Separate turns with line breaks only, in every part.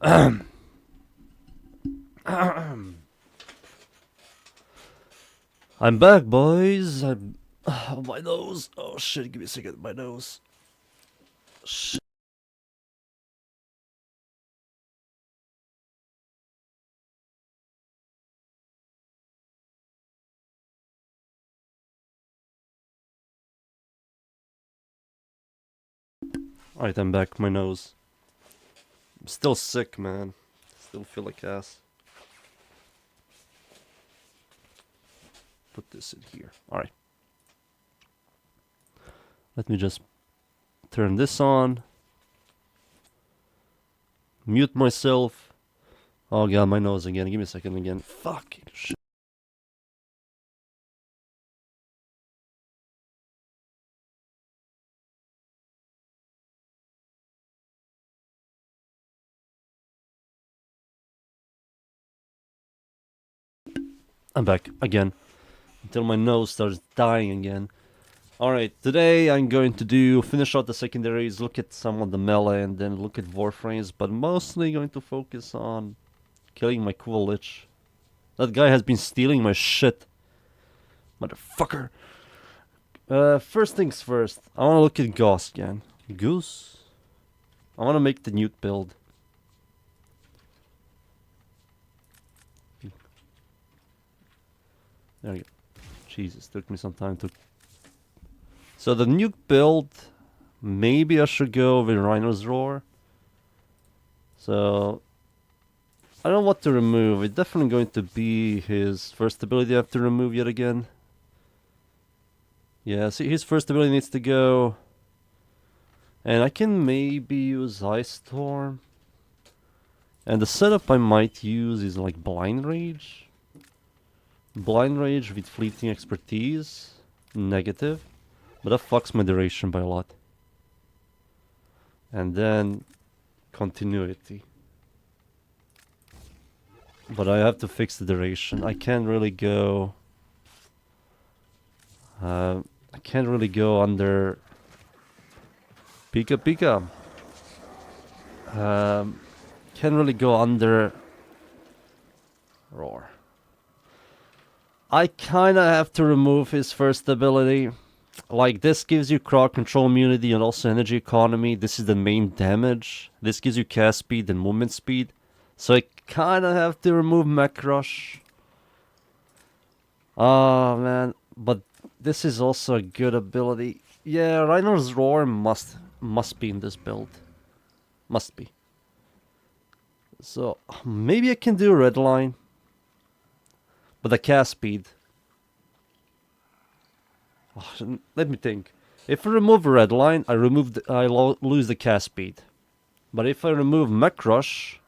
I'm back, boys. My nose. Oh shit! Give me a second. My nose. Shit. Alright, I'm back. My nose. I'm still sick, man. Still feel like ass. Put this in here. Alright. Let me just turn this on. Mute myself. Oh god, my nose again. Give me a second again. Fucking shit. I'm back again. Until my nose starts dying again. Alright, today I'm going to finish out the secondaries, look at some of the melee, and then look at Warframes, but mostly going to focus on killing my cool Lich. That guy has been stealing my shit. Motherfucker. First things first, I want to look at Goss again. Goose? I want to make the nuke build. There we go. Jesus, took me some time to... So the nuke build, maybe I should go with Rhino's Roar. So, I don't know what to remove. It's definitely going to be his first ability I have to remove yet again. Yeah, see, his first ability needs to go. And I can maybe use Ice Storm. And the setup I might use is like Blind Rage. Blind Rage with Fleeting Expertise. Negative. But that fucks my duration by a lot. And then Continuity. But I have to fix the duration. I can't really go... I can't really go under... Pika Pika. Can't really go under... Roar. I kinda have to remove his first ability. Like, this gives you crowd control immunity and also energy economy. This is the main damage. This gives you cast speed and movement speed. So I kinda have to remove Mech Rush. Oh man, but this is also a good ability. Yeah, Rhino's Roar must be in this build. Must be. So, maybe I can do Redline. But the cast speed. Oh, let me think. If I remove Redline, I lose the cast speed. But if I remove Mech Rush,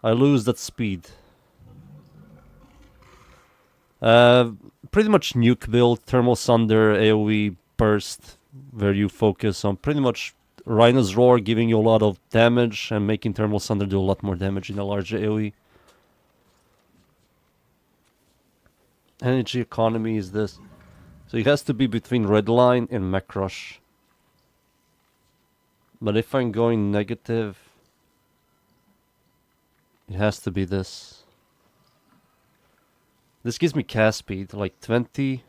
I lose that speed. Pretty much nuke build, Thermal Thunder, AoE burst, where you focus on pretty much Rhino's Roar giving you a lot of damage and making Thermal Thunder do a lot more damage in a larger AoE. Energy economy is this. So it has to be between Redline and Mech Rush. But if I'm going negative, it has to be this. This gives me cast speed, like 20.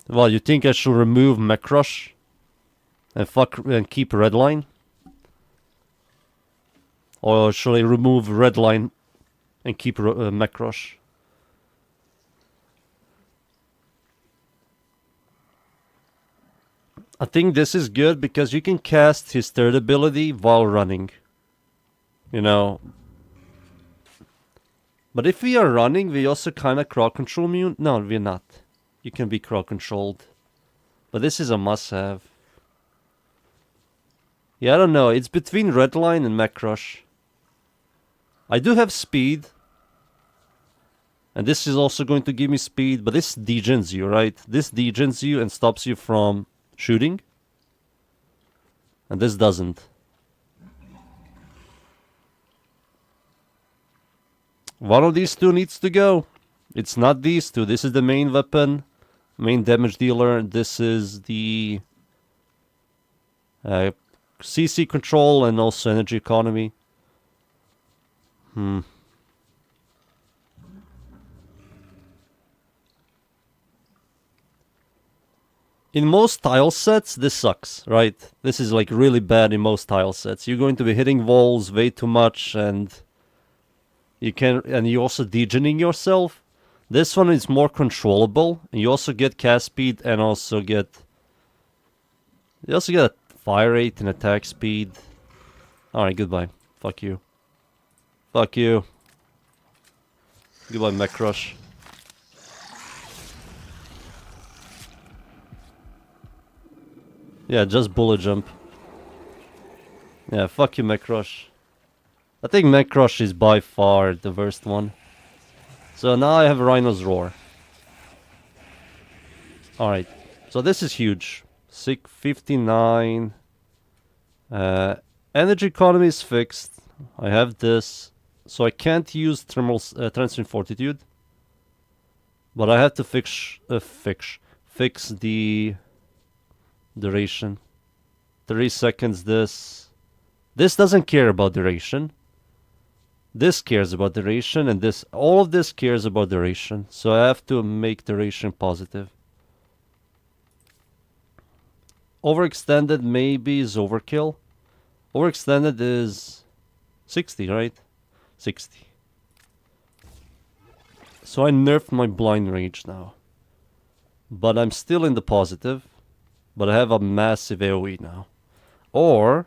Well, you think I should remove Mech Rush? And keep Redline? Or should I remove Redline and keep Mech Rush? I think this is good because you can cast his third ability while running. You know. But if we are running, we also kinda crowd control immune. No, we're not. You can be crowd controlled. But this is a must-have. Yeah, I don't know. It's between Redline and Mech Rush. I do have speed. And this is also going to give me speed, but this degens you, right? This degens you and stops you from shooting. And this doesn't. One of these two needs to go. It's not these two. This is the main weapon, main damage dealer. This is the CC control and also energy economy. In most tile sets, this sucks, right? This is like really bad in most tile sets. You're going to be hitting walls way too much, and you're also degening yourself. This one is more controllable, and you also get cast speed, and you also get a fire rate and attack speed. All right, goodbye. Fuck you. Fuck you. Goodbye, Mech Rush. Yeah, just bullet jump. Yeah, fuck you, Mech Rush. I think Mech Rush is by far the worst one. So now I have Rhino's Roar. Alright, so this is huge. 659. Energy economy is fixed. I have this. So I can't use thermal transient fortitude. But I have to fix the duration. 3 seconds this. This doesn't care about duration. This cares about duration, and all of this cares about duration. So I have to make duration positive. Overextended maybe is overkill. Overextended is 60, right? 60. So I nerfed my blind range now. But I'm still in the positive. But I have a massive AoE now. Or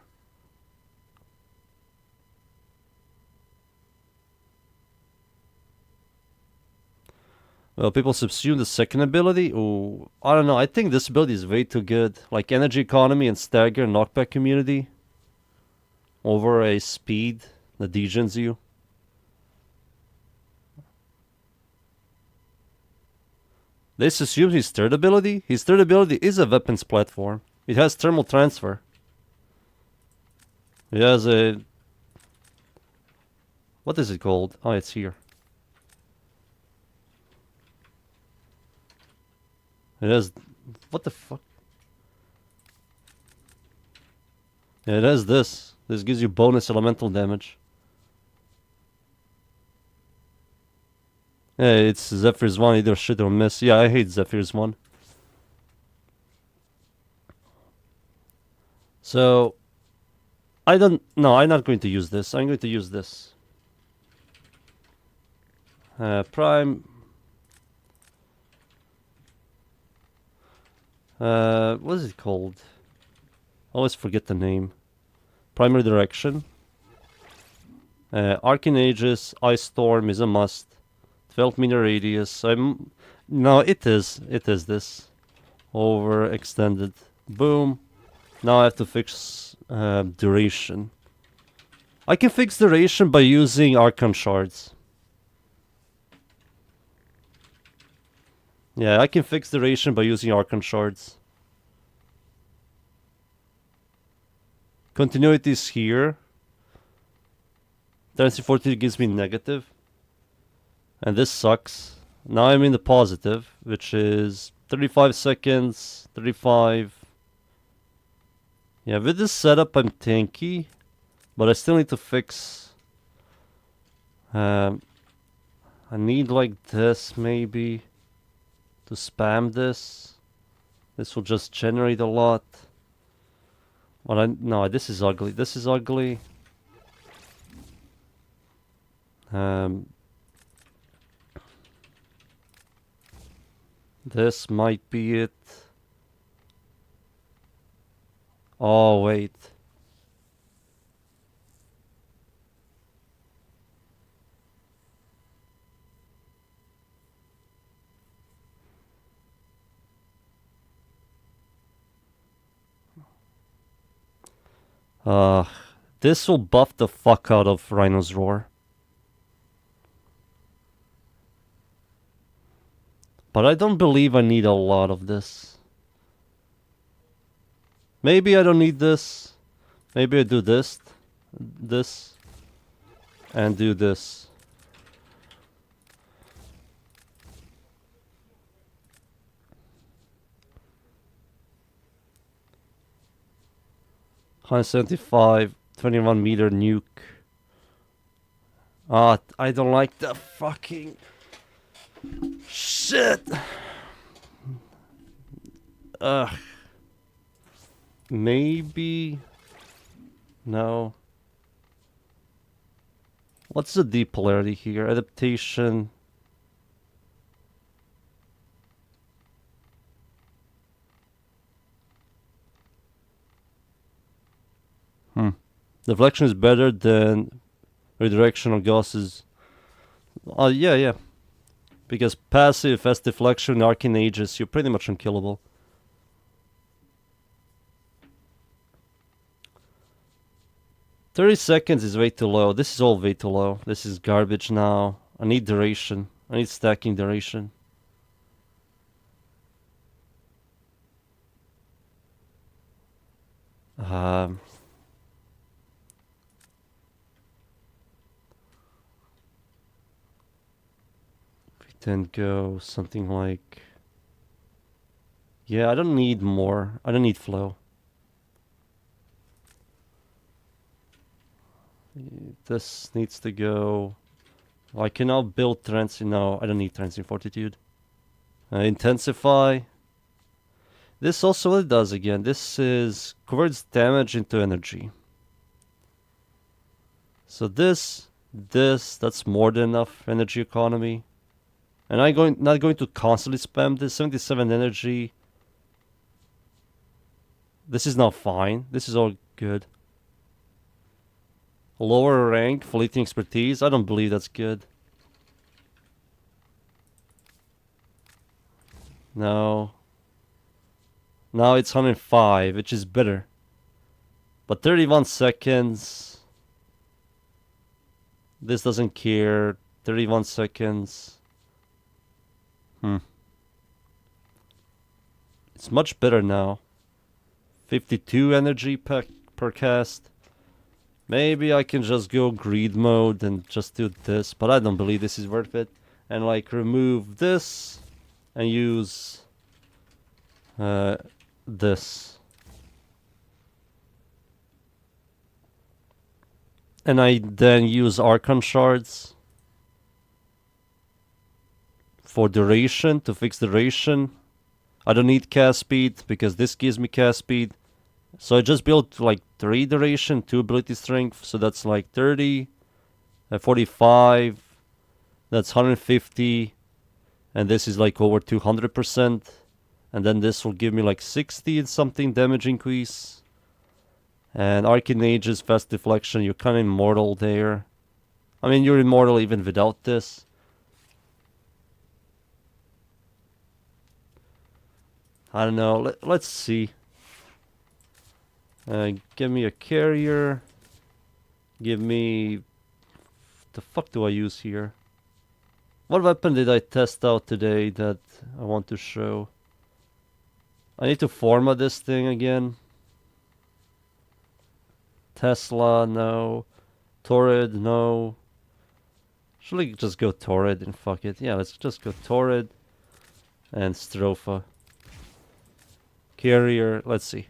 well, people subsume the second ability. Ooh, I don't know. I think this ability is way too good. Like energy economy and stagger knockback immunity over a speed that degens you. This assumes his third ability. His third ability is a weapons platform. It has thermal transfer. It has a... What is it called? Oh, it's here. It has... What the fuck? Yeah, it has this. This gives you bonus elemental damage. Yeah, it's Zephyr's 1, either shit or miss. Yeah, I hate Zephyr's 1. So, I'm not going to use this. I'm going to use this. Prime. What is it called? I always forget the name. Primary Direction. Arcane Aegis, Ice Storm is a must. 12 meter radius. No, it is this. Overextended. Boom. Now I have to fix duration. I can fix duration by using Archon Shards. Yeah, I can fix duration by using Archon Shards. Continuity is here. Density 40 gives me negative. And this sucks. Now I'm in the positive, which is 35 seconds, 35. Yeah, with this setup I'm tanky, but I still need to fix... I need like this maybe to spam this. This will just generate a lot. But no, this is ugly. This is ugly. This might be it. Oh, wait. This will buff the fuck out of Rhino's Roar. But I don't believe I need a lot of this. Maybe I don't need this. Maybe I do this, and do this. 175, 21 meter nuke. Ah, I don't like the fucking shit. Ugh. Maybe. No. What's the deep polarity here? Adaptation. Deflection is better than redirection of gases. Oh, yeah. Because passive has deflection, arcane ages, you're pretty much unkillable. $30 is way too low. This is all way too low. This is garbage now. I need duration. I need stacking duration. Then go something like... Yeah, I don't need more. I don't need flow. This needs to go... I can now build transient. No, I don't need transient fortitude. Intensify. This also what it does again. This is converts damage into energy. So this, that's more than enough energy economy. And I'm not going to constantly spam this. 77 energy. This is now fine. This is all good. Lower rank, fleeting expertise. I don't believe that's good. No. Now it's 105, which is better. But 31 seconds. This doesn't care. 31 seconds. It's much better now. 52 energy per cast. Maybe I can just go greed mode and just do this, but I don't believe this is worth it. And like remove this and use this. And I then use Archon shards for duration, to fix duration. I don't need cast speed because this gives me cast speed. So I just built like 3 duration, 2 ability strength. So that's like 30, 45, that's 150. And this is like over 200%. And then this will give me like 60 and something damage increase. And Arcane Ages, fast deflection, you're kind of immortal there. I mean, you're immortal even without this. I don't know. Let's see. Give me a carrier. Give me... The fuck do I use here? What weapon did I test out today that I want to show? I need to format this thing again. Tesla, no. Torrid, no. Should we just go Torrid and fuck it? Yeah, let's just go Torrid and Stropha. Carrier, let's see.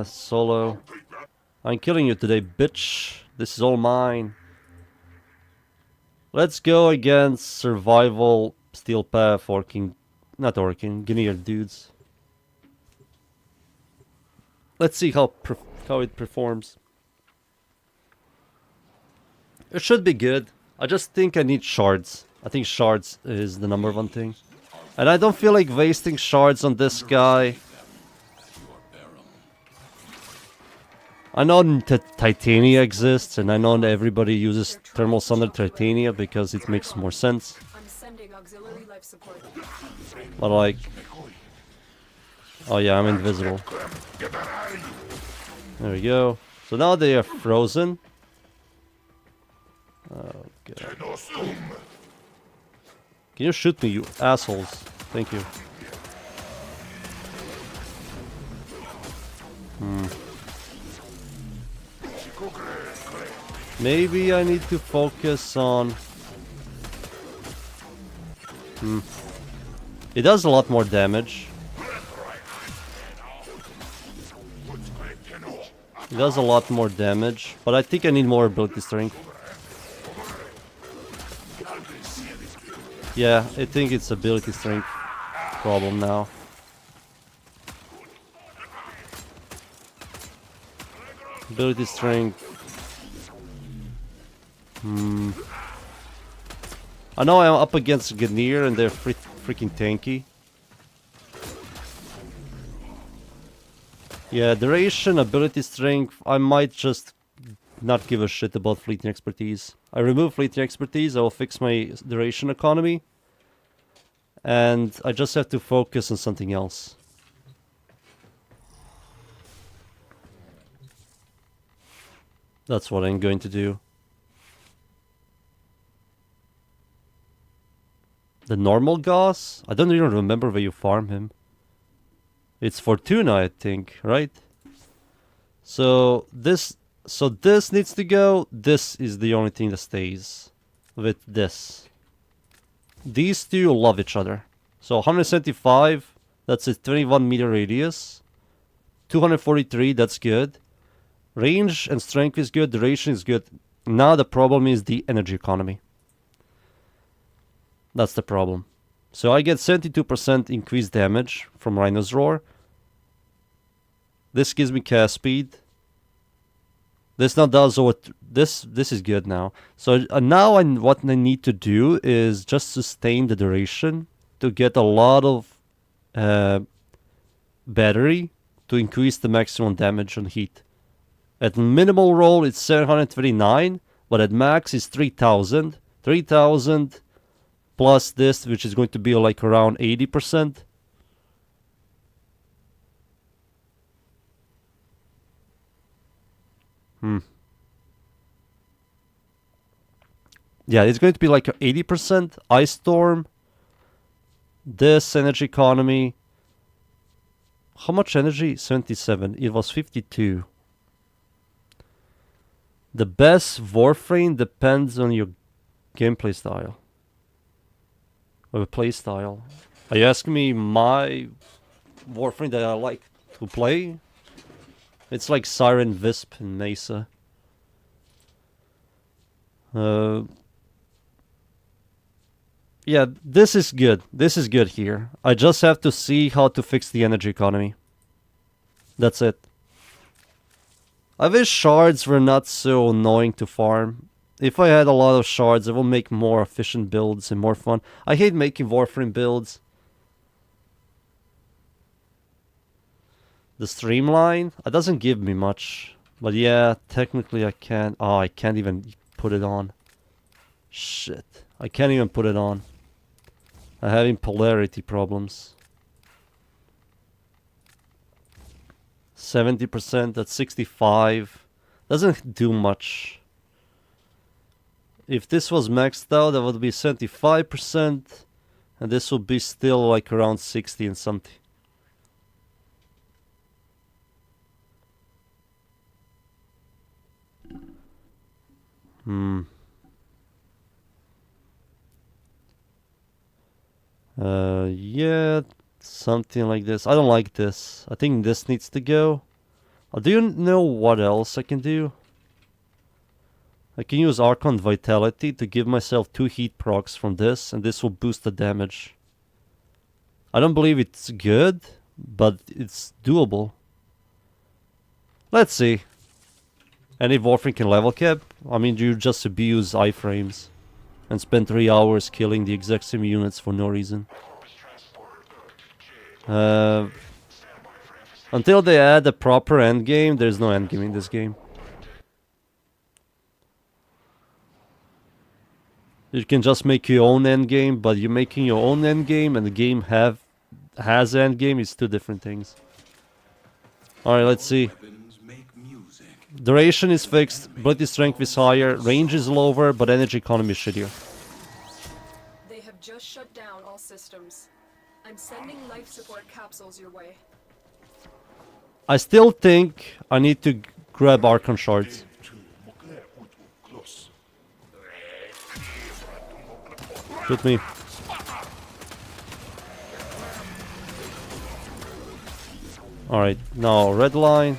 Solo. I'm killing you today, bitch. This is all mine. Let's go against survival, steel path, orking, not orking, Guinea dudes. Let's see how it performs. It should be good. I just think I need shards. I think shards is the #1 thing. And I don't feel like wasting shards on this guy. I know Titania exists, and I know that everybody uses Thermal Thunder Titania because it makes more sense. But like... Oh yeah, I'm invisible. There we go. So now they are frozen. Oh god. Can you shoot me, you assholes? Thank you. Maybe I need to focus on... It does a lot more damage. It does a lot more damage, but I think I need more ability strength. Yeah, I think it's ability strength problem now. Ability strength. I know I'm up against Ganir and they're freaking tanky. Yeah, duration, ability strength, I might just not give a shit about fleeting expertise. I remove fleeting expertise, I will fix my duration economy. And I just have to focus on something else. That's what I'm going to do. The normal Gauss? I don't even remember where you farm him. It's Fortuna, I think, right? So this needs to go. This is the only thing that stays with this. These two love each other. So 175, that's a 21 meter radius. 243, that's good. Range and strength is good, duration is good. Now the problem is the energy economy. That's the problem. So I get 72% increased damage from Rhino's Roar. This gives me cast speed. This now does what this is good now. So now what I need to do is just sustain the duration to get a lot of battery to increase the maximum damage on heat. At minimal roll it's 729, but at max it's 3000. 3000 plus this, which is going to be like around 80%. Yeah, it's going to be like 80%. Ice Storm. This energy economy. How much energy? 77. It was 52. The best Warframe depends on your gameplay style. Or play style. Are you asking me my Warframe that I like to play? It's like Siren, Wisp, and Mesa. Yeah, this is good. This is good here. I just have to see how to fix the energy economy. That's it. I wish shards were not so annoying to farm. If I had a lot of shards, it will make more efficient builds and more fun. I hate making Warframe builds. The streamline, it doesn't give me much. But yeah, technically I can. Oh, I can't even put it on. Shit. I can't even put it on. I'm having polarity problems. 70%, that's 65. Doesn't do much. If this was maxed out, that would be 75%. And this would be still like around 60 and something. Yeah, something like this. I don't like this. I think this needs to go. Do you know what else I can do? I can use Archon Vitality to give myself 2 heat procs from this, and this will boost the damage. I don't believe it's good, but it's doable. Let's see. Any Warframe can level cap? I mean, you just abuse iframes and spend 3 hours killing the exact same units for no reason. Until they add a proper endgame, there's no endgame in this game. You can just make your own endgame, but you're making your own endgame and the game has endgame is 2 different things. Alright, let's see. Duration is fixed, ability strength is higher, range is lower, but energy economy is shittier.
They have just shut down all systems. I'm sending life support capsules your way.
I still think I need to grab Archon shards. Shoot me. Alright, now red line.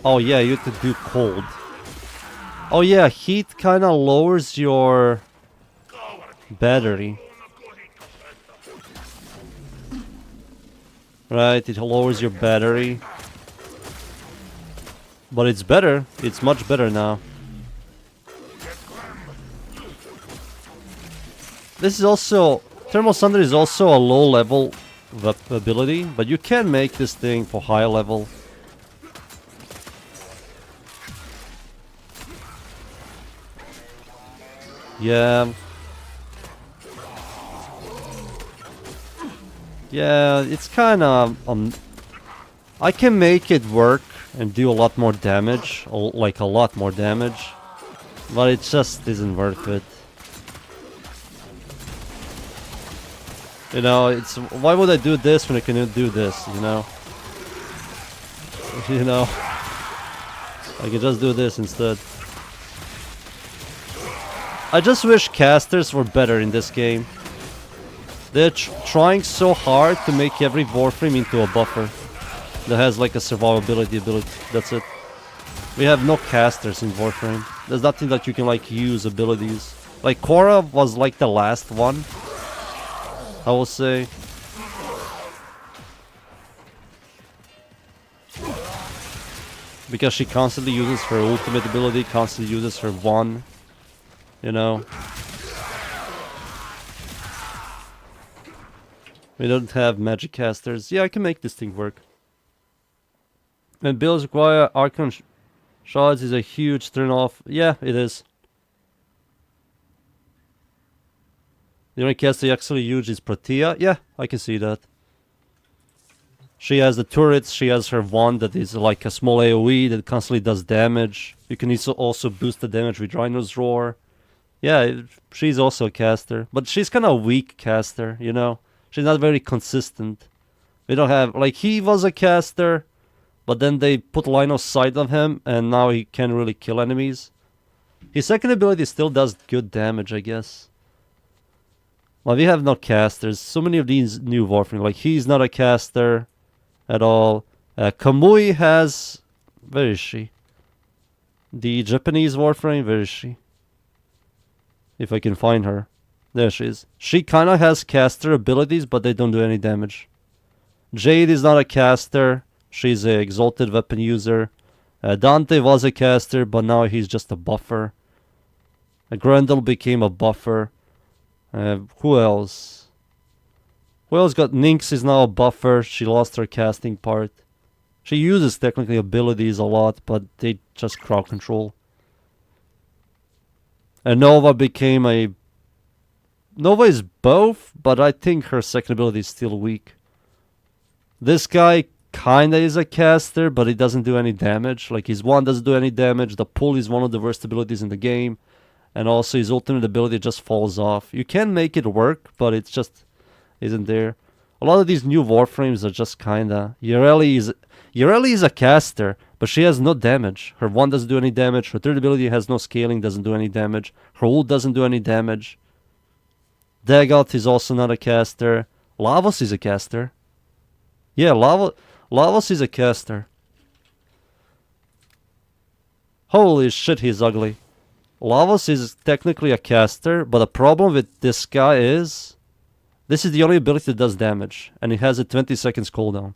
Oh yeah, you have to do cold. Oh yeah, heat kinda lowers your battery. Right, it lowers your battery. But it's better. It's much better now. This is also... Thermal Thunder is also a low level ability, but you can make this thing for high level. Yeah. Yeah, it's kinda... I can make it work and do a lot more damage. Like a lot more damage. But it just isn't worth it. You know, it's... Why would I do this when I can do this, you know? You know? I can just do this instead. I just wish casters were better in this game. They're trying so hard to make every Warframe into a buffer that has like a survivability ability. That's it. We have no casters in Warframe. There's nothing that you can like use abilities. Like Korra was like the last one, I will say. Because she constantly uses her ultimate ability, constantly uses her one. You know. We don't have magic casters. Yeah, I can make this thing work. And builds require Archon shards is a huge turn off. Yeah, it is. The only caster actually used is Protea. Yeah, I can see that. She has the turrets, she has her wand that is like a small AoE that constantly does damage. You can also boost the damage with Rhino's Roar. Yeah, she's also a caster. But she's kind of a weak caster, you know? She's not very consistent. We don't have... Like, he was a caster, but then they put line of sight on him, and now he can't really kill enemies. His second ability still does good damage, I guess. Well, we have no casters. So many of these new Warframe. Like, he's not a caster at all. Kamui has... Where is she? The Japanese Warframe, where is she? If I can find her. There she is. She kinda has caster abilities, but they don't do any damage. Jade is not a caster. She's a exalted weapon user. Dante was a caster, but now he's just a buffer. Grendel became a buffer. Who else? Who else got... Nynx is now a buffer. She lost her casting part. She uses technically abilities a lot, but they just crowd control. And Nova became a... Nova is both, but I think her second ability is still weak. This guy kinda is a caster, but he doesn't do any damage. Like, his wand doesn't do any damage. The pull is one of the worst abilities in the game. And also his ultimate ability just falls off. You can make it work, but it just isn't there. A lot of these new Warframes are just kinda... Yareli is a caster, but she has no damage. Her wand doesn't do any damage. Her third ability has no scaling, doesn't do any damage. Her ult doesn't do any damage. Dagoth is also not a caster. Lavos is a caster. Yeah, Lavos is a caster. Holy shit, he's ugly. Lavos is technically a caster, but the problem with this guy is... This is the only ability that does damage, and it has a 20 seconds cooldown.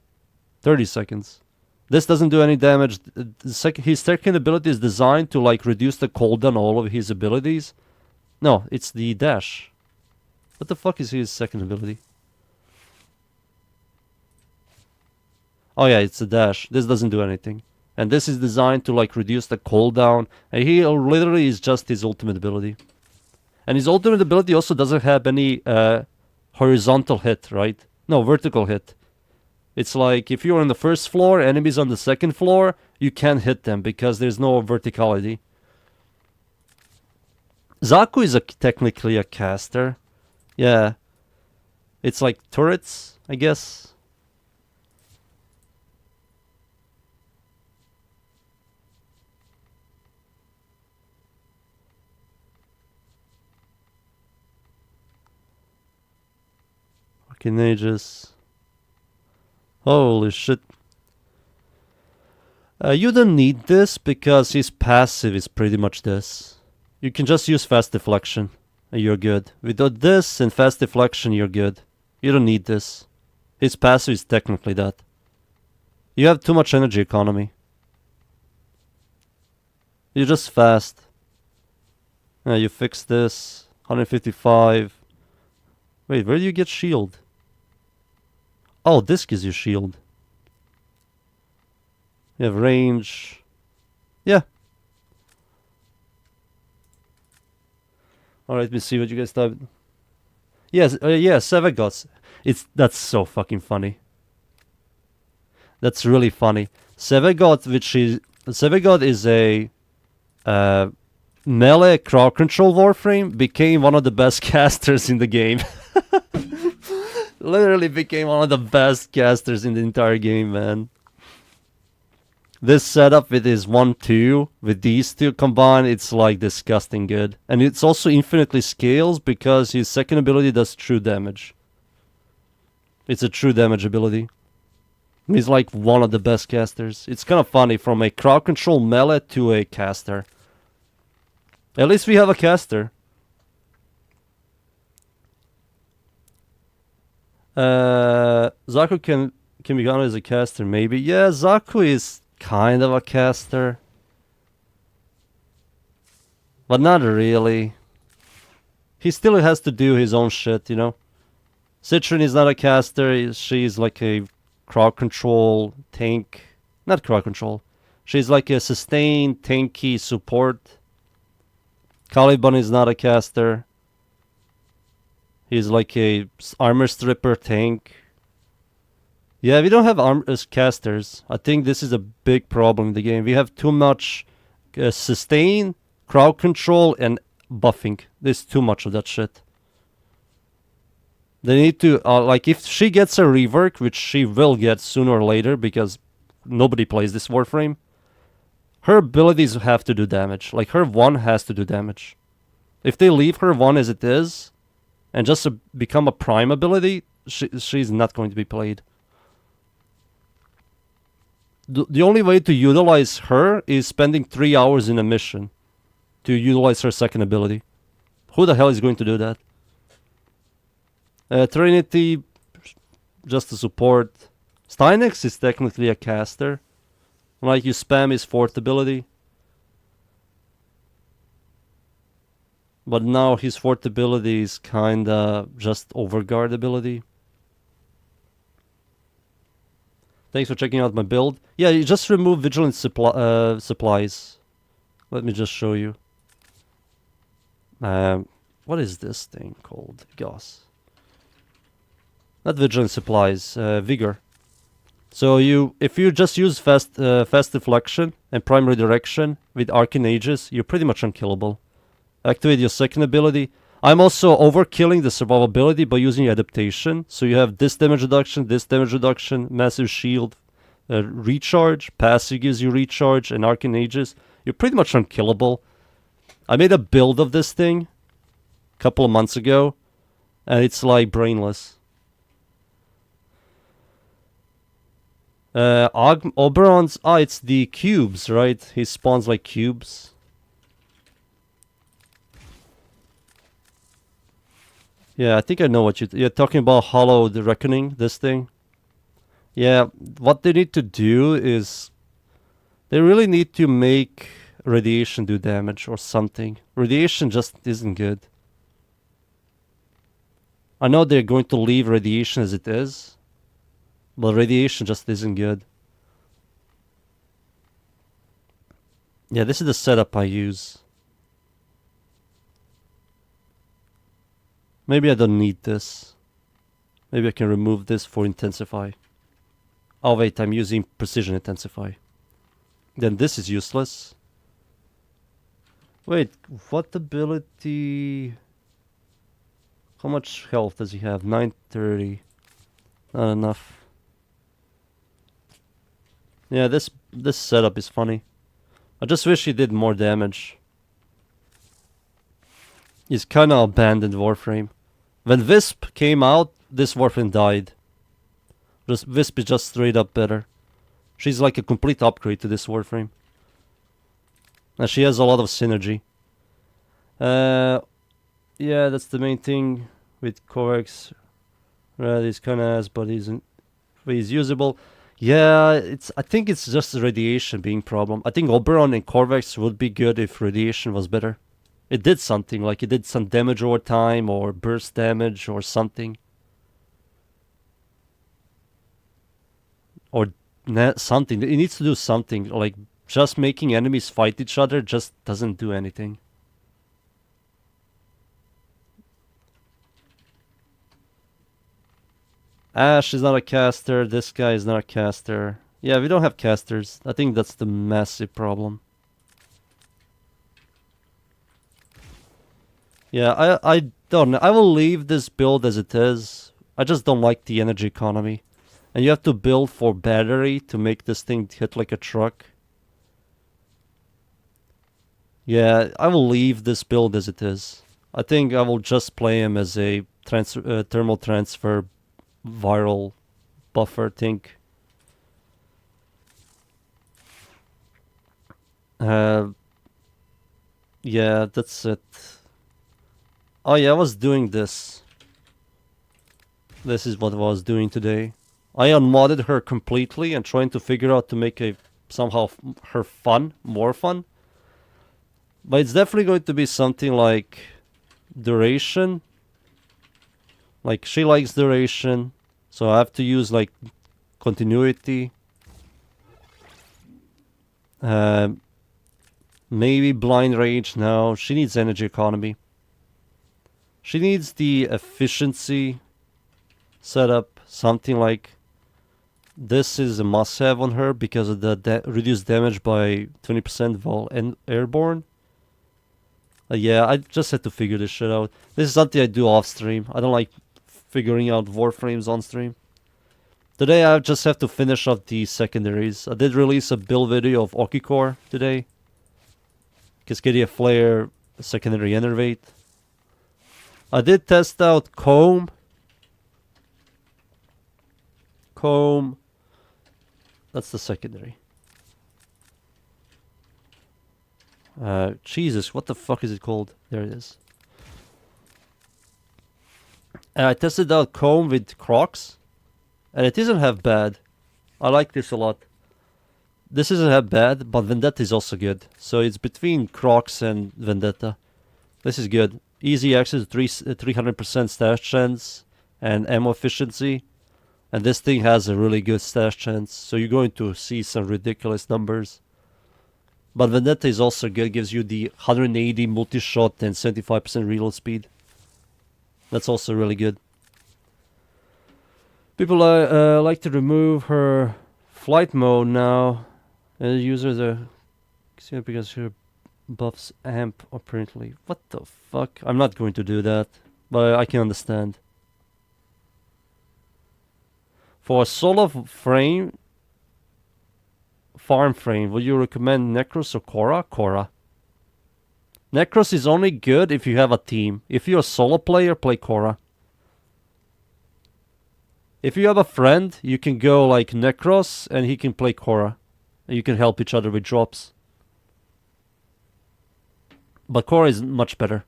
30 seconds. This doesn't do any damage. His second ability is designed to like reduce the cooldown on all of his abilities. No, it's the dash. What the fuck is his second ability? Oh yeah, it's a dash. This doesn't do anything. And this is designed to like reduce the cooldown. And he literally is just his ultimate ability. And his ultimate ability also doesn't have any horizontal hit, right? No, vertical hit. It's like if you're on the first floor, enemies on the second floor, you can't hit them because there's no verticality. Zaku is technically a caster. Yeah. It's like turrets, I guess. Archanages. Holy shit. You don't need this because his passive is pretty much this. You can just use fast deflection and you're good. Without this and fast deflection, you're good. You don't need this. His passive is technically that. You have too much energy economy. You're just fast. You fix this. 155. Wait, where do you get shield? Oh, this gives you shield. You have range. Yeah. Alright, let me see what you guys thought. Yes, yeah, Sevagots. That's so fucking funny. That's really funny. Sevagot is a melee crowd control Warframe, became one of the best casters in the game. Literally became one of the best casters in the entire game, man. This setup with his 1-2, with these two combined, it's like disgusting good. And it's also infinitely scales because his second ability does true damage. It's a true damage ability. He's like one of the best casters. It's kind of funny, from a crowd control melee to a caster. At least we have a caster. Zaku can be counted as a caster, maybe. Yeah, Zaku is kind of a caster. But not really. He still has to do his own shit, you know? Citron is not a caster. She's like a crowd control tank. Not crowd control. She's like a sustained tanky support. Caliban is not a caster. He's like a armor stripper tank. Yeah, we don't have casters. I think this is a big problem in the game. We have too much sustain, crowd control, and buffing. There's too much of that shit. They need to, like, if she gets a rework, which she will get sooner or later because nobody plays this Warframe, her abilities have to do damage. Like, her 1 has to do damage. If they leave her 1 as it is, and just become a prime ability, she's not going to be played. The only way to utilize her is spending 3 hours in a mission to utilize her second ability. Who the hell is going to do that? Trinity, just to support. Stynex is technically a caster. Like, you spam his 4th ability. But now his 4th ability is kinda just overguard ability. Thanks for checking out my build. Yeah, you just remove vigilant supplies. Let me just show you. What is this thing called? Goss. Not vigilant supplies, vigor. So if you just use fast deflection and primary direction with Archanages, you're pretty much unkillable. Activate your second ability. I'm also overkilling the survivability by using adaptation. So you have this damage reduction, massive shield, recharge, passive gives you recharge, and Archanages. You're pretty much unkillable. I made a build of this thing a couple of months ago, and it's like brainless. Oberon's, it's the cubes, right? He spawns like cubes. Yeah, I think I know what you're talking about. Hollow the Reckoning, this thing. Yeah, what they need to do is they really need to make radiation do damage or something. Radiation just isn't good. I know they're going to leave radiation as it is, but radiation just isn't good. Yeah, this is the setup I use. Maybe I don't need this. Maybe I can remove this for intensify. Oh wait, I'm using precision intensify. Then this is useless. Wait, what ability? How much health does he have? 930. Not enough. Yeah, this setup is funny. I just wish he did more damage. He's kinda abandoned Warframe. When Wisp came out, this Warframe died. Wisp is just straight up better. She's like a complete upgrade to this Warframe. And she has a lot of synergy. Yeah, that's the main thing with Kovacs. He's kind of ass, but he's usable. Yeah, I think it's just the radiation being problem. I think Oberon and Corvex would be good if radiation was better. It did something, like it did some damage over time, or burst damage, or something. Or something. It needs to do something, like just making enemies fight each other just doesn't do anything. Ash is not a caster, this guy is not a caster. Yeah, we don't have casters. I think that's the massive problem. Yeah, I don't know. I will leave this build as it is. I just don't like the energy economy. And you have to build for battery to make this thing hit like a truck. Yeah, I will leave this build as it is. I think I will just play him as a thermal transfer viral buffer thing. Yeah, that's it. Oh yeah, I was doing this. This is what I was doing today. I unmodded her completely and trying to figure out to make somehow her fun, more fun. But it's definitely going to be something like duration. Like she likes duration, so I have to use like continuity. Maybe blind rage now. She needs energy economy. She needs the efficiency setup, something like this is a must-have on her because of the reduced damage by 20% while airborne. Yeah, I just had to figure this shit out. This is something I do off stream. I don't like figuring out Warframes on stream. Today I just have to finish off the secondaries. I did release a build video of Okikor today. Cascadia Flare, secondary Enervate. I did test out Comb. That's the secondary. Jesus, what the fuck is it called? There it is. And I tested out Comb with Crocs. And it isn't half bad. I like this a lot. This isn't half bad, but Vendetta is also good. So it's between Crocs and Vendetta. This is good. Easy access, 300% stash chance and ammo efficiency. And this thing has a really good stash chance. So you're going to see some ridiculous numbers. But Vendetta is also good. Gives you the 180 multi-shot and 75% reload speed. That's also really good. People like to remove her flight mode now. And users are because her buffs amp apparently. What the fuck? I'm not going to do that. But I can understand. For a solo frame, farm frame, would you recommend Necros or Korra? Korra. Necros is only good if you have a team. If you're a solo player, play Korra. If you have a friend, you can go like Necros and he can play Korra. And you can help each other with drops. But Korra is much better.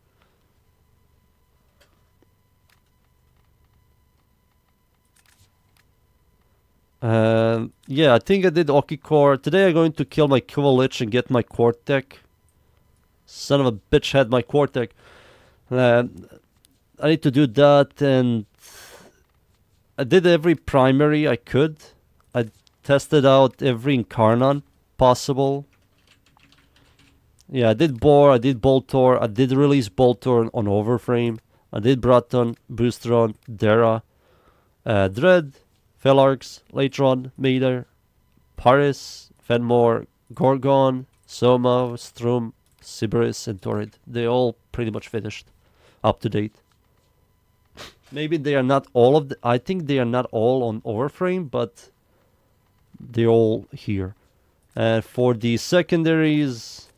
Yeah, I think I did Okikor. Today I'm going to kill my Kuva Lich and get my Quartec. Son of a bitch had my Quartec. I need to do that, and I did every primary I could. I tested out every Incarnon possible. Yeah, I did Boar, I did Boltor, I did release Boltor on Overframe. I did Braton, Boosteron, Dera, Dread, Felarx, Latron, Mater, Paris, Fenmore, Gorgon, Soma, Strum, Sybaris, and Torrid. They all pretty much finished. Up to date. Maybe they are not all of the... I think they are not all on Overframe, but they're all here. For the secondaries,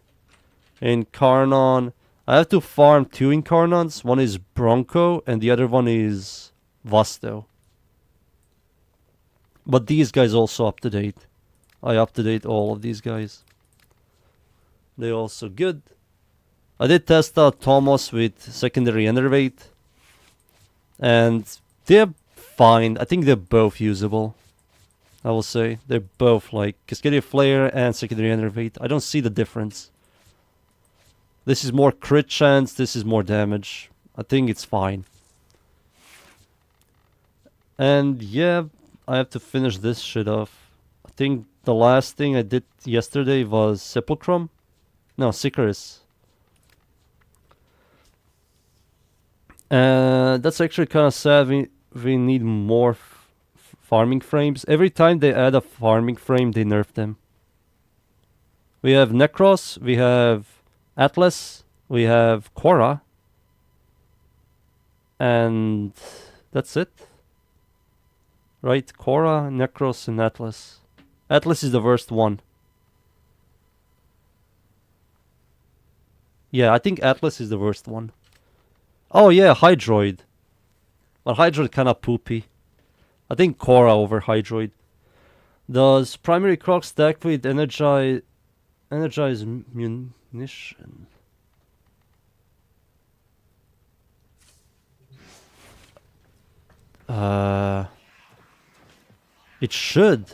in Karnon, I have to farm 2 Incarnants. One is Bronco and the other one is Vasto. But these guys also up to date. I up to date all of these guys. They're also good. I did test out Thomas with secondary Enervate. And they're fine. I think they're both usable. I will say. They're both like Cascadia Flare and secondary Enervate. I don't see the difference. This is more crit chance, this is more damage. I think it's fine. And yeah, I have to finish this shit off. I think the last thing I did yesterday was Sepulchrum. No, Sicarus. That's actually kind of sad. We need more farming frames. Every time they add a farming frame, they nerf them. We have Necros, we have Atlas, we have Korra, and that's it. Right? Korra, Necros, and Atlas. Atlas is the worst one. Yeah, I think Atlas is the worst one. Oh yeah, Hydroid. But Hydroid kinda poopy. I think Korra over Hydroid. Does primary Croc stack with energize munition? It should.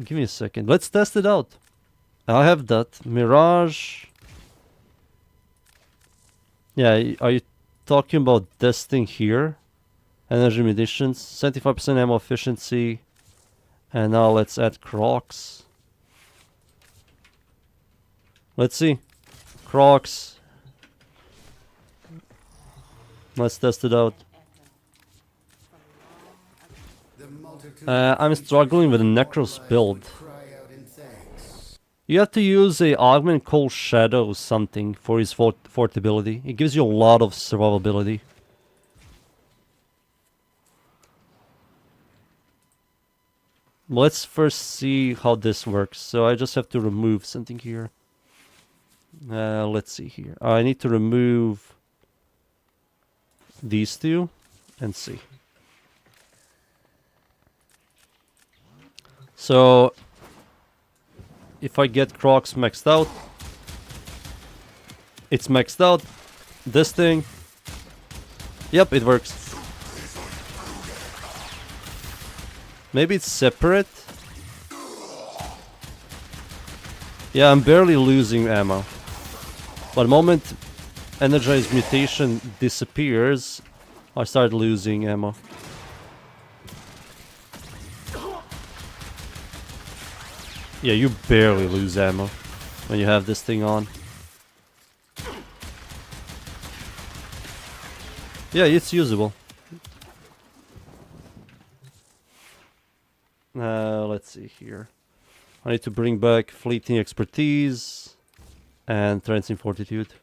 Give me a second. Let's test it out. I have that. Mirage. Yeah, are you talking about this thing here? Energy munitions, 75% ammo efficiency. And now let's add Crocs. Let's see. Crocs. Let's test it out. I'm struggling with a Necros build. You have to use a Augment Cold Shadow something for his fort ability. It gives you a lot of survivability. Let's first see how this works. So I just have to remove something here. Let's see here. I need to remove these two and see. So if I get Crocs maxed out, it's maxed out. This thing, yep, it works. Maybe it's separate. Yeah, I'm barely losing ammo. But the moment Energized Mutation disappears, I start losing ammo. Yeah, you barely lose ammo when you have this thing on. Yeah, it's usable. Let's see here. I need to bring back Fleeting Expertise and Transient Fortitude.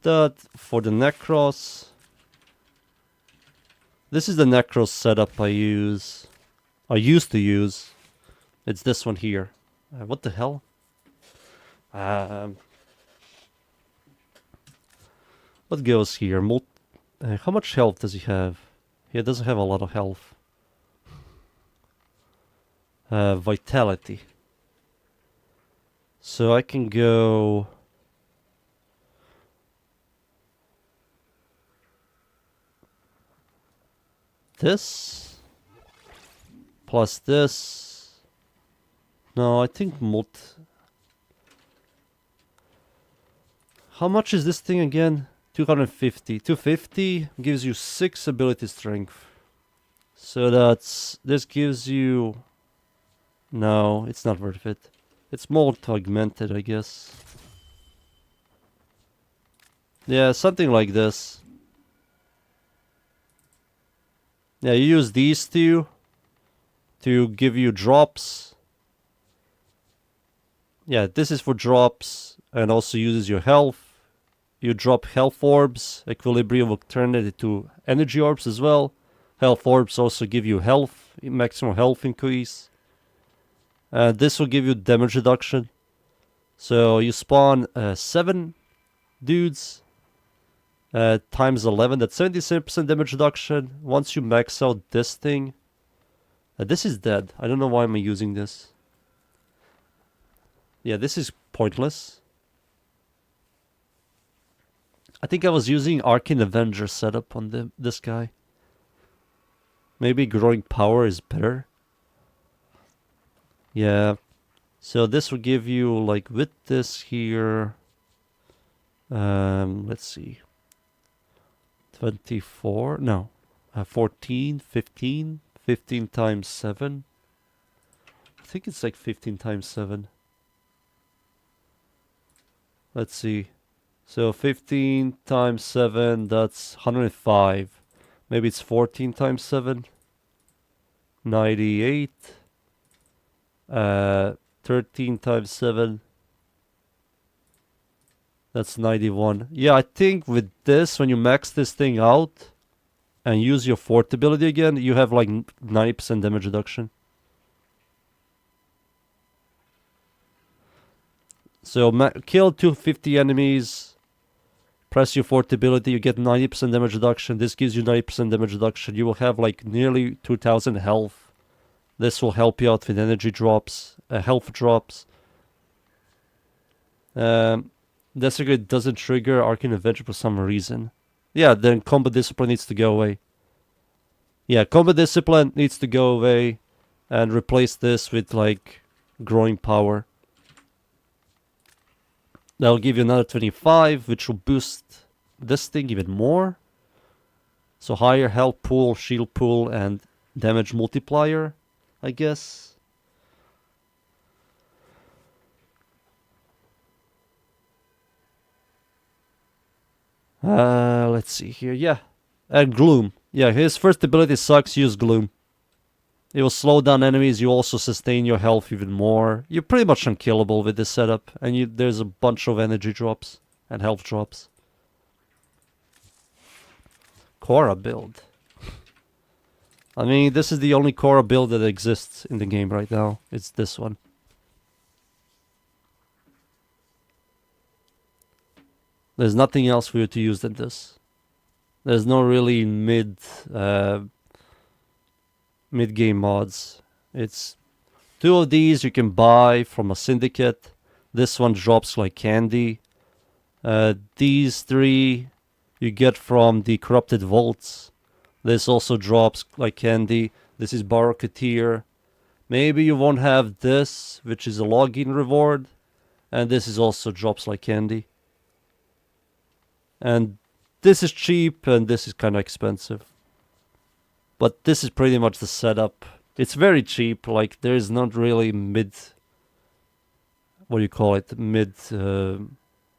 That for the Necros. This is the Necros setup I used to use. It's this one here. What the hell? What goes here? How much health does he have? He doesn't have a lot of health. Vitality. So I can go... this? Plus this? No, I think How much is this thing again? 250. 250 gives you 6 ability strength. So this gives you... No, it's not worth it. It's more augmented, I guess. Yeah, something like this. Yeah, you use these two to give you drops. Yeah, this is for drops and also uses your health. You drop health orbs. Equilibrium will turn it into energy orbs as well. Health orbs also give you health, maximum health increase. This will give you damage reduction. So you spawn 7 dudes times 11. That's 77% damage reduction. Once you max out this thing, this is dead. I don't know why I'm using this. Yeah, this is pointless. I think I was using Arcane Avenger setup on this guy. Maybe growing power is better. Yeah. So this will give you, like, with this here... let's see. 24? No. 14? 15? 15 times 7? I think it's like 15 times 7. Let's see. So 15 times 7, that's 105. Maybe it's 14 times 7. 98. 13 times 7. That's 91. Yeah, I think with this, when you max this thing out and use your fort ability again, you have like 90% damage reduction. So kill 250 enemies, press your fort ability, you get 90% damage reduction. This gives you 90% damage reduction. You will have like nearly 2000 health. This will help you out with energy drops, health drops. Desecrate doesn't trigger Arcane Avenger for some reason. Yeah, then Combat Discipline needs to go away. Yeah, Combat Discipline needs to go away and replace this with like Growing Power. That'll give you another 25, which will boost this thing even more. So higher health pool, shield pool, and damage multiplier, I guess. Let's see here. Yeah. And Gloom. Yeah, his first ability sucks. Use Gloom. It will slow down enemies. You also sustain your health even more. You're pretty much unkillable with this setup. And there's a bunch of energy drops and health drops. Korra build. I mean, this is the only Korra build that exists in the game right now. It's this one. There's nothing else for you to use than this. There's no really mid-game mods. It's 2 of these you can buy from a syndicate. This one drops like candy. These 3 you get from the corrupted vaults. This also drops like candy. This is Baroketeer. Maybe you won't have this, which is a login reward. And this is also drops like candy. And this is cheap and this is kind of expensive. But this is pretty much the setup. It's very cheap. Like, there is not really mid... What do you call it? Mid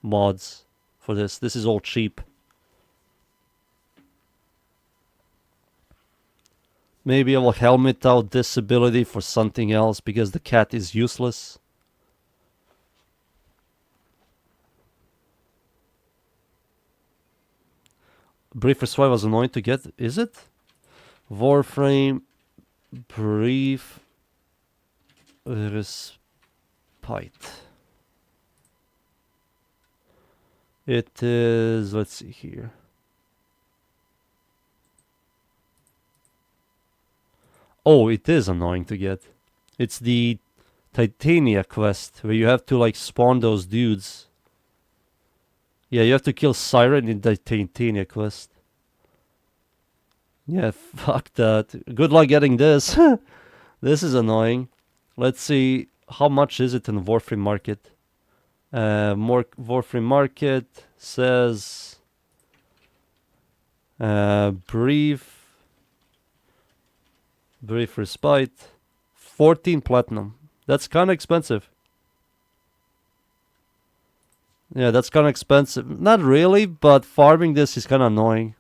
mods for this. This is all cheap. Maybe I will helmet out this ability for something else because the cat is useless. Brief Respite was annoying to get, is it? Warframe, Brief Respite. It is, let's see here. Oh, it is annoying to get. It's the Titania quest where you have to like spawn those dudes. Yeah, you have to kill Siren in the Titania quest. Yeah, fuck that. Good luck getting this. This is annoying. Let's see, how much is it in the Warframe market? More Warframe market says... Brief Respite. 14 platinum. That's kind of expensive. Yeah, that's kind of expensive. Not really, but farming this is kind of annoying.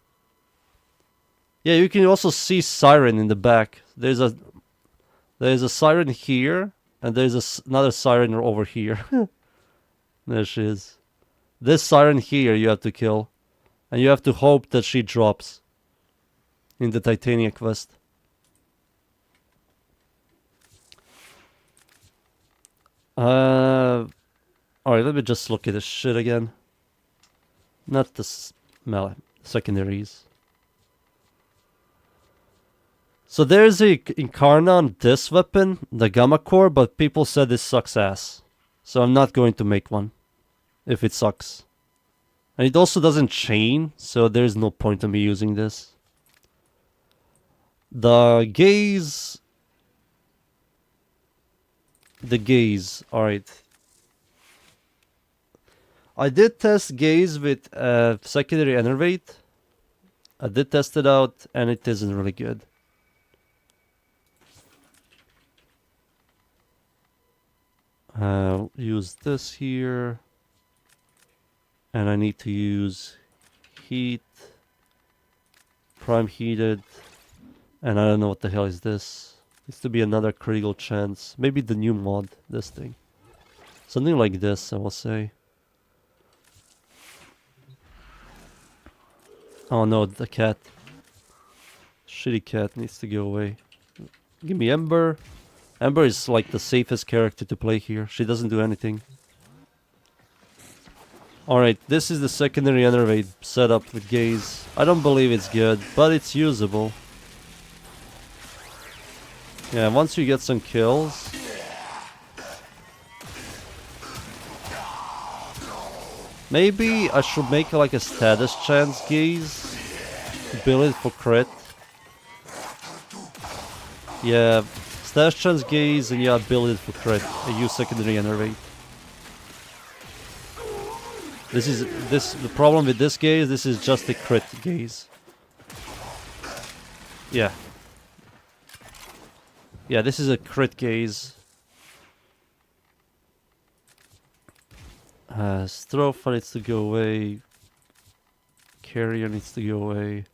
Yeah, you can also see Siren in the back. There's a Siren here, and there's another Siren over here. There she is. This Siren here you have to kill. And you have to hope that she drops in the Titania quest. Alright, let me just look at this shit again. Not the melee, secondaries. So there's a Incarna on this weapon, the Gamma Core, but people said this sucks ass. So I'm not going to make one. If it sucks. And it also doesn't chain, so there's no point in me using this. The gaze... alright. I did test gaze with secondary enervate. I did test it out, and it isn't really good. Use this here. And I need to use heat. Prime heated. And I don't know what the hell is this. Needs to be another critical chance. Maybe the new mod, this thing. Something like this, I will say. Oh no, the cat. Shitty cat needs to go away. Give me Ember. Ember is like the safest character to play here. She doesn't do anything. Alright, this is the secondary enervate setup with gaze. I don't believe it's good, but it's usable. Yeah, once you get some kills... Maybe I should make like a status chance gaze. Build it for crit. Yeah, status chance gaze and yeah, build it for crit. I use secondary enervate. The problem with this gaze, this is just a crit gaze. Yeah. Yeah, this is a crit gaze. Stropha needs to go away. Carrier needs to go away.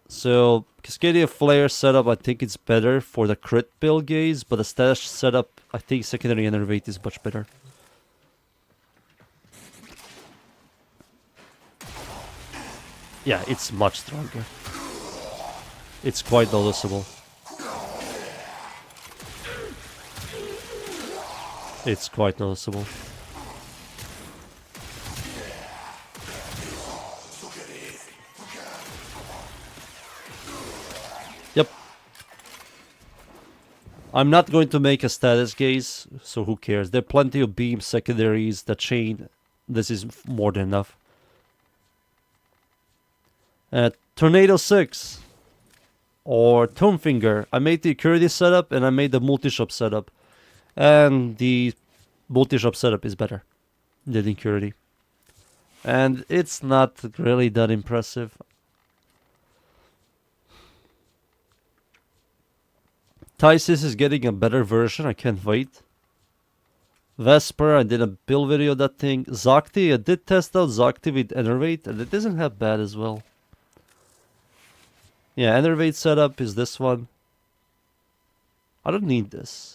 So, Cascadia Flare setup, I think it's better for the crit build gaze, but the stash setup, I think secondary enervate is much better. Yeah, it's much stronger. It's quite noticeable. It's quite noticeable. Yep. I'm not going to make a status gaze, so who cares? There are plenty of beam secondaries that chain. This is more than enough. Tornado 6 or Tonefinger. I made the Curity setup and I made the multi-shop setup. And the multi-shop setup is better than Incurity. And it's not really that impressive. Tysis is getting a better version, I can't wait. Vesper, I did a build video of that thing. Zakti, I did test out Zakti with Enervate, and it isn't that bad as well. Yeah, Enervate setup is this one. I don't need this.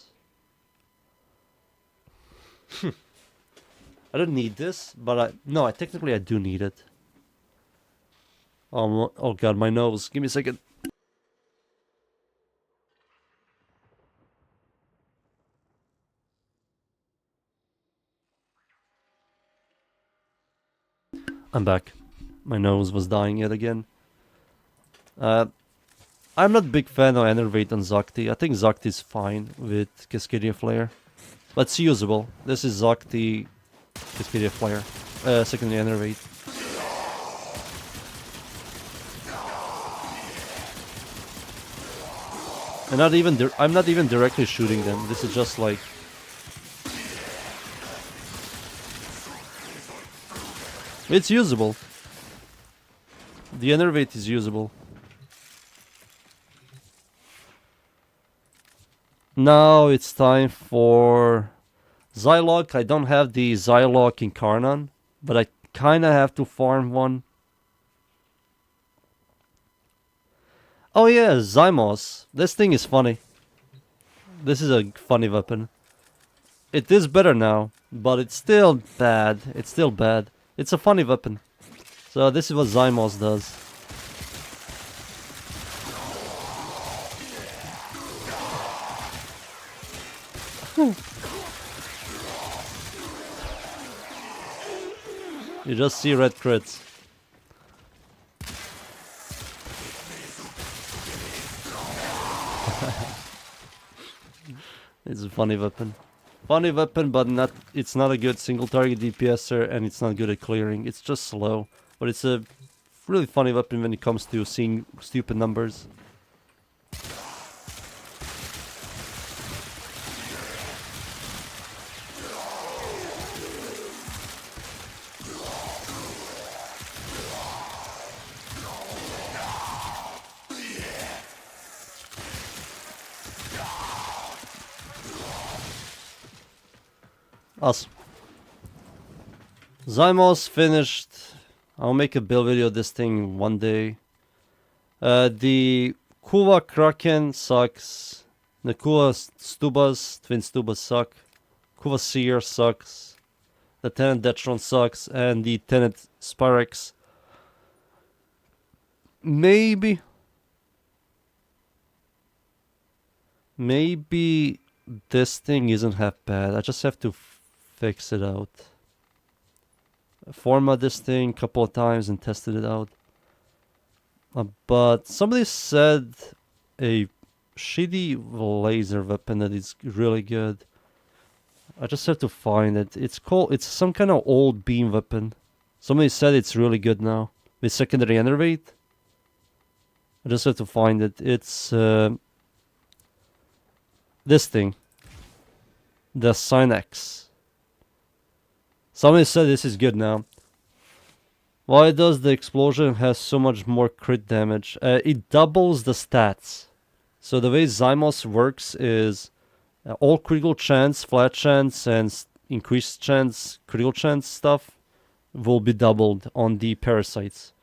I don't need this, but I technically I do need it. Oh god, my nose. Give me a second. I'm back. My nose was dying yet again. I'm not a big fan of Enervate on Zakti. I think Zakti is fine with Cascadia Flare. But it's usable. This is Zakti Cascadia Flare. Secondary Enervate. And I'm not even directly shooting them. This is just like... It's usable. The Enervate is usable. Now it's time for Zylok. I don't have the Zylok Incarnon, but I kinda have to farm one. Oh yeah, Zymos. This thing is funny. This is a funny weapon. It is better now, but it's still bad. It's still bad. It's a funny weapon. So this is what Zymos does. You just see red crits. It's a funny weapon. Funny weapon, but not. It's not a good single target DPSer, and it's not good at clearing. It's just slow, but it's a really funny weapon when it comes to seeing stupid numbers. Awesome. Zymos finished. I'll make a build video of this thing one day. The Kuva Kraken sucks. The Kuva Stubas, Twin Stubas suck. Kuva Seer sucks. The Tenant Detron sucks. And the Tenant Spyrex. Maybe this thing isn't half bad. I just have to fix it out. Format this thing a couple of times and tested it out. But somebody said a shitty laser weapon that is really good. I just have to find it. It's some kind of old beam weapon. Somebody said it's really good now with secondary enervate. I just have to find it. It's this thing, the Synex. Somebody said this is good now. Why does the explosion have so much more crit damage? It doubles the stats. So the way Zymos works is all critical chance, flat chance, and increased chance, critical chance stuff will be doubled on the parasites.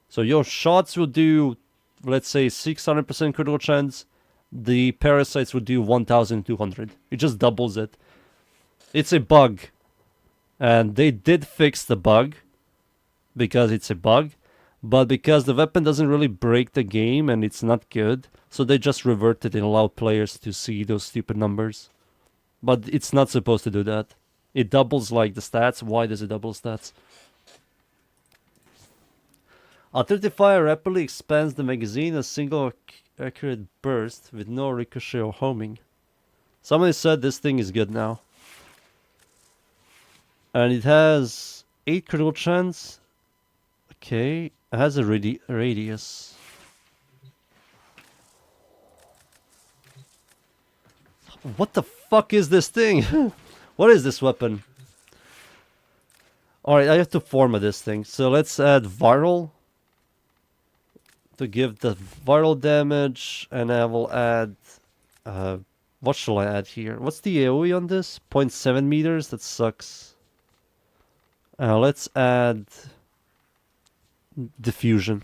So your shots will do, let's say, 600% critical chance. The parasites would do 1200. It just doubles it. It's a bug. And they did fix the bug because it's a bug, but because the weapon doesn't really break the game and it's not good, so they just reverted and allowed players to see those stupid numbers. But it's not supposed to do that. It doubles like the stats. Why does it double stats? A-35 rapidly expands the magazine a single accurate burst with no ricochet or homing. Somebody said this thing is good now. And it has 8 critical chance. Okay, it has a radius. What the fuck is this thing? What is this weapon? Alright, I have to format this thing. So let's add viral to give the viral damage, and I will add what shall I add here? What's the AoE on this? 0.7 meters? That sucks. Let's add diffusion.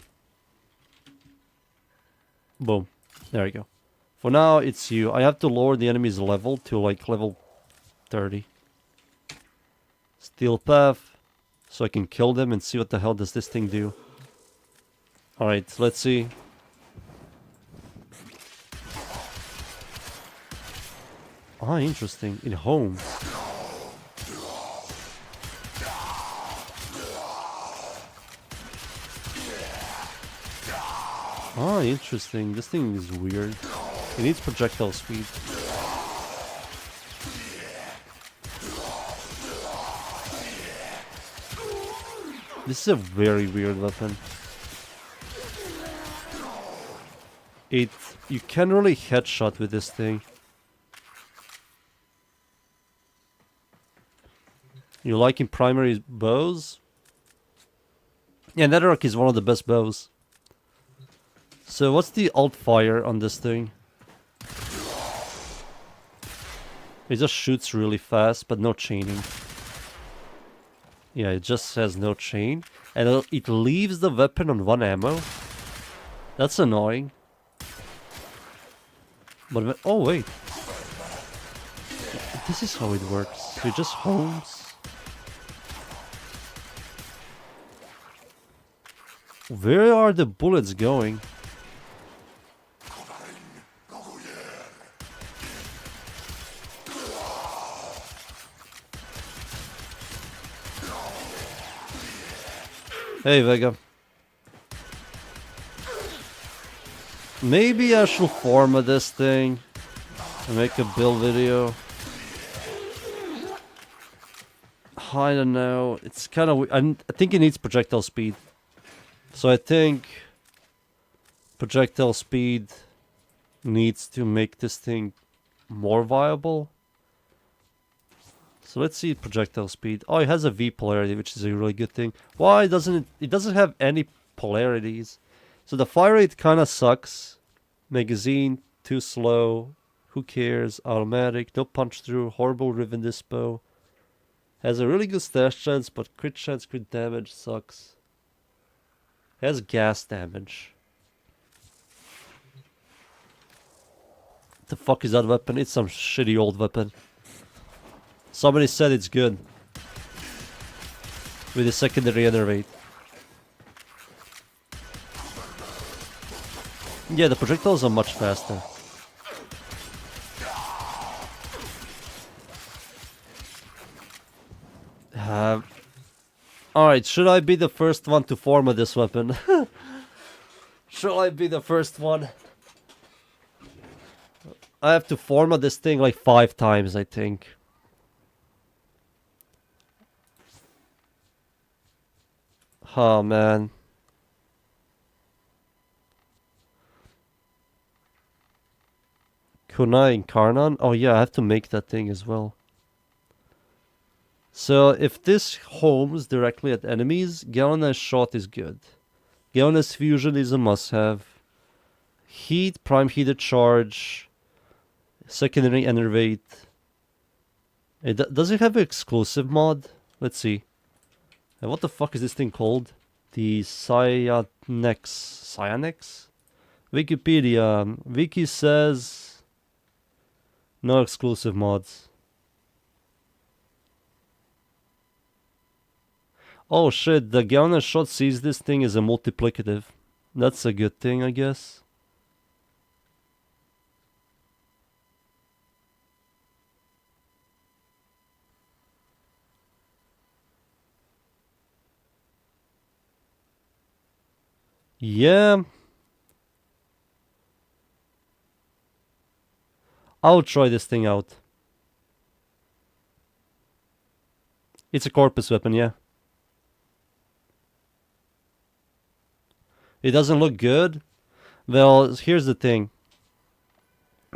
Boom. There we go. For now, it's you. I have to lower the enemy's level to like level 30. Steel path. So I can kill them and see what the hell does this thing do. Alright, let's see. Ah, interesting. It homes. Ah, interesting. This thing is weird. It needs projectile speed. This is a very weird weapon. You can't really headshot with this thing. You liking primary bows? Yeah, Netherrock is one of the best bows. So what's the alt fire on this thing? It just shoots really fast, but no chaining. Yeah, it just has no chain. And it leaves the weapon on 1 ammo. That's annoying. But, oh wait. This is how it works. It just homes. Where are the bullets going? Hey, Vega. Maybe I should format this thing and make a build video. I don't know. It's kind of... I think it needs projectile speed. So I think projectile speed needs to make this thing more viable. So let's see projectile speed. Oh, it has a V polarity, which is a really good thing. Why doesn't it? It doesn't have any polarities. So the fire rate kind of sucks. Magazine, too slow. Who cares? Automatic, no punch through. Horrible Riven Dispo. Has a really good stash chance, but crit chance, crit damage sucks. Has gas damage. What the fuck is that weapon? It's some shitty old weapon. Somebody said it's good. With a secondary enervate. Yeah, the projectiles are much faster. Alright, should I be the first one to format this weapon? Should I be the first one? I have to format this thing like 5 times, I think. Oh, man. Kunai Incarnon? Oh yeah, I have to make that thing as well. So if this homes directly at enemies, Galvanized Shot is good. Galvanized Fusion is a must-have. Heat, Prime Heated Charge, Secondary Enervate. Does it have an exclusive mod? Let's see. And what the fuck is this thing called? The Cyanex. Wikipedia. Wiki says no exclusive mods. Oh shit, the Galvanized Shot sees this thing as a multiplicative. That's a good thing, I guess. Yeah. I'll try this thing out. It's a corpus weapon, yeah. It doesn't look good. Well, here's the thing.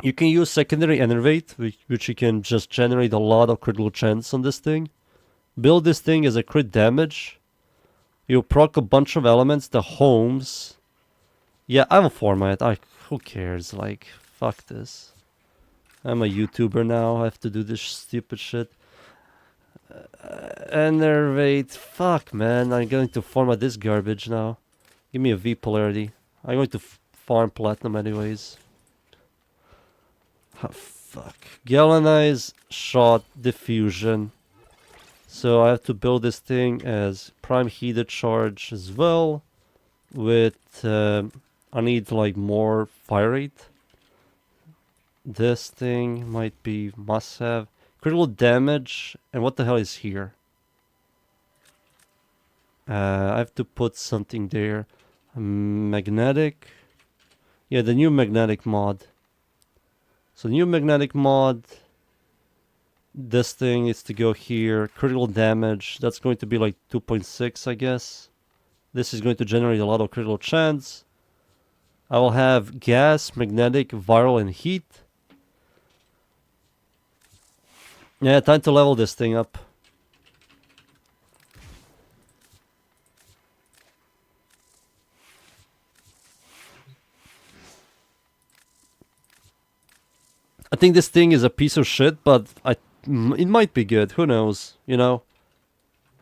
You can use secondary enervate, which you can just generate a lot of critical chance on this thing. Build this thing as a crit damage. You proc a bunch of elements, the homes. Yeah, I will format. Who cares? Like, fuck this. I'm a YouTuber now. I have to do this stupid shit. Enervate. Fuck, man. I'm going to format this garbage now. Give me a V polarity. I'm going to farm platinum anyways. Oh, fuck. Galvanize, Shot, Diffusion. So I have to build this thing as Prime Heated Charge as well. With, I need like more fire rate. This thing might be must have. Critical damage. And what the hell is here? I have to put something there. Magnetic. Yeah, the new magnetic mod. So new magnetic mod. This thing is to go here. Critical damage. That's going to be like 2.6, I guess. This is going to generate a lot of critical chance. I will have gas, magnetic, viral, and heat. Yeah, time to level this thing up. I think this thing is a piece of shit, but it might be good. Who knows? You know?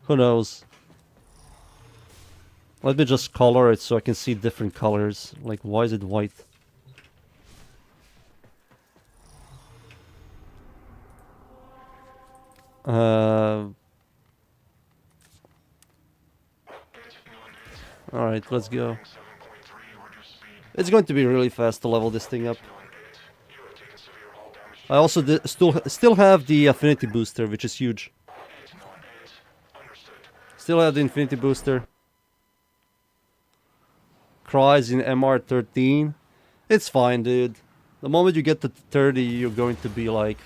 Who knows? Let me just color it so I can see different colors. Like, why is it white? Alright, let's go. It's going to be really fast to level this thing up. I also still have the affinity booster, which is huge. Still have the infinity booster. cries in MR13, it's fine, dude. The moment you get to 30, you're going to be like,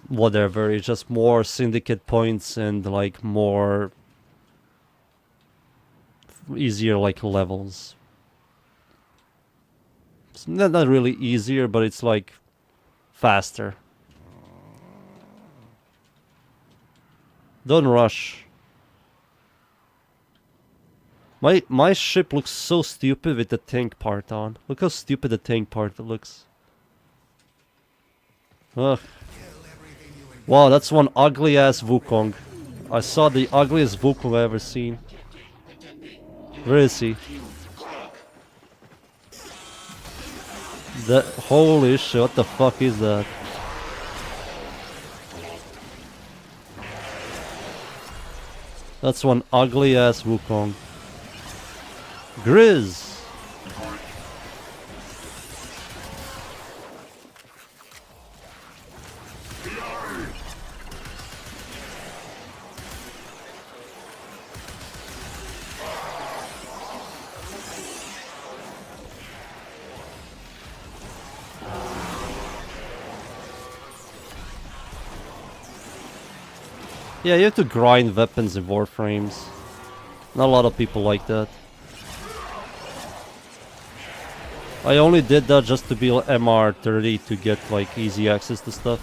whatever. It's just more syndicate points and like more easier like levels. It's not really easier, but it's like faster. Don't rush. My ship looks so stupid with the tank part on. Look how stupid the tank part looks. Ugh. Wow, that's one ugly ass Wukong. I saw the ugliest Wukong I ever seen. Where is he? That holy shit, what the fuck is that? That's one ugly ass Wukong. Grizz! Yeah, you have to grind weapons in Warframes. Not a lot of people like that. I only did that just to be MR30 to get like easy access to stuff.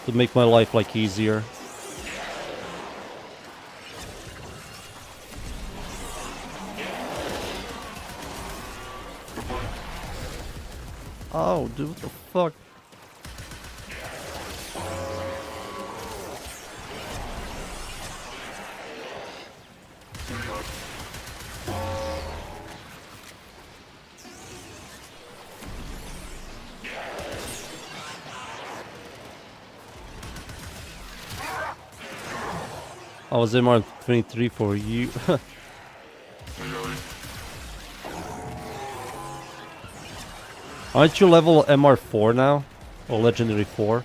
To make my life like easier. Oh, dude, what the fuck? I was MR23 for you. Aren't you level MR4 now? Or Legendary 4?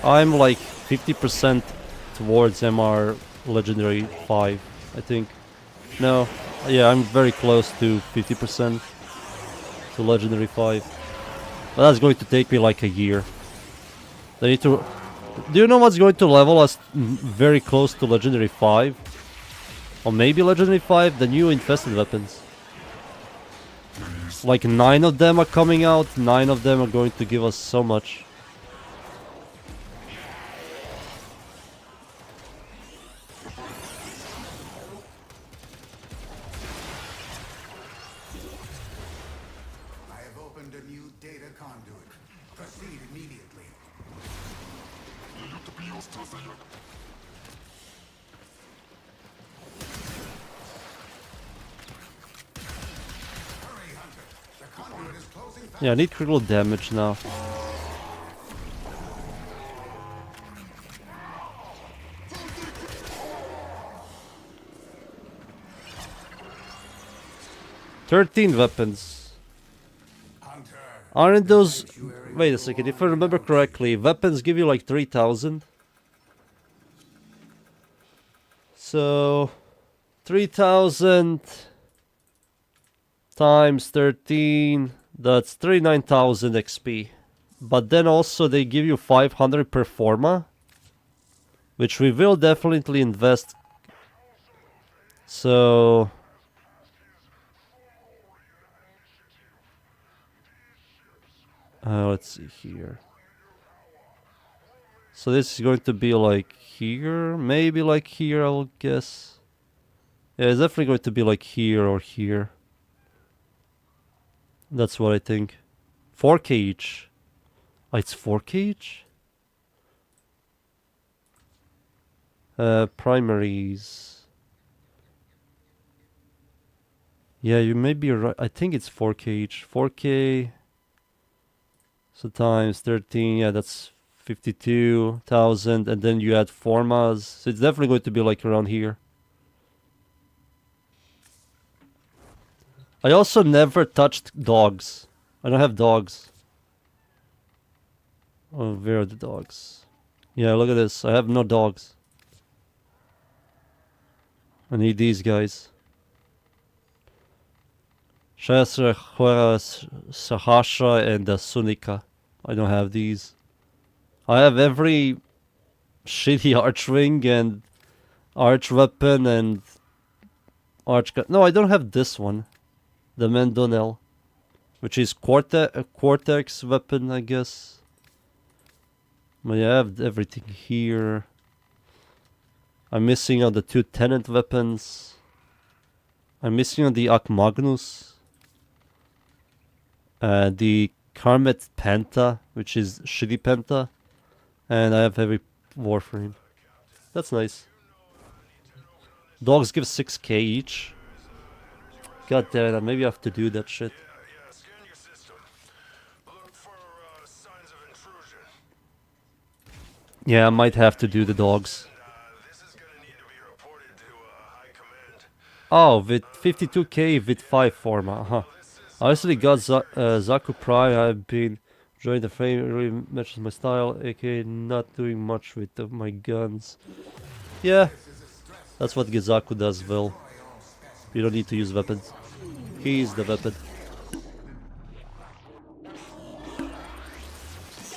I'm like 50% towards MR Legendary 5, I think. No, yeah, I'm very close to 50% to Legendary 5. But that's going to take me like a year. I need to... Do you know what's going to level us very close to Legendary 5? Or maybe Legendary 5? The new infested weapons. Like 9 of them are coming out, 9 of them are going to give us so much. Yeah, I need critical damage now. "13 weapons. Aren't those... Wait a second, if I remember correctly, weapons give you like 3,000? So... 3,000... times 13... That's 39,000 XP. But then also they give you 500 per forma, which we will definitely invest. So... let's see here. So this is going to be like here, maybe like here, I will guess. Yeah, it's definitely going to be like here or here. That's what I think. 4k each. Oh, it's 4k each? Primaries. Yeah, you may be right. I think it's 4k each. 4k. So times 13, yeah, that's 52,000, and then you add formas. So it's definitely going to be like around here. I also never touched dogs. I don't have dogs. Oh, where are the dogs? Yeah, look at this. I have no dogs. I need these guys. Shasra, Sahasra, and Sunika. I don't have these. I have every shitty archwing and arch weapon and arch. No, I don't have this one. The Mendonel. Which is a Cortex weapon, I guess. But yeah, I have everything here. I'm missing on the 2 Tenant weapons. I'm missing on the Akmagnus. The Karmet Penta, which is shitty Penta. And I have heavy Warframe. That's nice. Dogs give 6k each. God damn it, maybe I have to do that shit. Yeah, I might have to do the dogs. Oh, with 52k with 5 forma, huh. I actually got Zaku Prime. I've been enjoying the frame, it really matches my style, aka not doing much with my guns. Yeah, that's what Gizaku does well. You don't need to use weapons. He's the weapon.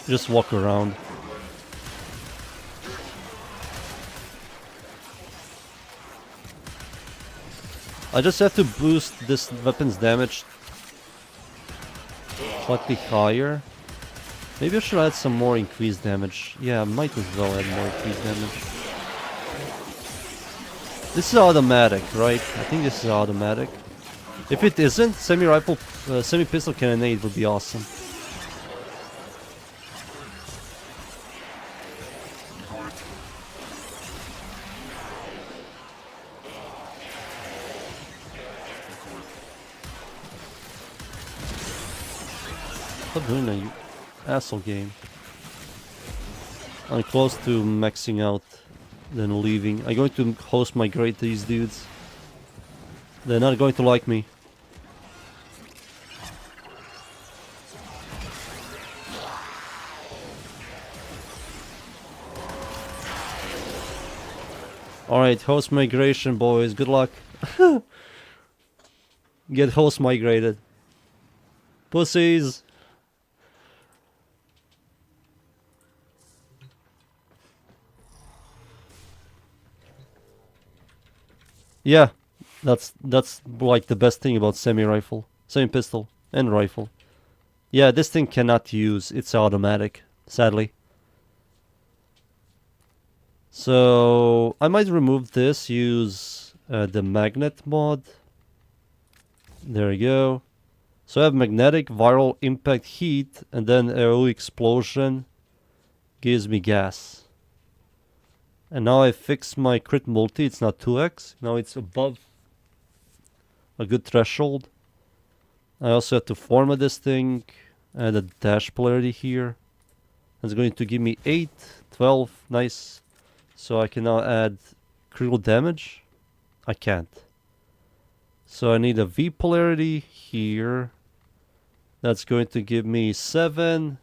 Just walk around. I just have to boost this weapon's damage slightly higher. Maybe I should add some more increased damage. Yeah, I might as well add more increased damage. This is automatic, right? I think this is automatic. If it isn't, semi-rifle, semi-pistol cannonade would be awesome. Stop doing that, you asshole game. I'm close to maxing out, then leaving. I'm going to host migrate these dudes. They're not going to like me. Alright, host migration, boys. Good luck. Get host migrated. Pussies! Yeah, that's like the best thing about semi-rifle. Semi-pistol and rifle. Yeah, this thing cannot use. It's automatic, sadly. So, I might remove this, use the magnet mod. There we go. So I have magnetic, viral, impact, heat, and then AoE explosion gives me gas. And now I fix my crit multi, it's not 2x, now it's above a good threshold. I also have to format this thing, add a dash polarity here. It's going to give me 8, 12, nice. So I can now add critical damage. I can't. So I need a V polarity here. That's going to give me 7.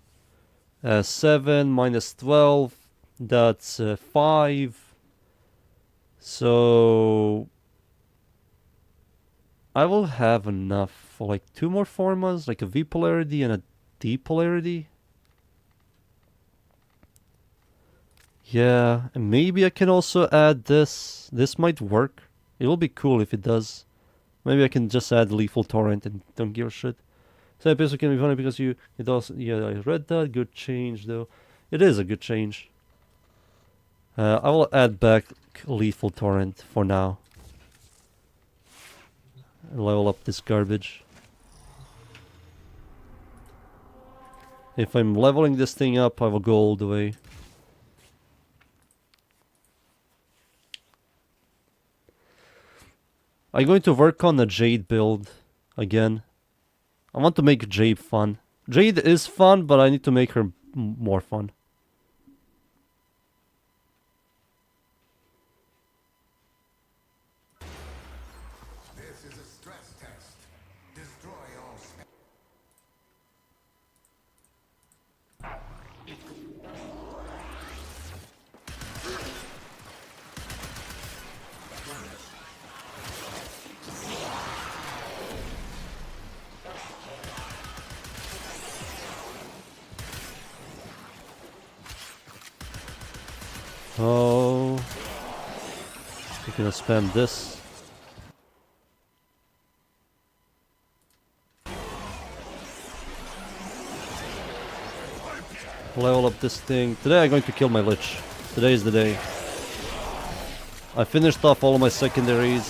7 minus 12. That's 5. So I will have enough for like 2 more formas, like a V polarity and a D polarity. Yeah, and maybe I can also add this. This might work. It will be cool if it does. Maybe I can just add lethal torrent and don't give a shit. So episode can be funny because it also, yeah, I read that. Good change though. It is a good change. I will add back lethal torrent for now. Level up this garbage. If I'm leveling this thing up, I will go all the way. I'm going to work on the Jade build again. I want to make Jade fun. Jade is fun, but I need to make her more fun.
This is a stress test. Destroy all
Oh, we're gonna spam this. Level up this thing. Today I'm going to kill my Lich. Today is the day. I finished off all of my secondaries.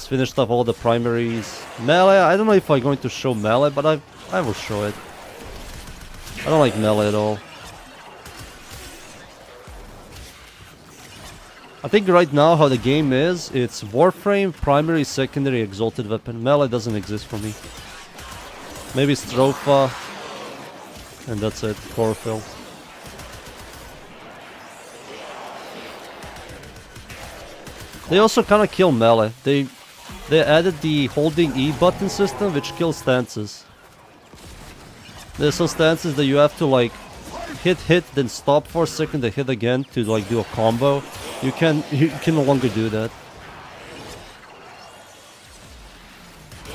Finished off all the primaries. Melee, I don't know if I'm going to show melee, but I will show it. I don't like melee at all. I think right now how the game is, it's Warframe, primary, secondary, exalted weapon. Melee doesn't exist for me. Maybe Stropha, and that's it, chlorophyll. They also kind of kill melee. They added the holding E button system, which kills stances. There's some stances that you have to like hit, then stop for a second, then hit again to like do a combo. You can no longer do that.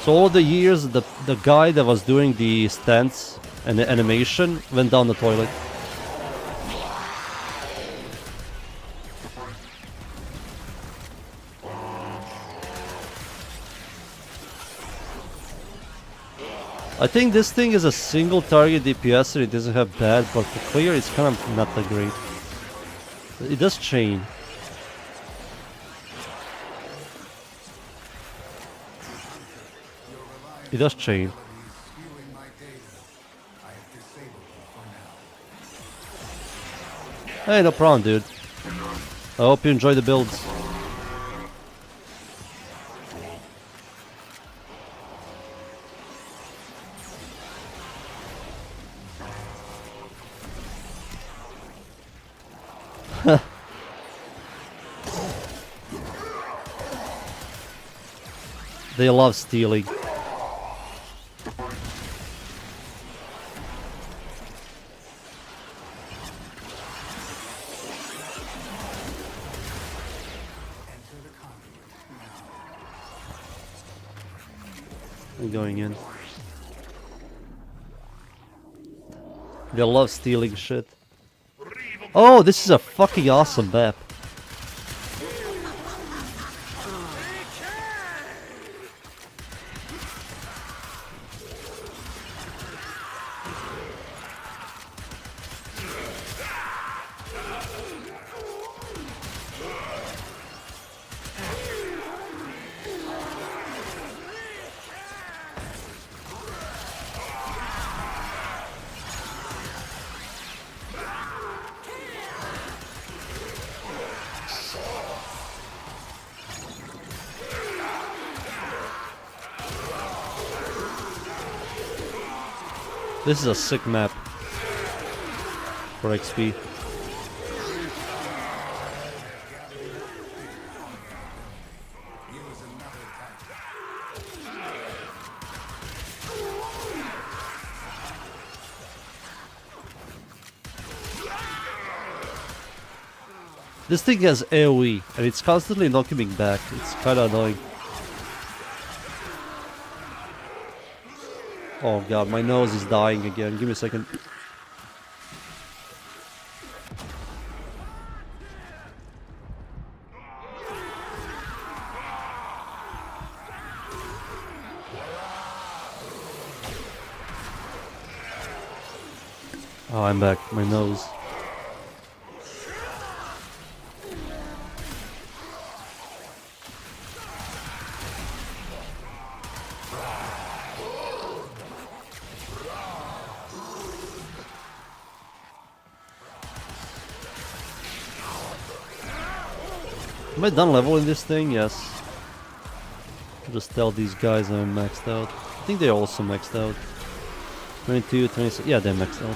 So all the years, the guy that was doing the stance and the animation went down the toilet. I think this thing is a single target DPS and it doesn't have bad, but for clear it's kind of not that great. It does chain. It does chain. Hey, no problem, dude. I hope you enjoy the builds. They love stealing. I'm going in. They love stealing shit. Oh, this is a fucking awesome map. This is a sick map for XP. This thing has AoE and it's constantly knocking me back. It's kinda annoying. Oh god, my nose is dying again. Give me a second. Oh, I'm back. My nose. Am I done leveling this thing? Yes. Just tell these guys I'm maxed out. I think they're also maxed out. 22, 26. Yeah, they're maxed out.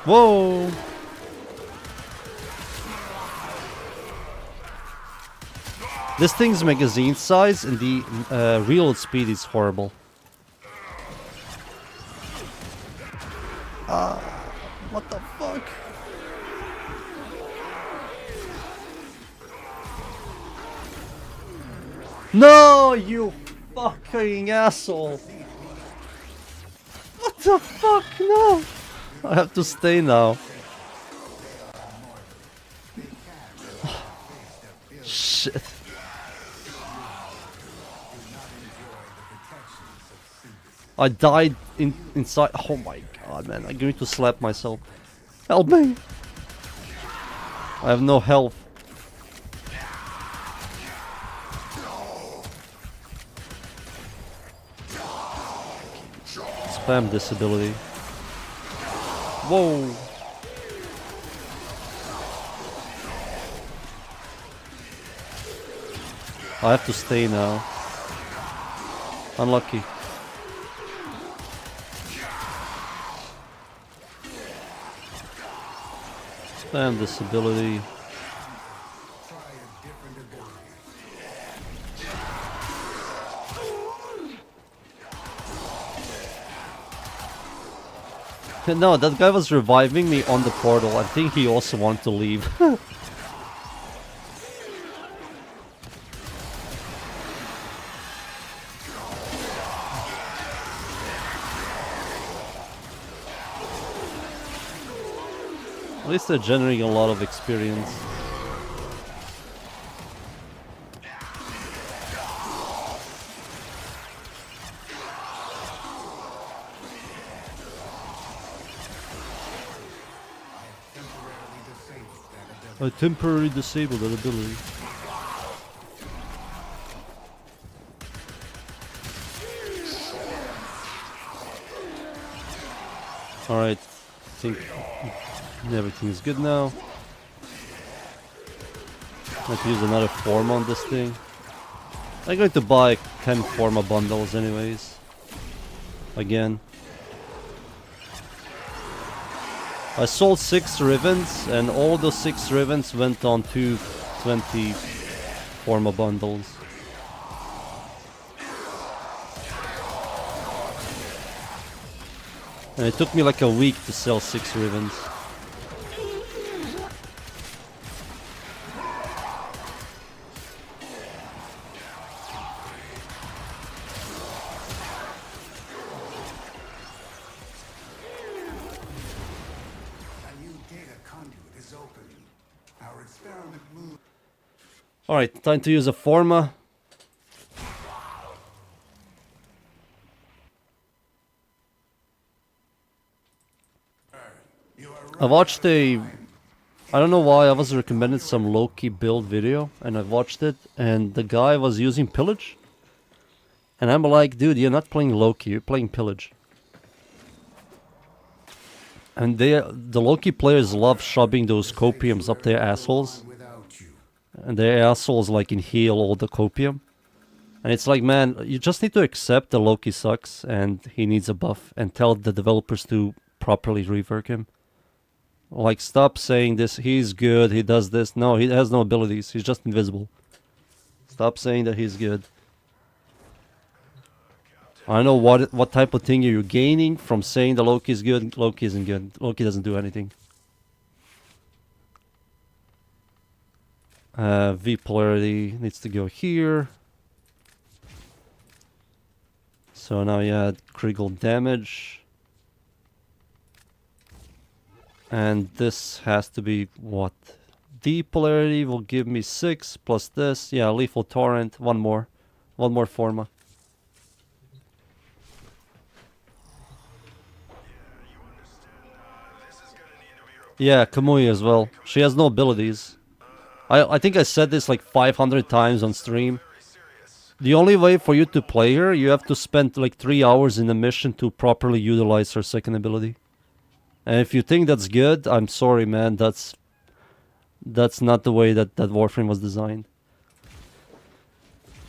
Whoa! This thing's magazine size and the reload speed is horrible. What the fuck? No, you fucking asshole! What the fuck? No! I have to stay now. Shit. I died inside. Oh my god, man. I'm going to slap myself. Help me! I have no health. Spam this ability. Whoa! I have to stay now. Unlucky. Spam this ability. No, that guy was reviving me on the portal. I think he also wanted to leave. At least they're generating a lot of experience. I temporarily disabled that ability. Alright, I think everything is good now. Let's use another form on this thing. I'm going to buy 10 forma bundles anyways. Again. I sold 6 ribbons and all those 6 ribbons went on to 20 forma bundles. And it took me like a week to sell 6 ribbons. Alright, time to use a forma. I watched I don't know why, I was recommended some Loki build video, and I watched it, and the guy was using Pillage. And I'm like, dude, you're not playing Loki, you're playing Pillage. And the Loki players love shoving those copiums up their assholes. And their assholes like inhale all the copium. And it's like, man, you just need to accept that Loki sucks and he needs a buff and tell the developers to properly rework him. Like, stop saying this, he's good, he does this. No, he has no abilities, he's just invisible. Stop saying that he's good. I don't know what type of thing you're gaining from saying that Loki is good. Loki isn't good. Loki doesn't do anything. V polarity needs to go here. So now you add critical damage. And this has to be what? D polarity will give me 6 plus this. Yeah, lethal torrent. One more forma. Yeah, Kamui as well. She has no abilities. I think I said this like 500 times on stream. The only way for you to play her, you have to spend like 3 hours in the mission to properly utilize her second ability. And if you think that's good, I'm sorry, man. That's not the way that Warframe was designed.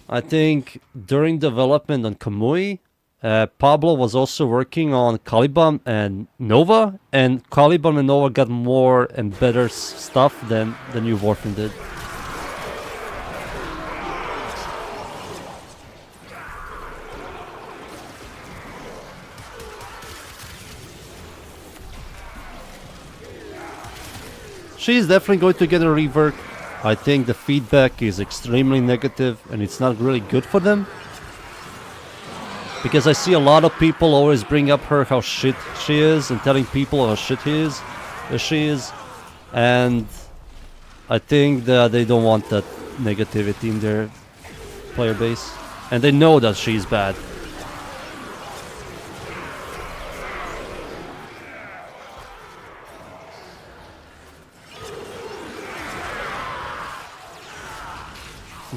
I think during development on Kamui, Pablo was also working on Caliban and Nova, and Caliban and Nova got more and better stuff than the new Warframe did. She's definitely going to get a rework. I think the feedback is extremely negative and it's not really good for them. Because I see a lot of people always bring up her how shit she is and telling people how shit she is. And I think that they don't want that negativity in their player base. And they know that she's bad.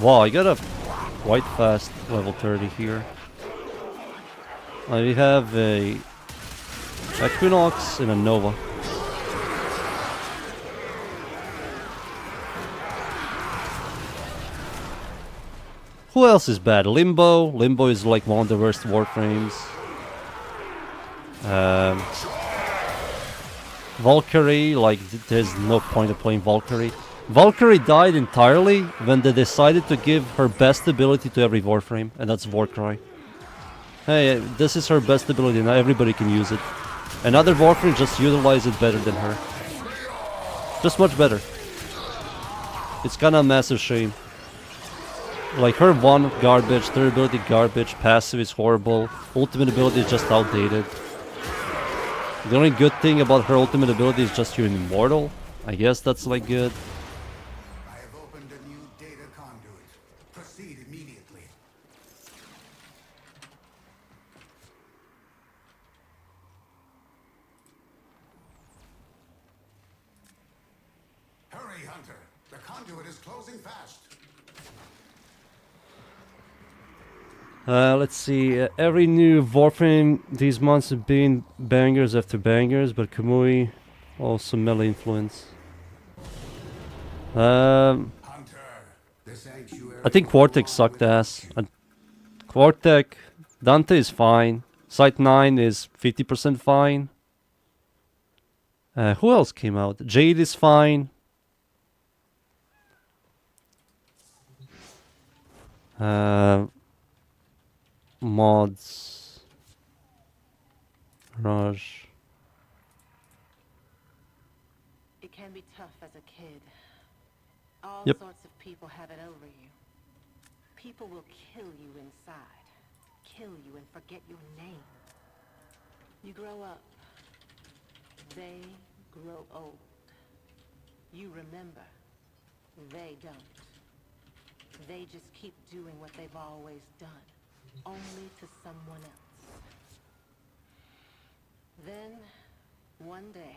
Wow, I got a quite fast level 30 here. We have a Equinox and a Nova. Who else is bad? Limbo. Limbo is like one of the worst Warframes. Valkyrie, like there's no point of playing Valkyrie. Valkyrie died entirely when they decided to give her best ability to every Warframe, and that's Warcry. Hey, this is her best ability, now everybody can use it. Another Warframe just utilize it better than her. Just much better. It's kinda a massive shame. Like her one garbage, third ability garbage, passive is horrible, ultimate ability is just outdated. The only good thing about her ultimate ability is just you're immortal. I guess that's like good.
I have opened a new data conduit. Proceed immediately. Hurry, Hunter. The conduit is closing fast.
Let's see. Every new Warframe these months have been bangers after bangers, but Kamui also melee influence.
Hunter, the sanctuary.
I think Quartek sucked ass. Quartek, Dante is fine. Site 9 is 50% fine. Who else came out? Jade is fine. Mods. Raj.
It can be tough as a kid. All
Yep.
sorts of people have it over you. People will kill you inside. Kill you and forget your name. You grow up. They grow old. You remember. They don't. They just keep doing what they've always done. Only to someone else. Then, one day,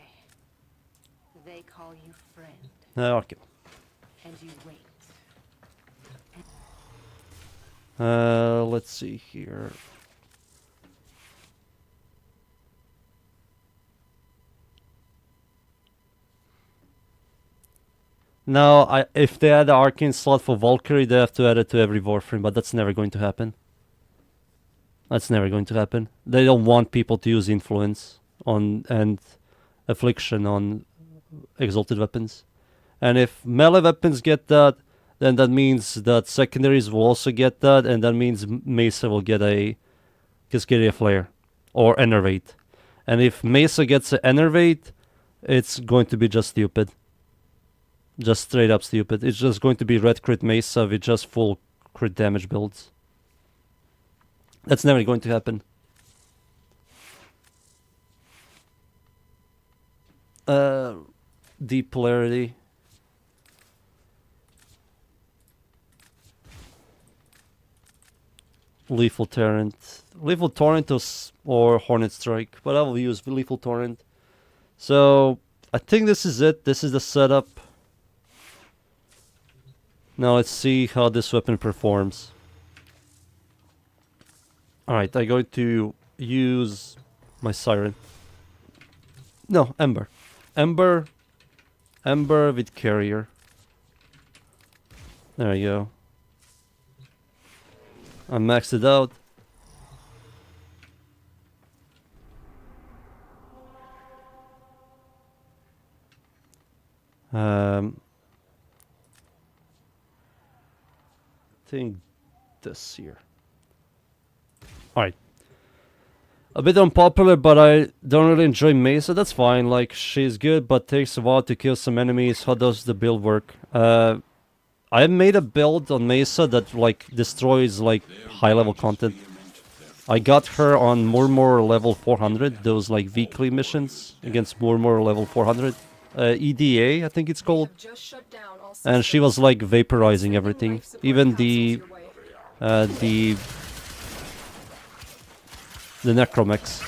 they call you friend.
Okay.
And you wait.
Let's see here. Now, if they add the arcane slot for Valkyrie, they have to add it to every Warframe, but that's never going to happen. That's never going to happen. They don't want people to use influence on and affliction on exalted weapons. And if melee weapons get that, then that means that secondaries will also get that, and that means Mesa will get a Cascadia Flare or Enervate. And if Mesa gets an Enervate, it's going to be just stupid. Just straight up stupid. It's just going to be red crit Mesa with just full crit damage builds. That's never going to happen. Deep Polarity. Lethal Torrent. Lethal Torrent or Hornet Strike, but I will use Lethal Torrent. So, I think this is it. This is the setup. Now let's see how this weapon performs. Alright, I'm going to use my siren. No, Ember. Ember with carrier. There you go. I maxed it out. I think this here. Alright. A bit unpopular, but I don't really enjoy Mesa. That's fine. Like, she's good, but takes a while to kill some enemies. How does the build work? I made a build on Mesa that, like, destroys, like, high-level content. I got her on Murmur level 400, those, like, weekly missions against Murmur level 400. EDA, I think it's called. And she was, like, vaporizing everything. Even the Necromechs.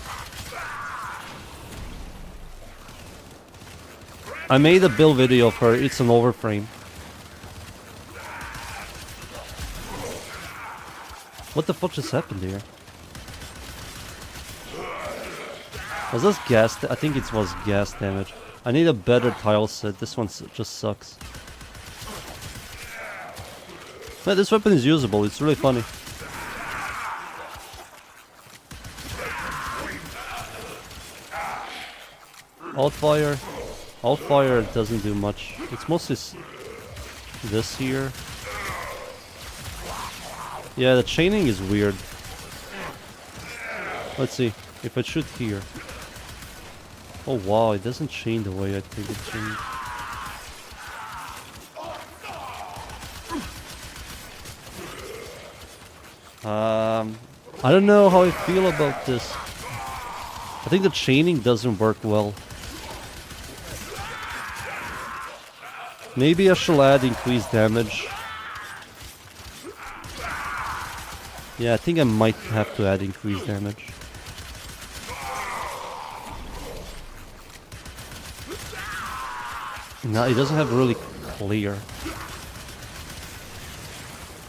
I made a build video of her. It's an Warframe. What the fuck just happened here? Was this gas? I think it was gas damage. I need a better tile set. This one just sucks. Man, this weapon is usable. It's really funny. Alt fire doesn't do much. It's mostly this here. Yeah, the chaining is weird. Let's see if I shoot here. Oh wow, it doesn't chain the way I think it chains. I don't know how I feel about this. I think the chaining doesn't work well. Maybe I shall add increased damage. Yeah, I think I might have to add increased damage. No, it doesn't have really clear.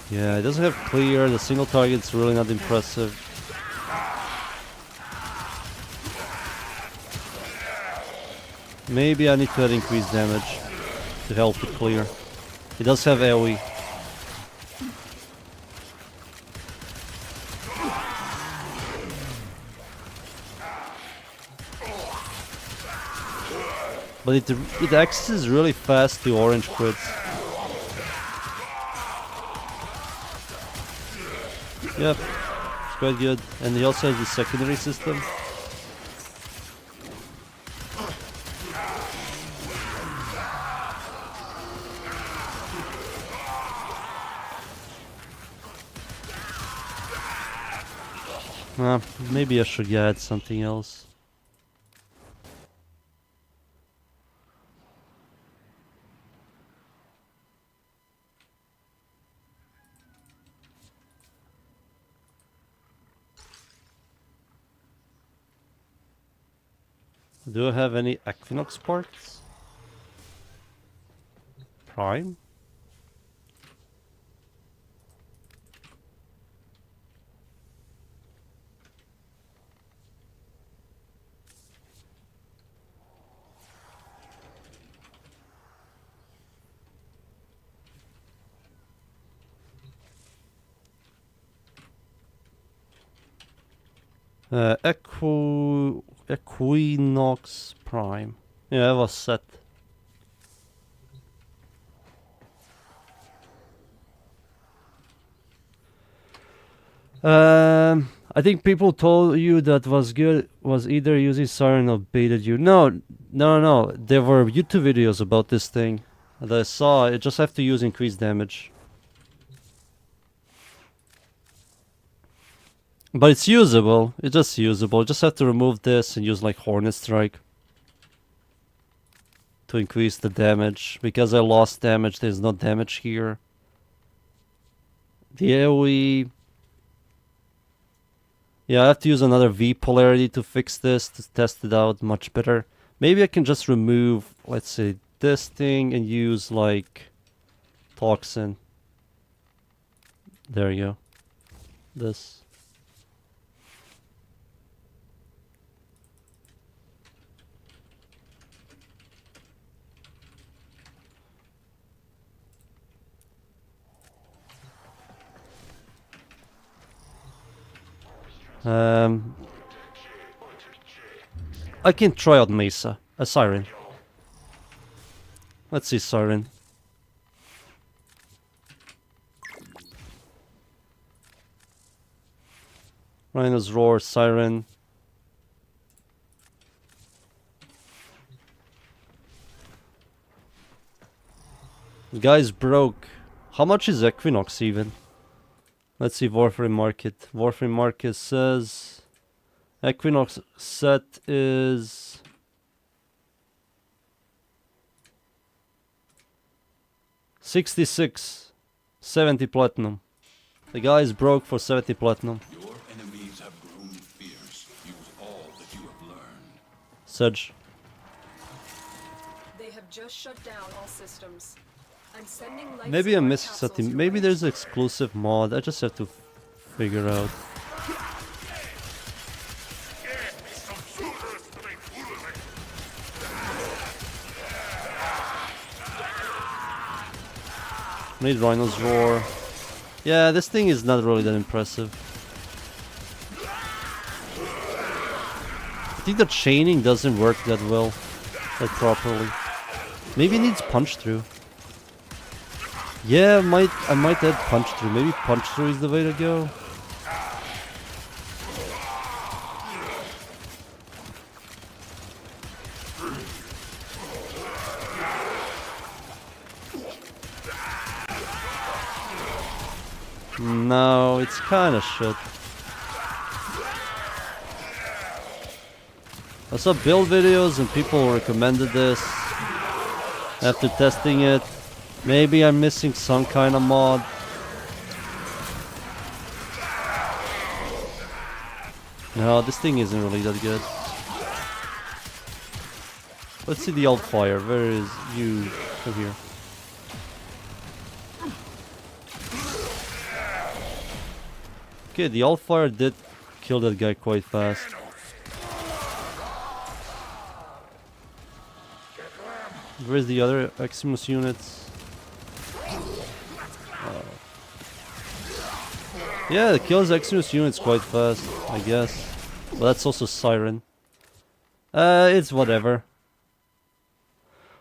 Yeah, it doesn't have clear. The single target's really not impressive. Maybe I need to add increased damage to help it clear. It does have AoE. But it accesses really fast to orange crits. Yep, it's quite good. And he also has the secondary system. Maybe I should add something else. Do I have any Equinox parts? Prime? Equinox Prime. Yeah, that was set. I think people told you that was good was either using Siren or baited you. No. There were YouTube videos about this thing that I saw. I just have to use increased damage. But it's usable. It's just usable. Just have to remove this and use like Hornet Strike to increase the damage. Because I lost damage, there's no damage here. The AoE... Yeah, I have to use another V polarity to fix this, to test it out much better. Maybe I can just remove, let's say, this thing and use like Toxin. There you go. This. I can try out Mesa. A Siren. Let's see Siren. Rhino's Roar, Siren. The guy's broke. How much is Equinox even? Let's see Warframe Market. Warframe Market says Equinox set is 66, 70 platinum. The guy is broke for 70 platinum.
Your enemies have grown fierce. Use all that you have learned.
Sedge.
They have just shut down all systems. I'm sending life
Maybe I'm
support
missing
capsules
something.
your
Maybe
way.
there's an exclusive mod. I just have to figure out. Need Rhino's Roar. Yeah, this thing is not really that impressive. I think the chaining doesn't work that well, that properly. Maybe it needs punch through. Yeah, I might add punch through. Maybe punch through is the way to go. No, it's kind of shit. I saw build videos and people recommended this after testing it. Maybe I'm missing some kind of mod. No, this thing isn't really that good. Let's see the old fire. Where is you? Over here. Okay, the old fire did kill that guy quite fast. Where's the other Eximus units? Yeah, it kills Eximus units quite fast, I guess. But that's also Siren. It's whatever.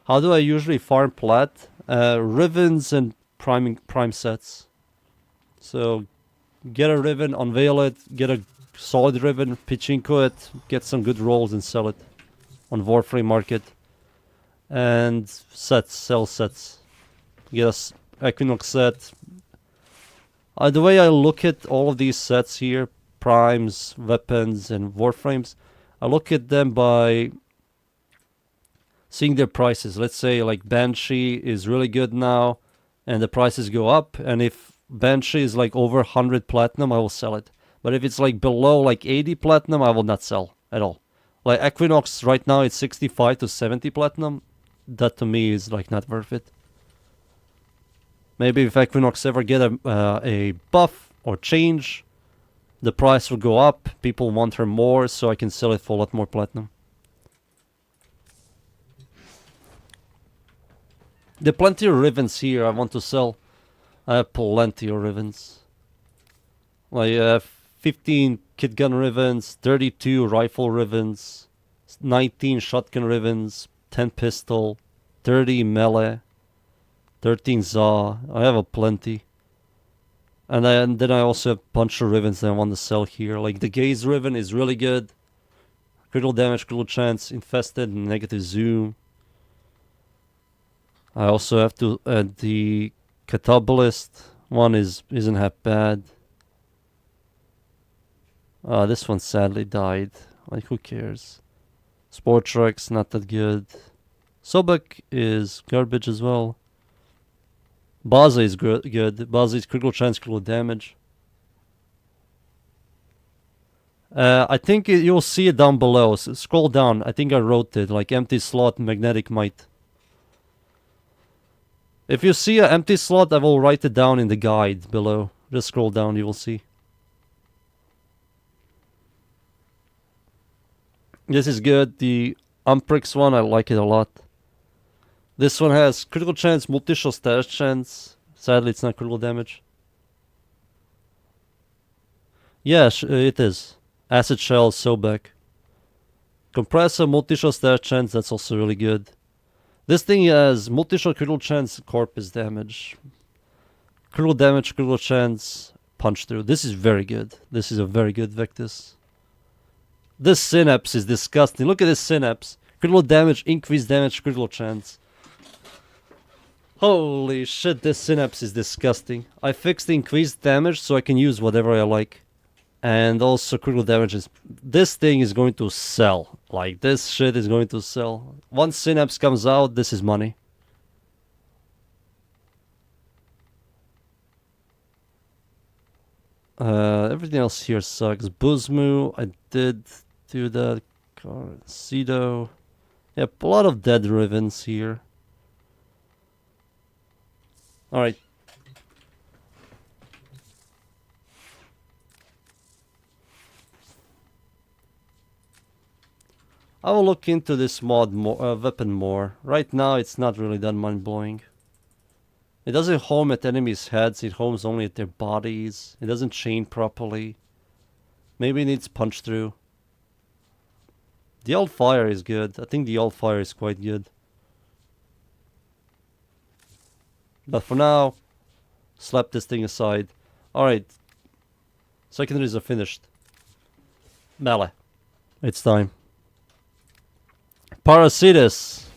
How do I usually farm plat? Rivens and prime sets. So, get a riven, unveil it, get a solid riven, pachinko it, get some good rolls and sell it on Warframe Market. And sets, sell sets. Get a Equinox set. The way I look at all of these sets here, primes, weapons, and Warframes, I look at them by seeing their prices. Let's say like Banshee is really good now, and the prices go up, and if Banshee is like over 100 platinum, I will sell it. But if it's like below like 80 platinum, I will not sell at all. Like Equinox right now, it's 65 to 70 platinum. That to me is like not worth it. Maybe if Equinox ever get a buff or change, the price will go up. People want her more, so I can sell it for a lot more platinum. There are plenty of rivens here I want to sell. I have plenty of rivens. Like 15 kit gun rivens, 32 rifle rivens, 19 shotgun rivens, 10 pistol, 30 melee, 13 Za. I have a plenty. And then I also have a bunch of rivens that I want to sell here. Like the Gaze Riven is really good. Critical damage, critical chance, infested, negative zoom. I also have to add the Catabolist. One isn't that bad. This one sadly died. Like who cares? Sportrex, not that good. Sobek is garbage as well. Baza is good. Baza is critical chance, critical damage. I think you'll see it down below. So scroll down. I think I wrote it. Like empty slot, magnetic might. If you see an empty slot, I will write it down in the guide below. Just scroll down, you will see. This is good. The Umprix one, I like it a lot. This one has critical chance, multi-shot status chance. Sadly, it's not critical damage. Yeah, it is. Acid Shell, Sobek. Compressor, multi-shot stat chance, that's also really good. This thing has multi-shot critical chance, corpus damage. Critical damage, critical chance, punch through. This is very good. This is a very good Vectis. This synapse is disgusting. Look at this synapse. Critical damage, increased damage, critical chance. Holy shit, this synapse is disgusting. I fixed the increased damage so I can use whatever I like. And also critical damage is... This thing is going to sell. Like, this shit is going to sell. Once synapse comes out, this is money. Everything else here sucks. Buzmu, I did do that. Cedo. Yep, a lot of dead Rivens here. Alright. I will look into this mod more, weapon more. Right now it's not really that mind-blowing. It doesn't home at enemies' heads, it homes only at their bodies. It doesn't chain properly. Maybe it needs punch through. The old fire is good. I think the old fire is quite good. But for now, slap this thing aside. Alright. Secondaries are finished. Melee. It's time. Parasitus.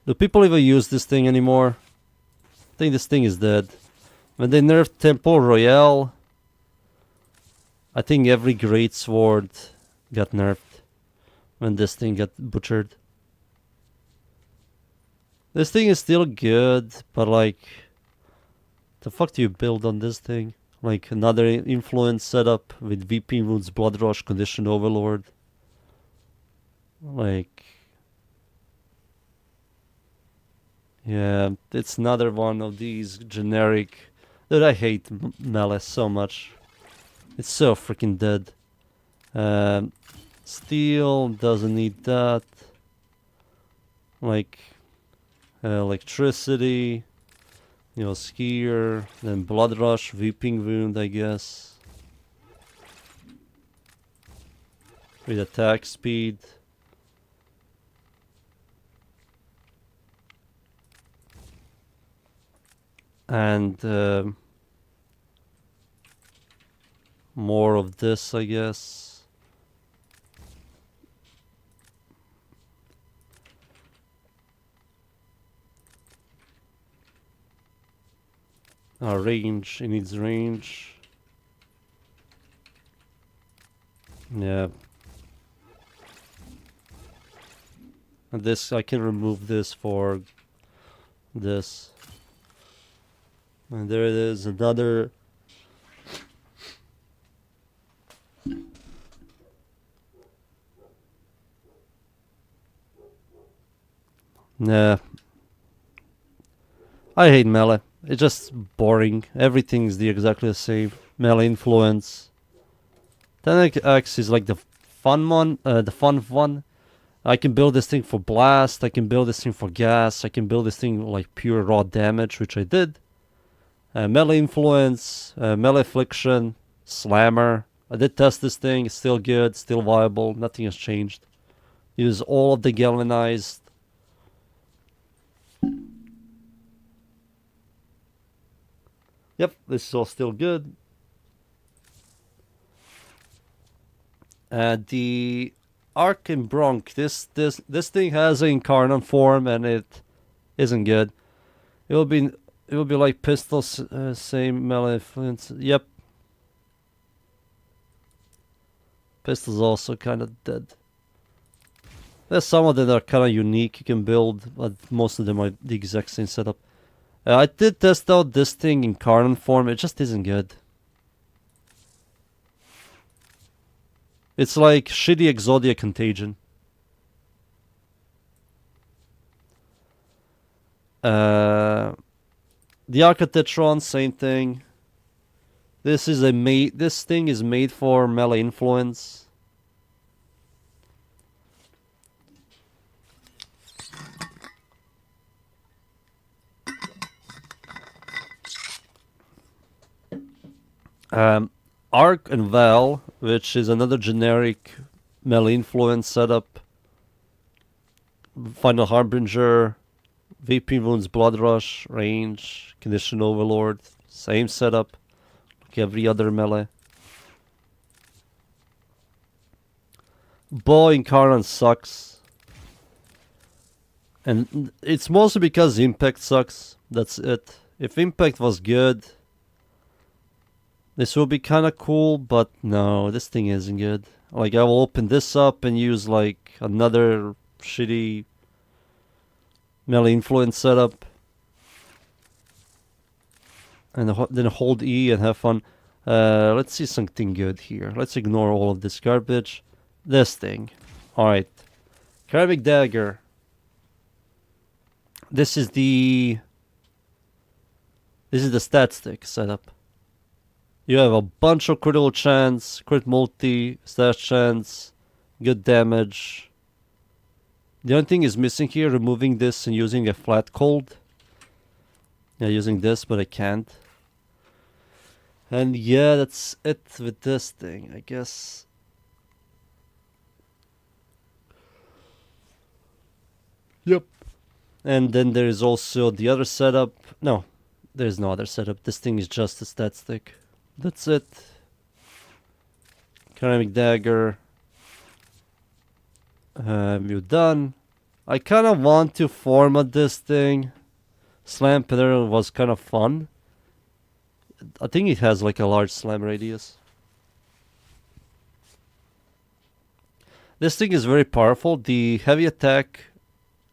Do people even use this thing anymore? I think this thing is dead. When they nerfed Temple Royale, I think every great sword got nerfed when this thing got butchered. This thing is still good, but like, the fuck do you build on this thing? Like another influence setup with VP Wounds, Blood Rush, Conditioned Overlord. Like, yeah, it's another one of these generic... Dude, I hate melee so much. It's so freaking dead. Steel doesn't need that. Like, electricity. You know, skier. Then blood rush, weeping wound, I guess. With attack speed. And more of this, I guess. Range, it needs range. Yeah. And this, I can remove this for this. And there it is, another... Nah. I hate melee. It's just boring. Everything's exactly the same. Melee influence. 10x is like the fun one, I can build this thing for blast, I can build this thing for gas, I can build this thing like pure raw damage, which I did. Melee influence, melee affliction, slammer. I did test this thing, it's still good, still viable, nothing has changed. Use all of the galvanized. Yep, this is all still good. The Arc and Bronk, this thing has an incarnate form and it isn't good. It will be like pistols, same melee influence. Yep. Pistols also kind of dead. There's some of them that are kind of unique you can build, but most of them are the exact same setup. I did test out this thing in incarnate form, it just isn't good. It's like shitty Exodia Contagion. The Architectron, same thing. This thing is made for melee influence. Arc and Val, which is another generic melee influence setup. Final Harbinger, VP Wounds, Blood Rush, Range, Condition Overlord. Same setup like every other melee. Bow Incarnate sucks. And it's mostly because Impact sucks. That's it. If Impact was good, this will be kind of cool, but no, this thing isn't good. Like, I will open this up and use, like, another shitty melee influence setup. And then hold E and have fun. Let's see something good here. Let's ignore all of this garbage. This thing. Alright. Ceramic Dagger. This is the stat stick setup. You have a bunch of critical chance, crit multi, stash chance, good damage. The only thing is missing here, removing this and using a flat cold. Yeah, using this, but I can't. And yeah, that's it with this thing, I guess. Yep. And then there is also the other setup. No, there's no other setup. This thing is just a stat stick. That's it. Ceramic Dagger. You're done. I kind of want to format this thing. Slam Pillar was kind of fun. I think it has like a large slam radius. This thing is very powerful. The heavy attack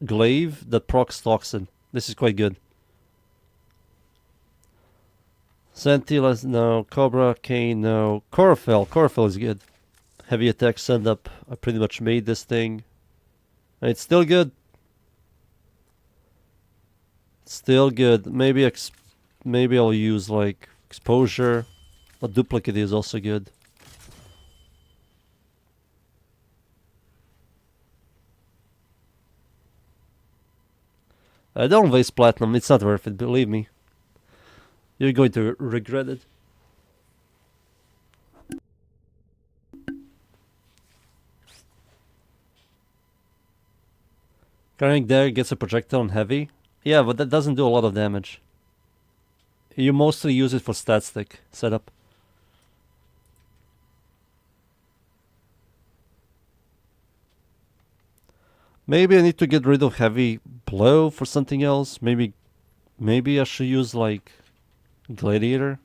glaive that procs toxin. This is quite good. Sentinel, no. Cobra, Cane, no. Chlorophyll. Chlorophyll is good. Heavy attack setup. I pretty much made this thing. And it's still good. Still good. Maybe I'll use like exposure. But duplicate is also good. Don't waste platinum. It's not worth it. Believe me. You're going to regret it. Carrying there gets a projectile on heavy. Yeah, but that doesn't do a lot of damage. You mostly use it for stat stick setup. Maybe I need to get rid of heavy blow for something else. Maybe I should use like Gladiator.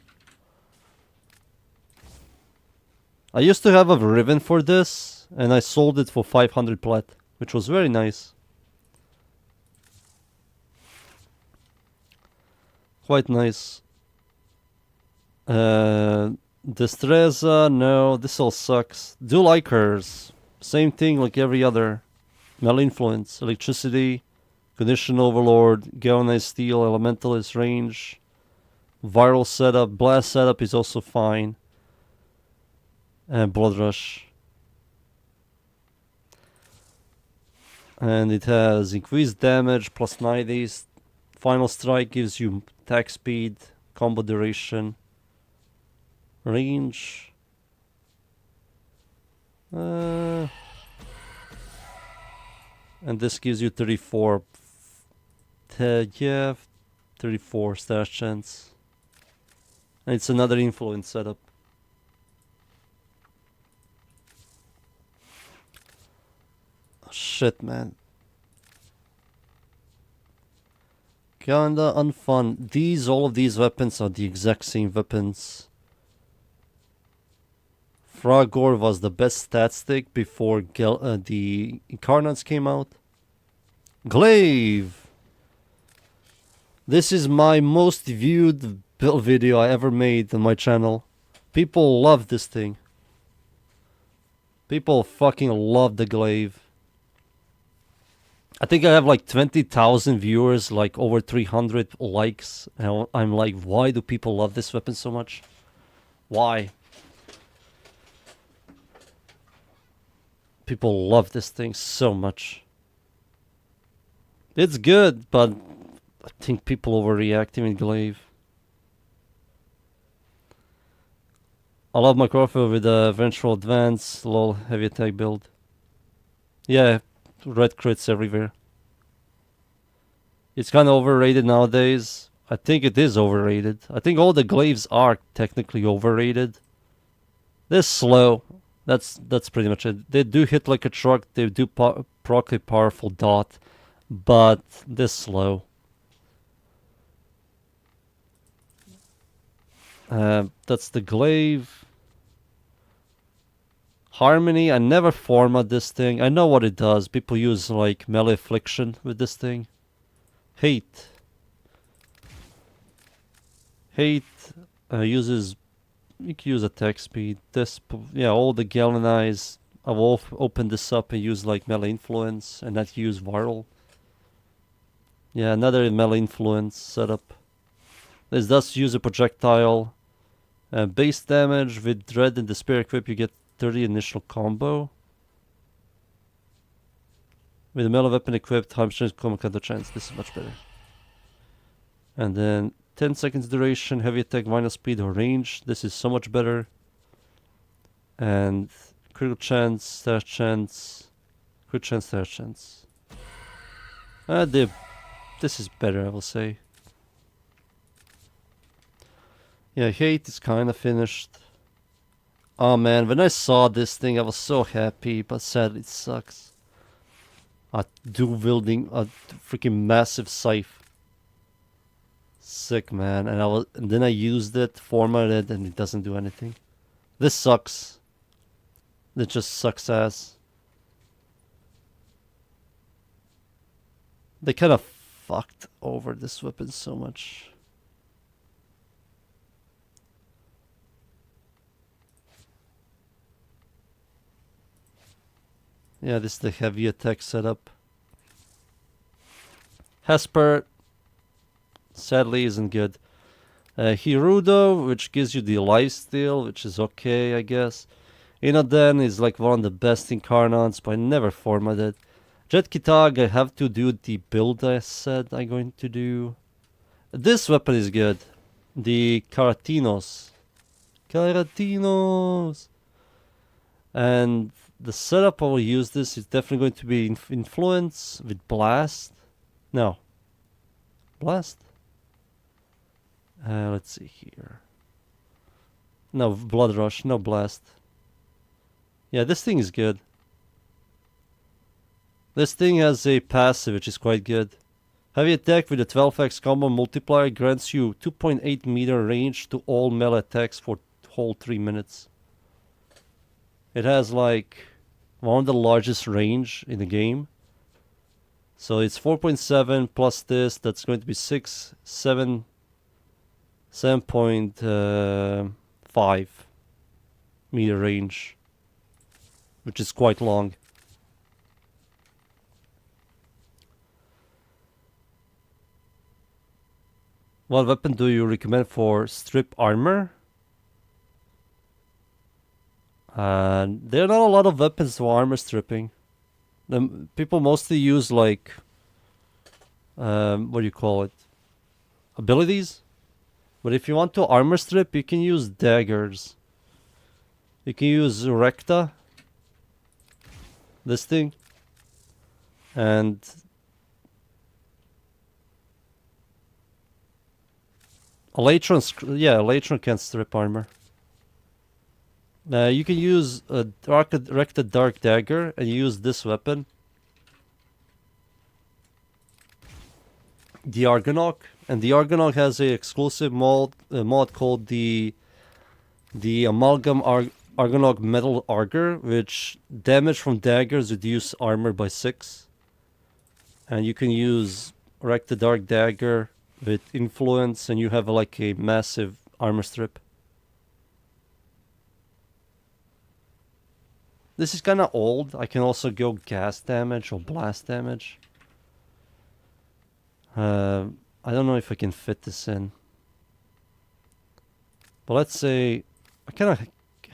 I used to have a ribbon for this, and I sold it for 500 plat, which was very nice. Quite nice. Destreza, no, this all sucks. Dual Icers, same thing like every other. Malinfluence, Electricity, Condition Overlord, Galvanized Steel, Elementalist Range, Viral setup, Blast setup is also fine. And Blood Rush. And it has increased damage, plus 90s. Final Strike gives you attack speed, combo duration, range. And this gives you 34. Yeah, 34 stash chance. And it's another influence setup. Oh, shit, man. Kinda unfun. All of these weapons are the exact same weapons. Fragor was the best stat stick before the Incarnates came out. Glaive! This is my most viewed build video I ever made on my channel. People love this thing. People fucking love the Glaive. I think I have like 20,000 viewers, like over 300 likes. And I'm like, why do people love this weapon so much? Why? People love this thing so much. It's good, but I think people overreacting with Glaive. I love my Warframe with the Vengeful Advance, lol, heavy attack build. Yeah, red crits everywhere. It's kind of overrated nowadays. I think it is overrated. I think all the glaives are technically overrated. They're slow. That's pretty much it. They do hit like a truck. They do proc a powerful dot, but they're slow. That's the glaive. Harmony. I never format this thing. I know what it does. People use like melee affliction with this thing. Hate. Hate uses. You can use attack speed. This, yeah, all the galvanize. I've opened this up and used like melee influence, and not use viral. Yeah, another melee influence setup. This does use a projectile. Base damage with Dread and Despair equip, you get 30 initial combo. With a melee weapon equipped, time strength combo counter chance. This is much better. And then 10 seconds duration, heavy attack, minus speed or range. This is so much better. And critical chance, stash chance, crit chance, stash chance. This is better, I will say. Yeah, hate is kind of finished. Oh man, when I saw this thing, I was so happy, but sadly it sucks. A dual wielding, a freaking massive scythe. Sick, man. And then I used it, formatted, and it doesn't do anything. This sucks. It just sucks ass. They kind of fucked over this weapon so much. Yeah, this is the heavy attack setup. Hesper, sadly, isn't good. Hirudo, which gives you the lifesteal, which is okay, I guess. Inoden is like one of the best incarnates, but I never formatted. Jet Kitag, I have to do the build I said I'm going to do. This weapon is good. The Karatinos. Karatinos! And the setup I will use this is definitely going to be influence with blast. No. Blast? Let's see here. No, blood rush, no blast. Yeah, this thing is good. This thing has a passive which is quite good. Heavy attack with a 12x combo multiplier grants you 2.8 meter range to all melee attacks for whole 3 minutes. It has like one of the largest range in the game. So it's 4.7 plus this, that's going to be 7.5 meter range, which is quite long. What weapon do you recommend for strip armor? There are not a lot of weapons for armor stripping. People mostly use like, what do you call it? Abilities? But if you want to armor strip, you can use daggers. You can use Recta. This thing. And Electron can strip armor. You can use a Recta Dark Dagger and use this weapon. The Argonaut. And the Argonaut has a exclusive mod called the Amalgam Argonaut Metal Auger, which damage from daggers reduce armor by 6. And you can use Recta Dark Dagger with influence, and you have like a massive armor strip. This is kind of old. I can also go gas damage or blast damage. I don't know if I can fit this in. But let's say I kind of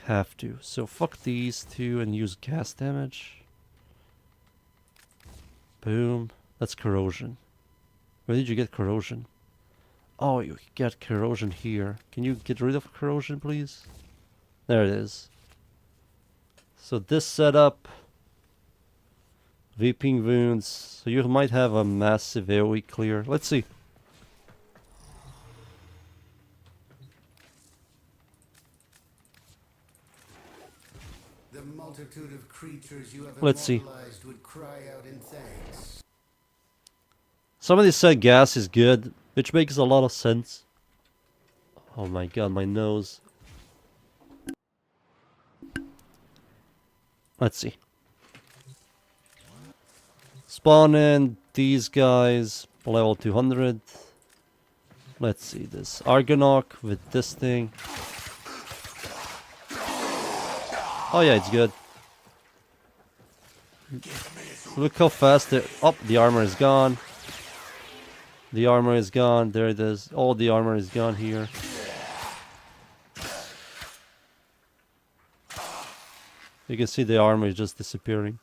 have to. So fuck these two and use gas damage. Boom. That's corrosion. Where did you get corrosion? Oh, you get corrosion here. Can you get rid of corrosion, please? There it is. So this setup, Weeping Wounds, so you might have a massive AoE clear. Let's see.
The multitude of creatures you have
Let's see.
immortalized would cry out in thanks.
Somebody said gas is good, which makes a lot of sense. Oh my god, my nose. Let's see. Spawn in these guys, level 200. Let's see this. Argonaut with this thing. Oh yeah, it's good. Look how fast they're... Oh, the armor is gone. The armor is gone. There it is. All the armor is gone here. You can see the armor is just disappearing.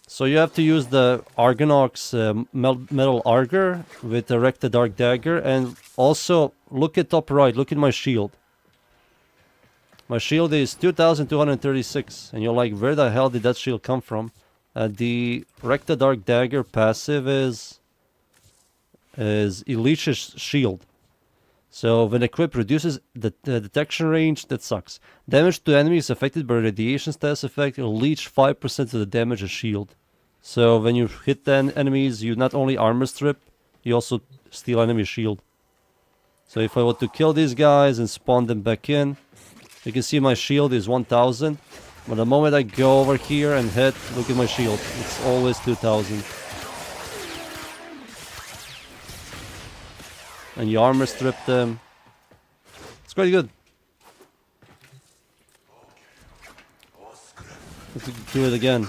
So you have to use the Argonaut's metal auger with the Recta Dark Dagger, and also look at top right, look at my shield. My shield is 2236, and you're like, where the hell did that shield come from? The Recta Dark Dagger passive is Lich's shield. So when equipped, reduces the detection range, that sucks. Damage to enemies affected by radiation status effect, it'll leech 5% of the damage and shield. So when you hit the enemies, you not only armor strip, you also steal enemy shield. So if I want to kill these guys and spawn them back in, you can see my shield is 1000. But the moment I go over here and hit, look at my shield. It's always 2000. And you armor strip them. It's quite good. Let's do it again.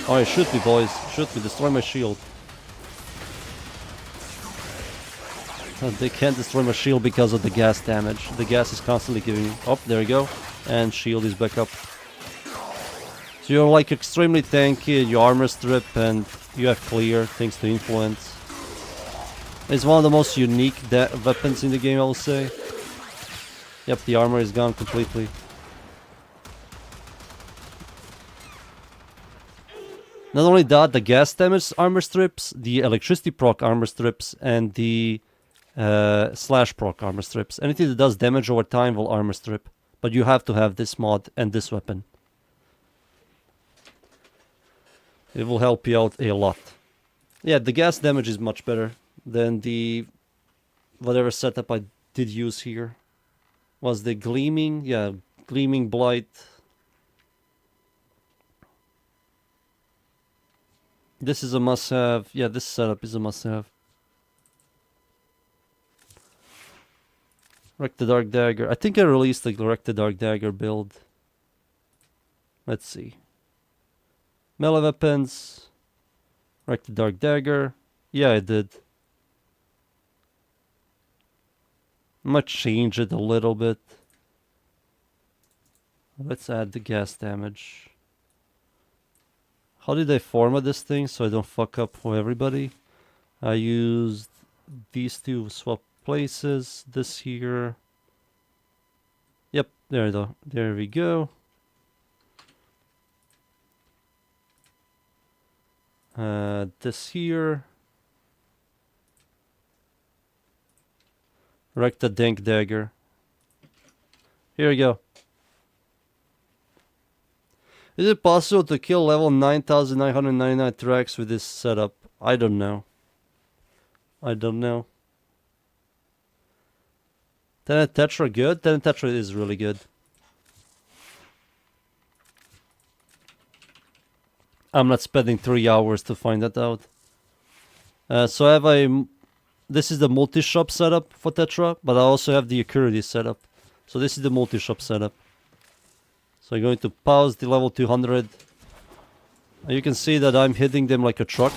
Alright, shoot me, boys. Shoot me. Destroy my shield. They can't destroy my shield because of the gas damage. The gas is constantly giving me... Oh, there we go. And shield is back up. So you're like extremely tanky, you armor strip, and you have clear thanks to influence. It's one of the most unique weapons in the game, I will say. Yep, the armor is gone completely. Not only that, the gas damage armor strips, the electricity proc armor strips, and the slash proc armor strips. Anything that does damage over time will armor strip. But you have to have this mod and this weapon. It will help you out a lot. Yeah, the gas damage is much better than the whatever setup I did use here. Was the gleaming? Yeah, gleaming blight. This is a must-have. Yeah, this setup is a must-have. Wreck the Dark Dagger. I think I released the Wreck the Dark Dagger build. Let's see. Melee weapons. Wreck the Dark Dagger. Yeah, I did. I might change it a little bit. Let's add the gas damage. How did I format this thing so I don't fuck up for everybody? I used these two swap places. This here. Yep, there we go. This here. Wreck the Dank Dagger. Here we go. Is it possible to kill level 9999 tracks with this setup? I don't know. I don't know. Tenet Tetra good? Tenet Tetra is really good. I'm not spending 3 hours to find that out. So I have a... This is the multi-shop setup for Tetra, but I also have the Acurity setup. So this is the multi-shop setup. So I'm going to pause the level 200. And you can see that I'm hitting them like a truck.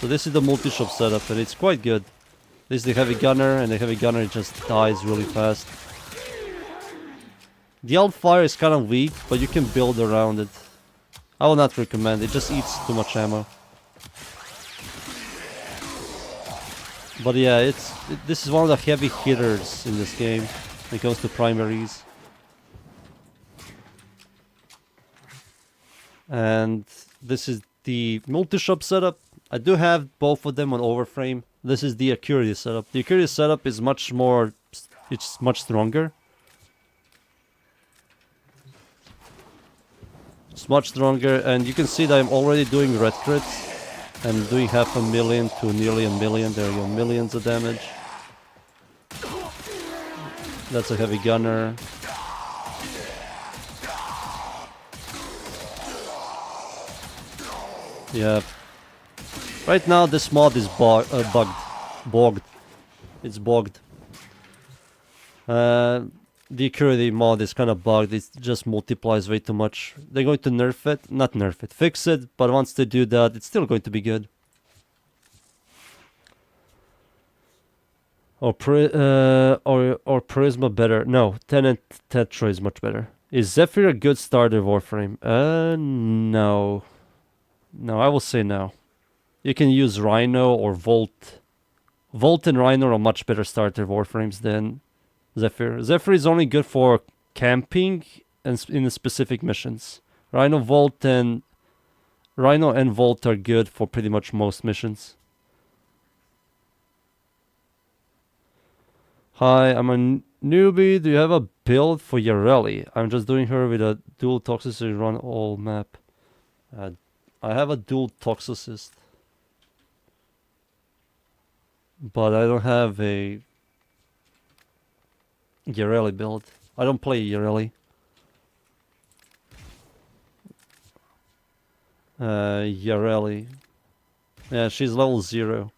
So this is the multi-shop setup, and it's quite good. This is the heavy gunner, and the heavy gunner just dies really fast. The Outfire is kind of weak, but you can build around it. I will not recommend it, just eats too much ammo. But yeah, this is one of the heavy hitters in this game when it comes to primaries. And this is the multi-shop setup. I do have both of them on Warframe. This is the Accuracy setup. The Accuracy setup is much more... it's much stronger. It's much stronger, and you can see that I'm already doing red crits. I'm doing 500,000 to nearly 1,000,000. There you go, millions of damage. That's a heavy gunner. Yeah. Right now this mod is bogged. It's bogged. The Accuracy mod is kind of bugged. It just multiplies way too much. They're going to nerf it. Not nerf it. Fix it. But once they do that, it's still going to be good. Or Prisma better? No. Tenant Tetra is much better. Is Zephyr a good starter Warframe? No. No, I will say no. You can use Rhino or Volt. Volt and Rhino are much better starter Warframes than Zephyr. Zephyr is only good for camping and in specific missions. Rhino and Volt are good for pretty much most missions. Hi, I'm a newbie. Do you have a build for Yareli? I'm just doing her with a dual toxicity run all map. I have a dual toxicist, but I don't have a Yareli build. I don't play Yareli. Yareli. Yeah, she's level 0.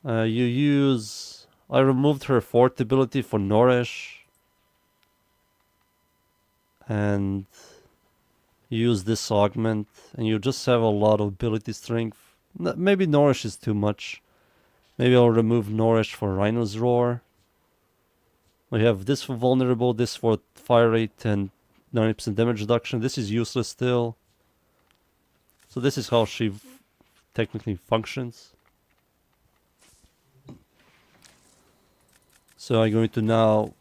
You use... I removed her fort ability for Nourish. And use this augment. And you just have a lot of ability strength. Maybe Nourish is too much. Maybe I'll remove Nourish for Rhino's Roar. We have this for vulnerable, this for fire rate and 90% damage reduction. This is useless still. So this is how she technically functions. So I'm going to now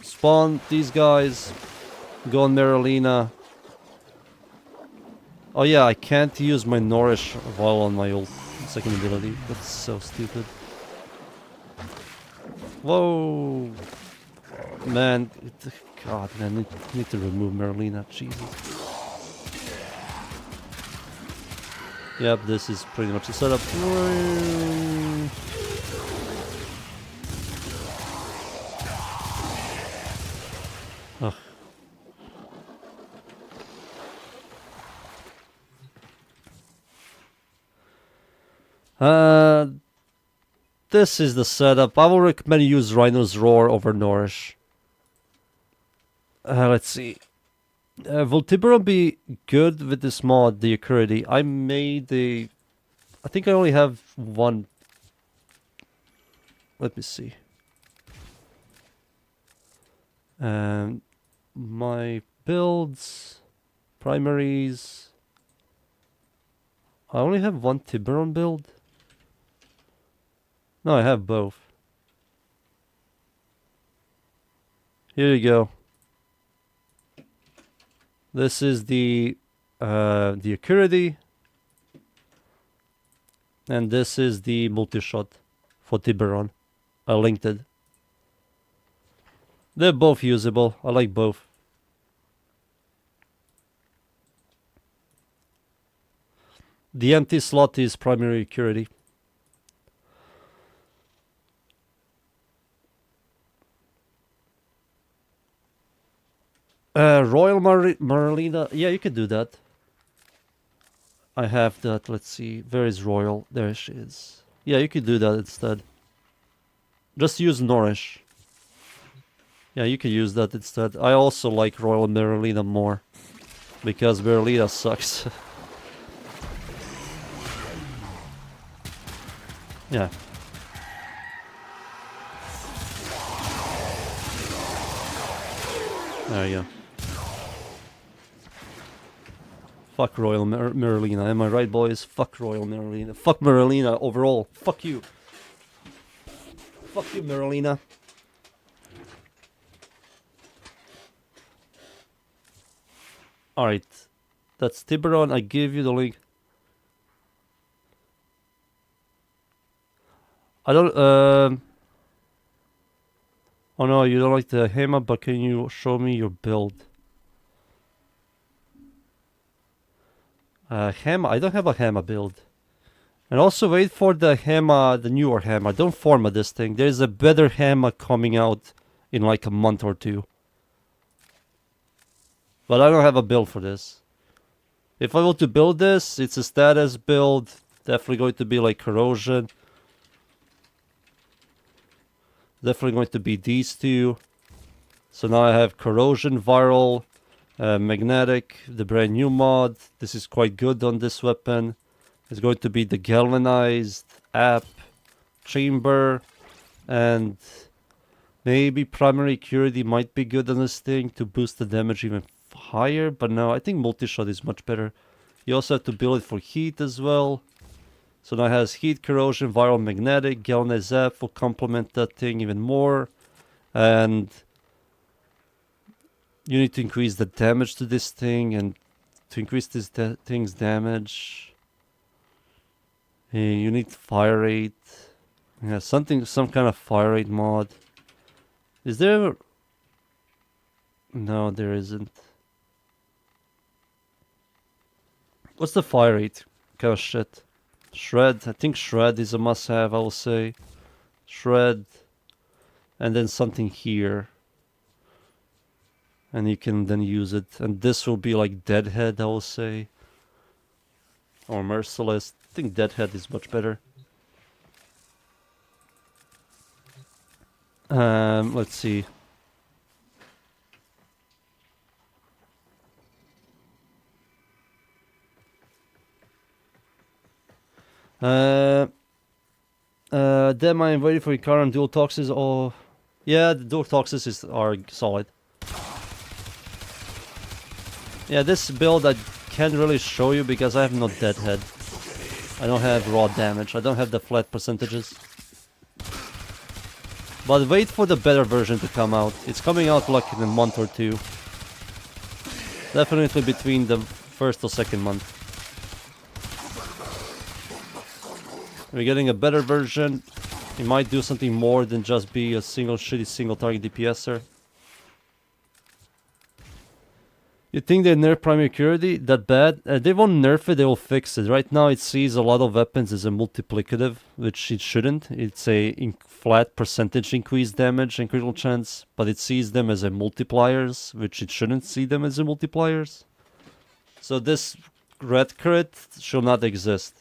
spawn these guys, go on Marilena. Oh yeah, I can't use my Nourish while on my ult second ability. That's so stupid. Whoa! Man, God, man, I need to remove Marilena, Jesus. Yep, this is pretty much the setup. This is the setup. I will recommend you use Rhino's Roar over Nourish. Let's see. Will Tiburon be good with this mod, the Accuracy? I made the... I think I only have one. Let me see. My builds, primaries. I only have one Tiburon build. No, I have both. Here you go. This is the Accuracy. And this is the multi-shot for Tiburon. I linked it. They're both usable. I like both. The empty slot is primary Accuracy. Royal Marilena. Yeah, you can do that. I have that. Let's see. Where is Royal? There she is. Yeah, you could do that instead. Just use Nourish. Yeah, you can use that instead. I also like Royal Marilena more. Because Marilena sucks. Yeah. There you go. Fuck Royal Merlina, am I right, boys? Fuck Royal Merlina. Fuck Merlina overall. Fuck you. Fuck you, Merlina. Alright. That's Tiburon. I give you the link. I don't, oh no, you don't like the Hema, but can you show me your build? Hema, I don't have a Hema build. And also wait for the Hema, the newer Hema. Don't format this thing. There's a better Hema coming out in like a month or two. But I don't have a build for this. If I want to build this, it's a status build. Definitely going to be like corrosion. Definitely going to be these two. So now I have corrosion, viral, magnetic, the brand new mod. This is quite good on this weapon. It's going to be the galvanized app, chamber, and maybe primary accuracy might be good on this thing to boost the damage even higher. But no, I think multi-shot is much better. You also have to build it for heat as well. So now it has heat, corrosion, viral, magnetic, galvanized app will complement that thing even more. And you need to increase the damage to this thing, and to increase this thing's damage, you need fire rate. Yeah, some kind of fire rate mod. Is there? No, there isn't. What's the fire rate? Kind of shit. Shred. I think shred is a must-have. I will say shred, and then something here. And you can then use it. And this will be like Deadhead, I will say. Or Merciless. I think Deadhead is much better. Let's see. Dem, I'm waiting for your current dual toxins. Oh, yeah, the dual toxins are solid. Yeah, this build I can't really show you because I have no deadhead. I don't have raw damage. I don't have the flat percentages. But wait for the better version to come out. It's coming out like in a month or two. Definitely between the first or second month. We're getting a better version. It might do something more than just be a shitty single target DPSer. You think they nerf primary accuracy that bad? They won't nerf it, they will fix it. Right now it sees a lot of weapons as a multiplicative, which it shouldn't. It's a flat percentage increased damage and critical chance, but it sees them as a multipliers, which it shouldn't see them as a multipliers. So this red crit should not exist.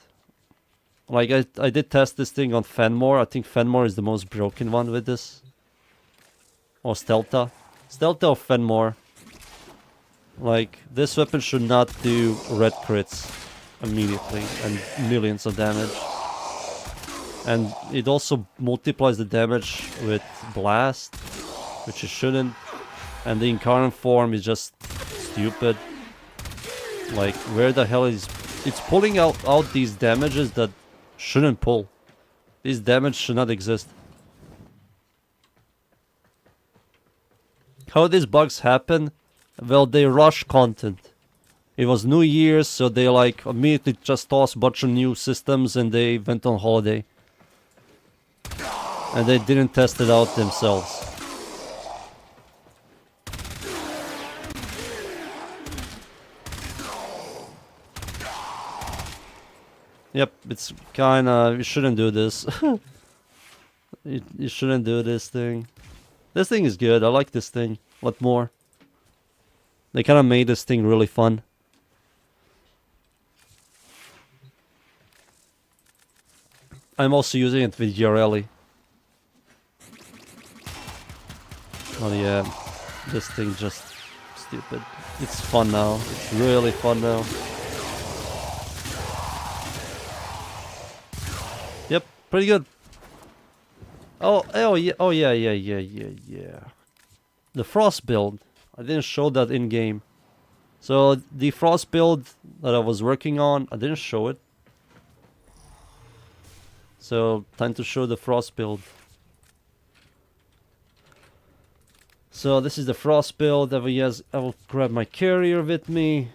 Like I did test this thing on Fenmore. I think Fenmore is the most broken one with this. Or Stelta. Stelta or Fenmore. Like, this weapon should not do red crits immediately and millions of damage. And it also multiplies the damage with blast, which it shouldn't. And the incarnate form is just stupid. Like, where the hell is... It's pulling out these damages that shouldn't pull. These damage should not exist. How these bugs happen? Well, they rush content. It was New Year's, so they like immediately just tossed a bunch of new systems and they went on holiday. And they didn't test it out themselves. Yep, it's kinda... You shouldn't do this. You shouldn't do this thing. This thing is good, I like this thing a lot more. They kind of made this thing really fun. I'm also using it with Yareli. Oh yeah, this thing just stupid. It's fun now. It's really fun now. Yep, pretty good. Oh yeah. The Frost build. I didn't show that in game. So the frost build that I was working on, I didn't show it. So time to show the frost build. So this is the frost build. I will grab my carrier with me.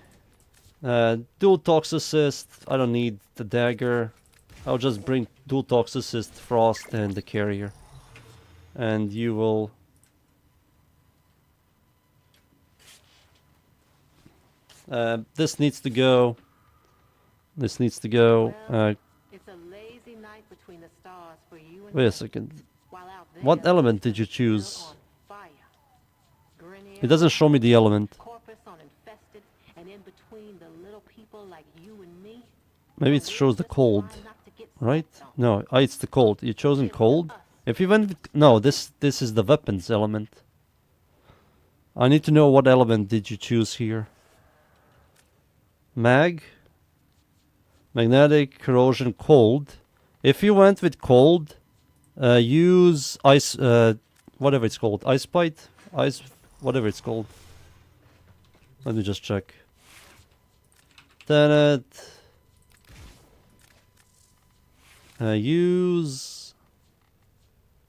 Dual tox assist. I don't need the dagger. I'll just bring dual tox assist, frost, and the carrier. And you will... this needs to go. This needs to go.
It's a lazy night between the stars for you and
Wait a
me.
second.
While out
What
there,
element did you
still
choose?
on fire.
It doesn't show me the element.
Corpus on infested, and in between the little people like you and me.
Maybe it shows the cold, right? No, it's the cold. You chosen cold? If you went with, no, this is the weapons element. I need to know what element did you choose here. Magnetic, corrosion, cold. If you went with cold, use ice, whatever it's called, ice bite, whatever it's called. Let me just check. Then use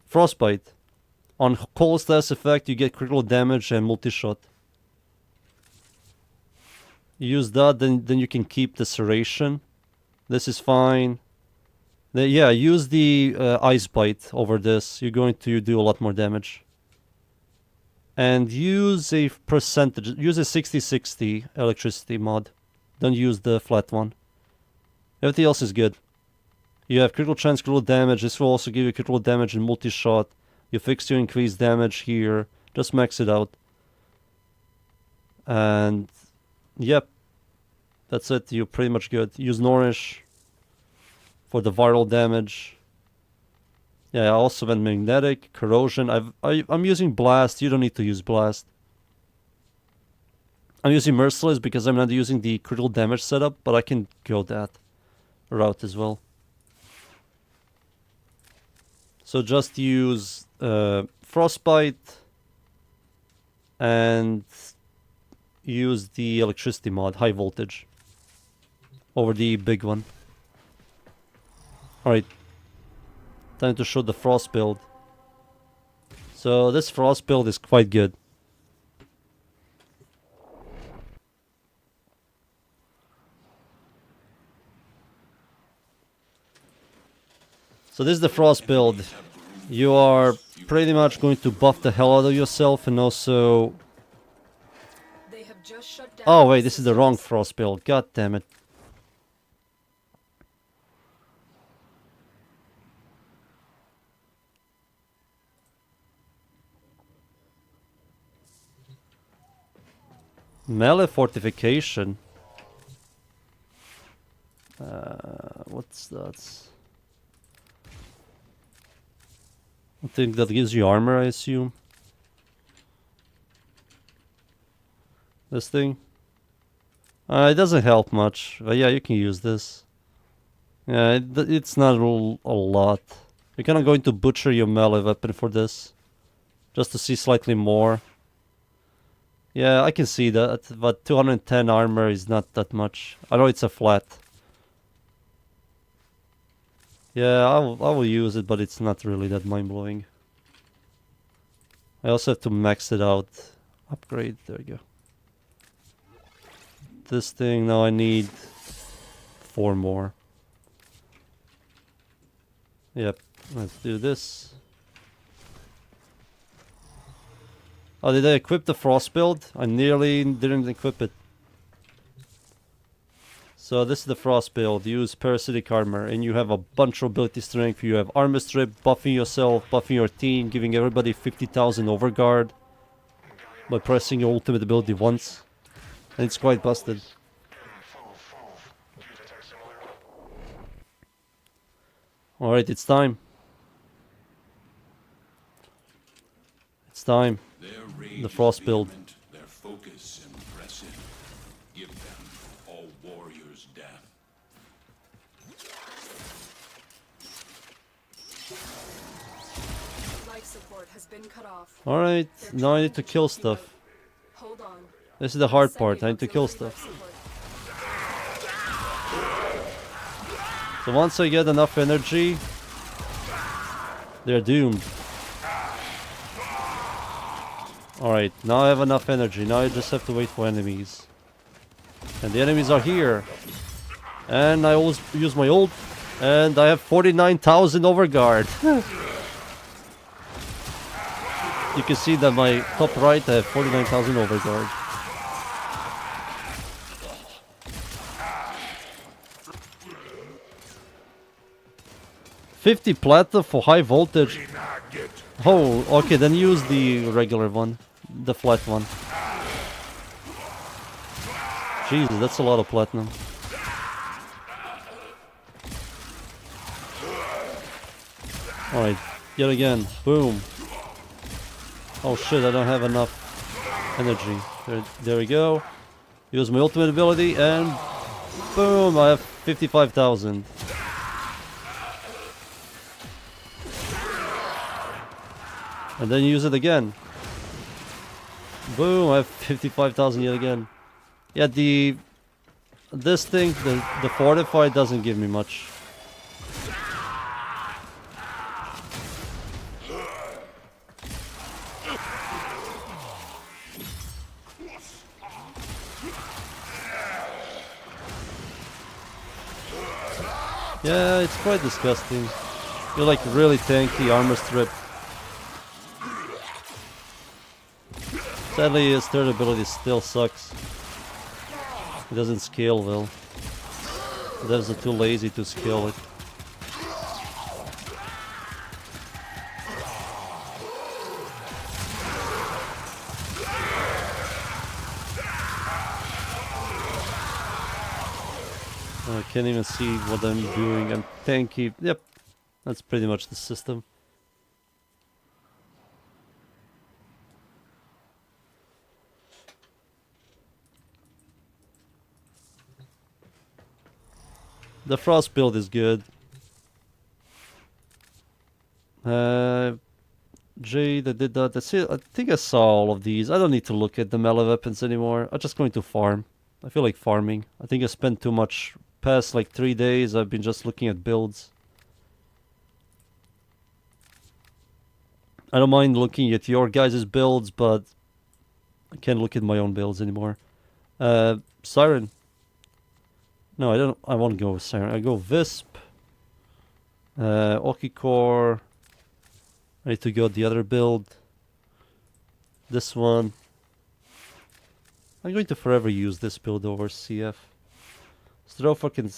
frostbite. On cold status effect, you get critical damage and multi-shot. Use that, then you can keep the serration. This is fine. Yeah, use the ice bite over this. You're going to do a lot more damage. And use a percentage. Use a 60-60 electricity mod. Don't use the flat one. Everything else is good. You have critical chance, critical damage. This will also give you critical damage and multi-shot. You fix your increased damage here. Just max it out. And yep. That's it. You're pretty much good. Use Nourish for the viral damage. Yeah, I also went magnetic, corrosion. I'm using blast. You don't need to use blast. I'm using merciless because I'm not using the critical damage setup, but I can go that route as well. So just use frostbite and use the electricity mod, high voltage, over the big one. Alright, time to show the frost build. So this frost build is quite good. So this is the frost build. You are pretty much going to buff the hell out of yourself and also...
They have just shut down
Oh
all
wait, this is the wrong
systems.
frost build. God damn it. Melee fortification. What's that? I think that gives you armor, I assume. This thing. It doesn't help much, but yeah, you can use this. Yeah, it's not a lot. You're kind of going to butcher your melee weapon for this, just to see slightly more. Yeah, I can see that, but 210 armor is not that much. I know it's a flat. Yeah, I will use it, but it's not really that mind-blowing. I also have to max it out. Upgrade, there you go. This thing, now I need 4 more. Yep, let's do this. Oh, did I equip the frost build? I nearly didn't equip it. So this is the frost build. Use parasitic armor, and you have a bunch of ability strength. You have armor strip, buffing yourself, buffing your team, giving everybody 50,000 overguard by pressing your ultimate ability once. And it's quite busted. Alright, it's time. It's time. The frost build.
Their focus impressive. Give them all warriors' death.
Life support has been cut off.
Alright, now I need to kill stuff.
Hold on.
This is the hard
Sending
part. I need to kill
auxiliary
stuff.
life support.
So once I get enough energy, they're doomed. Alright, now I have enough energy. Now I just have to wait for enemies. And the enemies are here. And I always use my ult. And I have 49,000 overguard. You can see that my top right I have 49,000 overguard. $50 platinum for high voltage. Oh, okay, then use the regular one. The flat one. Jesus, that's a lot of platinum. Alright, yet again. Boom. Oh shit, I don't have enough energy. There we go. Use my ultimate ability and boom, I have 55,000. And then use it again. Boom, I have 55,000 yet again. Yeah, this thing, the fortify doesn't give me much. Yeah, it's quite disgusting. You're like really tanky armor strip. Sadly, his third ability still sucks. It doesn't scale well. The devs are too lazy to scale it. I can't even see what I'm doing. I'm tanky. Yep, that's pretty much the system. The frost build is good. Jade, I did that. That's it. I think I saw all of these. I don't need to look at the melee weapons anymore. I'm just going to farm. I feel like farming. I think I spent too much. Past like 3 days, I've been just looking at builds. I don't mind looking at your guys' builds, but I can't look at my own builds anymore. Siren. No, I don't. I won't go with Siren. I go Visp. Okicore. I need to go the other build. This one. I'm going to forever use this build over CF. Strofa can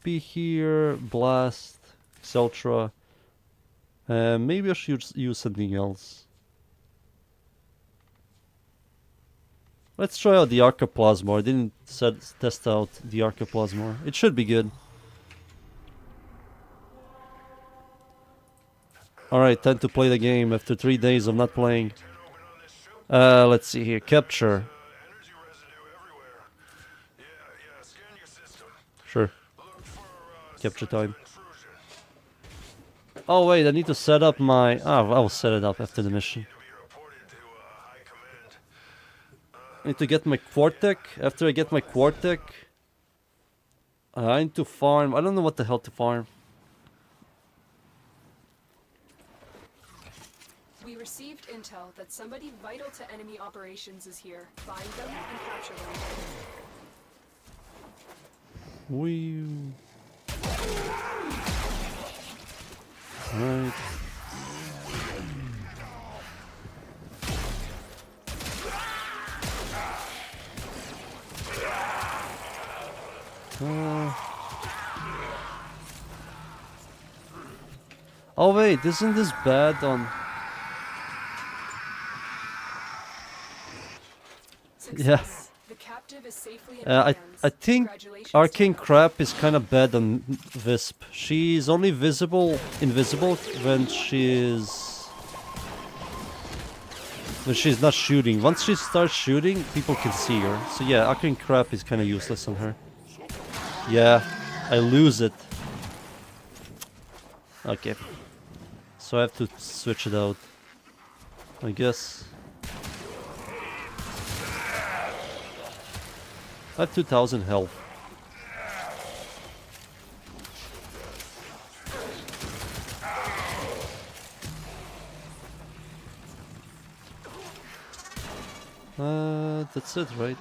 be here. Blast. Xeltra. Maybe I should use something else. Let's try out the Arcaplasma. I didn't test out the Arcaplasma. It should be good. Alright, time to play the game after 3 days of not playing. Let's see here. Capture. Sure. Capture time. Oh wait, I need to set up my... Oh, I'll set it up after the mission. I need to get my Quartec. After I get my Quartec, I need to farm. I don't know what the hell to farm.
We received intel that somebody vital to enemy operations is here. Find them and capture them.
Wee. Right. Oh wait, isn't this bad on... Yeah.
The captive is safely in
I
hands.
think
Congratulations,
Arcane
Tara.
Crap is kind of bad on Visp. She's only invisible when she's not shooting. Once she starts shooting, people can see her. So yeah, Arcane Crap is kind of useless on her. Yeah, I lose it. Okay. So I have to switch it out, I guess. I have 2000 health. That's it, right?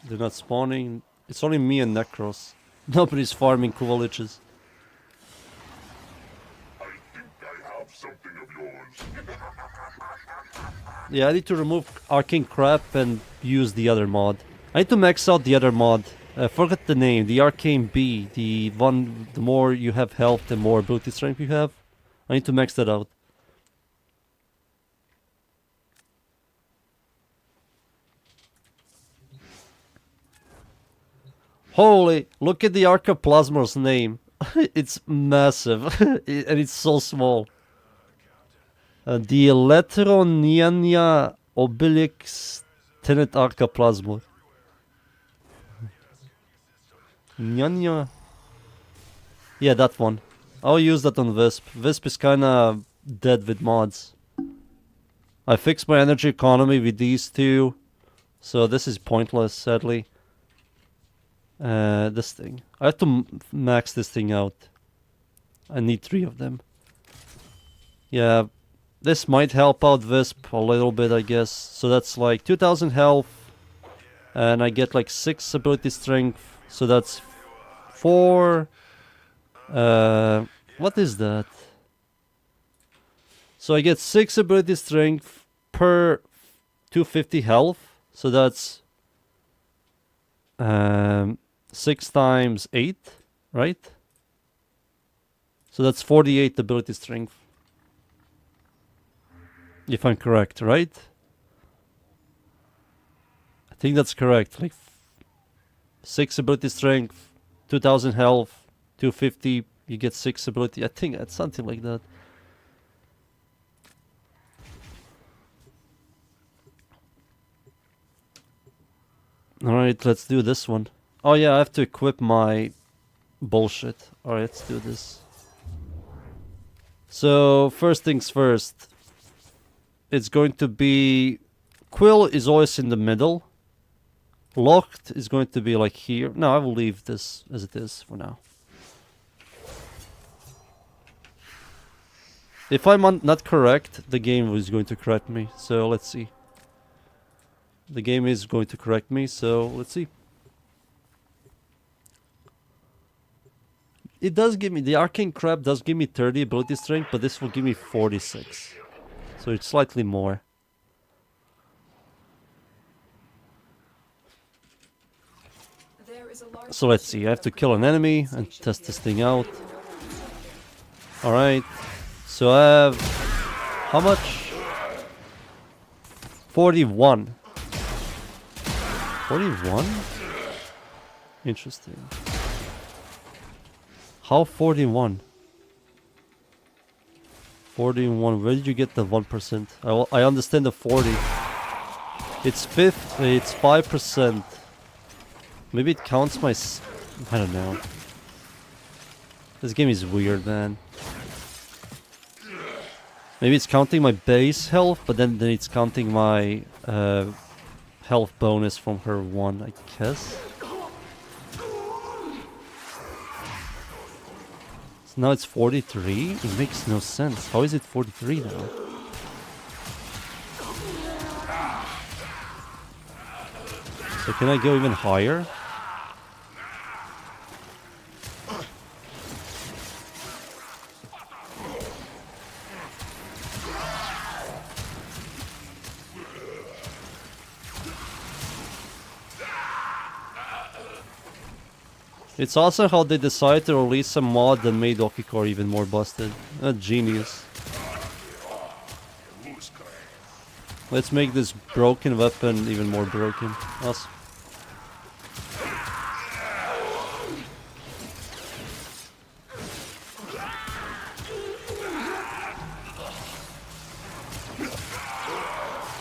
They're not spawning. It's only me and Necros. Nobody's farming Kuva Liches.
I think I have something of yours.
Yeah, I need to remove Arcane Crap and use the other mod. I need to max out the other mod. Forget the name. The Arcane B. The one, the more you have health, the more ability strength you have. I need to max that out. Holy, look at the Archoplasma's name. It's massive. And it's so small. The Electroniania Obelix Tenet Archoplasma. Nyanya. Yeah, that one. I'll use that on Wisp. Wisp is kinda dead with mods. I fixed my energy economy with these two. So this is pointless, sadly. This thing. I have to max this thing out. I need 3 of them. Yeah, this might help out Wisp a little bit, I guess. So that's like 2000 health. And I get like 6 ability strength. So that's 4. What is that? So I get 6 ability strength per 250 health. So that's 6 times 8, right? So that's 48 ability strength. If I'm correct, right? I think that's correct. Like 6 ability strength, 2000 health, 250, you get 6 ability. I think it's something like that. Alright, let's do this one. Oh yeah, I have to equip my bullshit. Alright, let's do this. So, first things first. It's going to be... Quill is always in the middle. Locked is going to be like here. No, I will leave this as it is for now. If I'm not correct, the game is going to correct me. So, let's see. The game is going to correct me, so let's see. It does give me, the Arcane Crab does give me 30 ability strength, but this will give me 46. So it's slightly more. So let's see, I have to kill an enemy and test this thing out. Alright, so I have, how much? 41. 41? Interesting. How 41? 41, where did you get the 1%? I understand the 40. It's 5%. Maybe it counts my... I don't know. This game is weird, man. Maybe it's counting my base health, but then it's counting my health bonus from her 1, I guess. So now it's 43? It makes no sense. How is it 43 now? So can I go even higher? It's also how they decided to release a mod that made Okikor even more busted. A genius. Let's make this broken weapon even more broken. Awesome.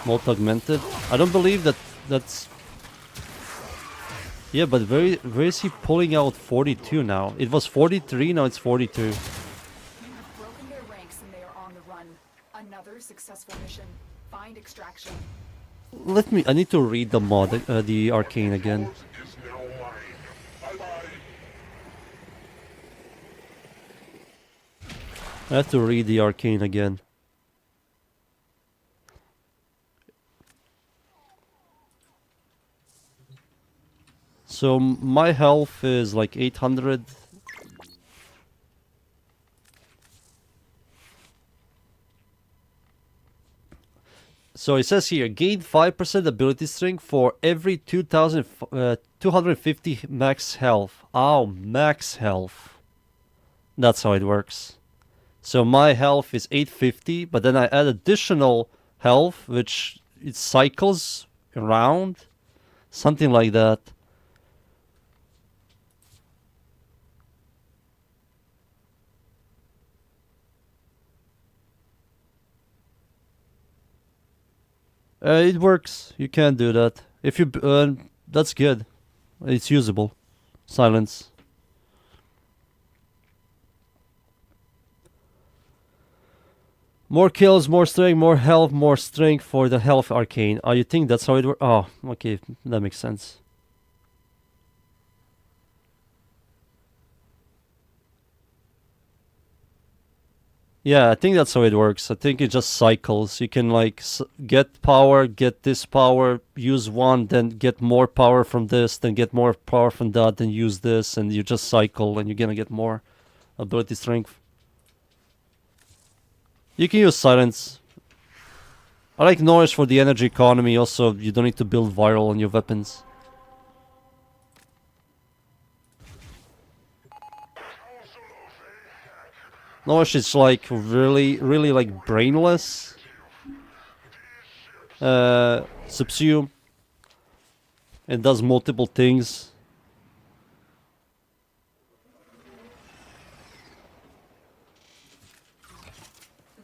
Molt augmented. I don't believe that's... Yeah, but where is he pulling out 42 now? It was 43, now it's 42.
You have broken their ranks and they are on the run. Another successful mission. Find extraction.
let me. I need to read the mod, the arcane again.
Is now mine. Bye-bye.
I have to read the arcane again. So my health is like 800. So it says here, gain 5% ability strength for every 250 max health. Oh, max health. That's how it works. So my health is 850, but then I add additional health, which it cycles around. Something like that. It works. You can do that. If you, that's good. It's usable. Silence. More kills, more strength, more health, more strength for the health arcane. Oh, you think that's how it works? Oh, okay, that makes sense. Yeah, I think that's how it works. I think it just cycles. You can like get power, get this power, use one, then get more power from this, then get more power from that, then use this, and you just cycle and you're gonna get more ability strength. You can use silence. I like noise for the energy economy. Also, you don't need to build viral on your weapons. Noise is like really like brainless. Subsume. It does multiple things.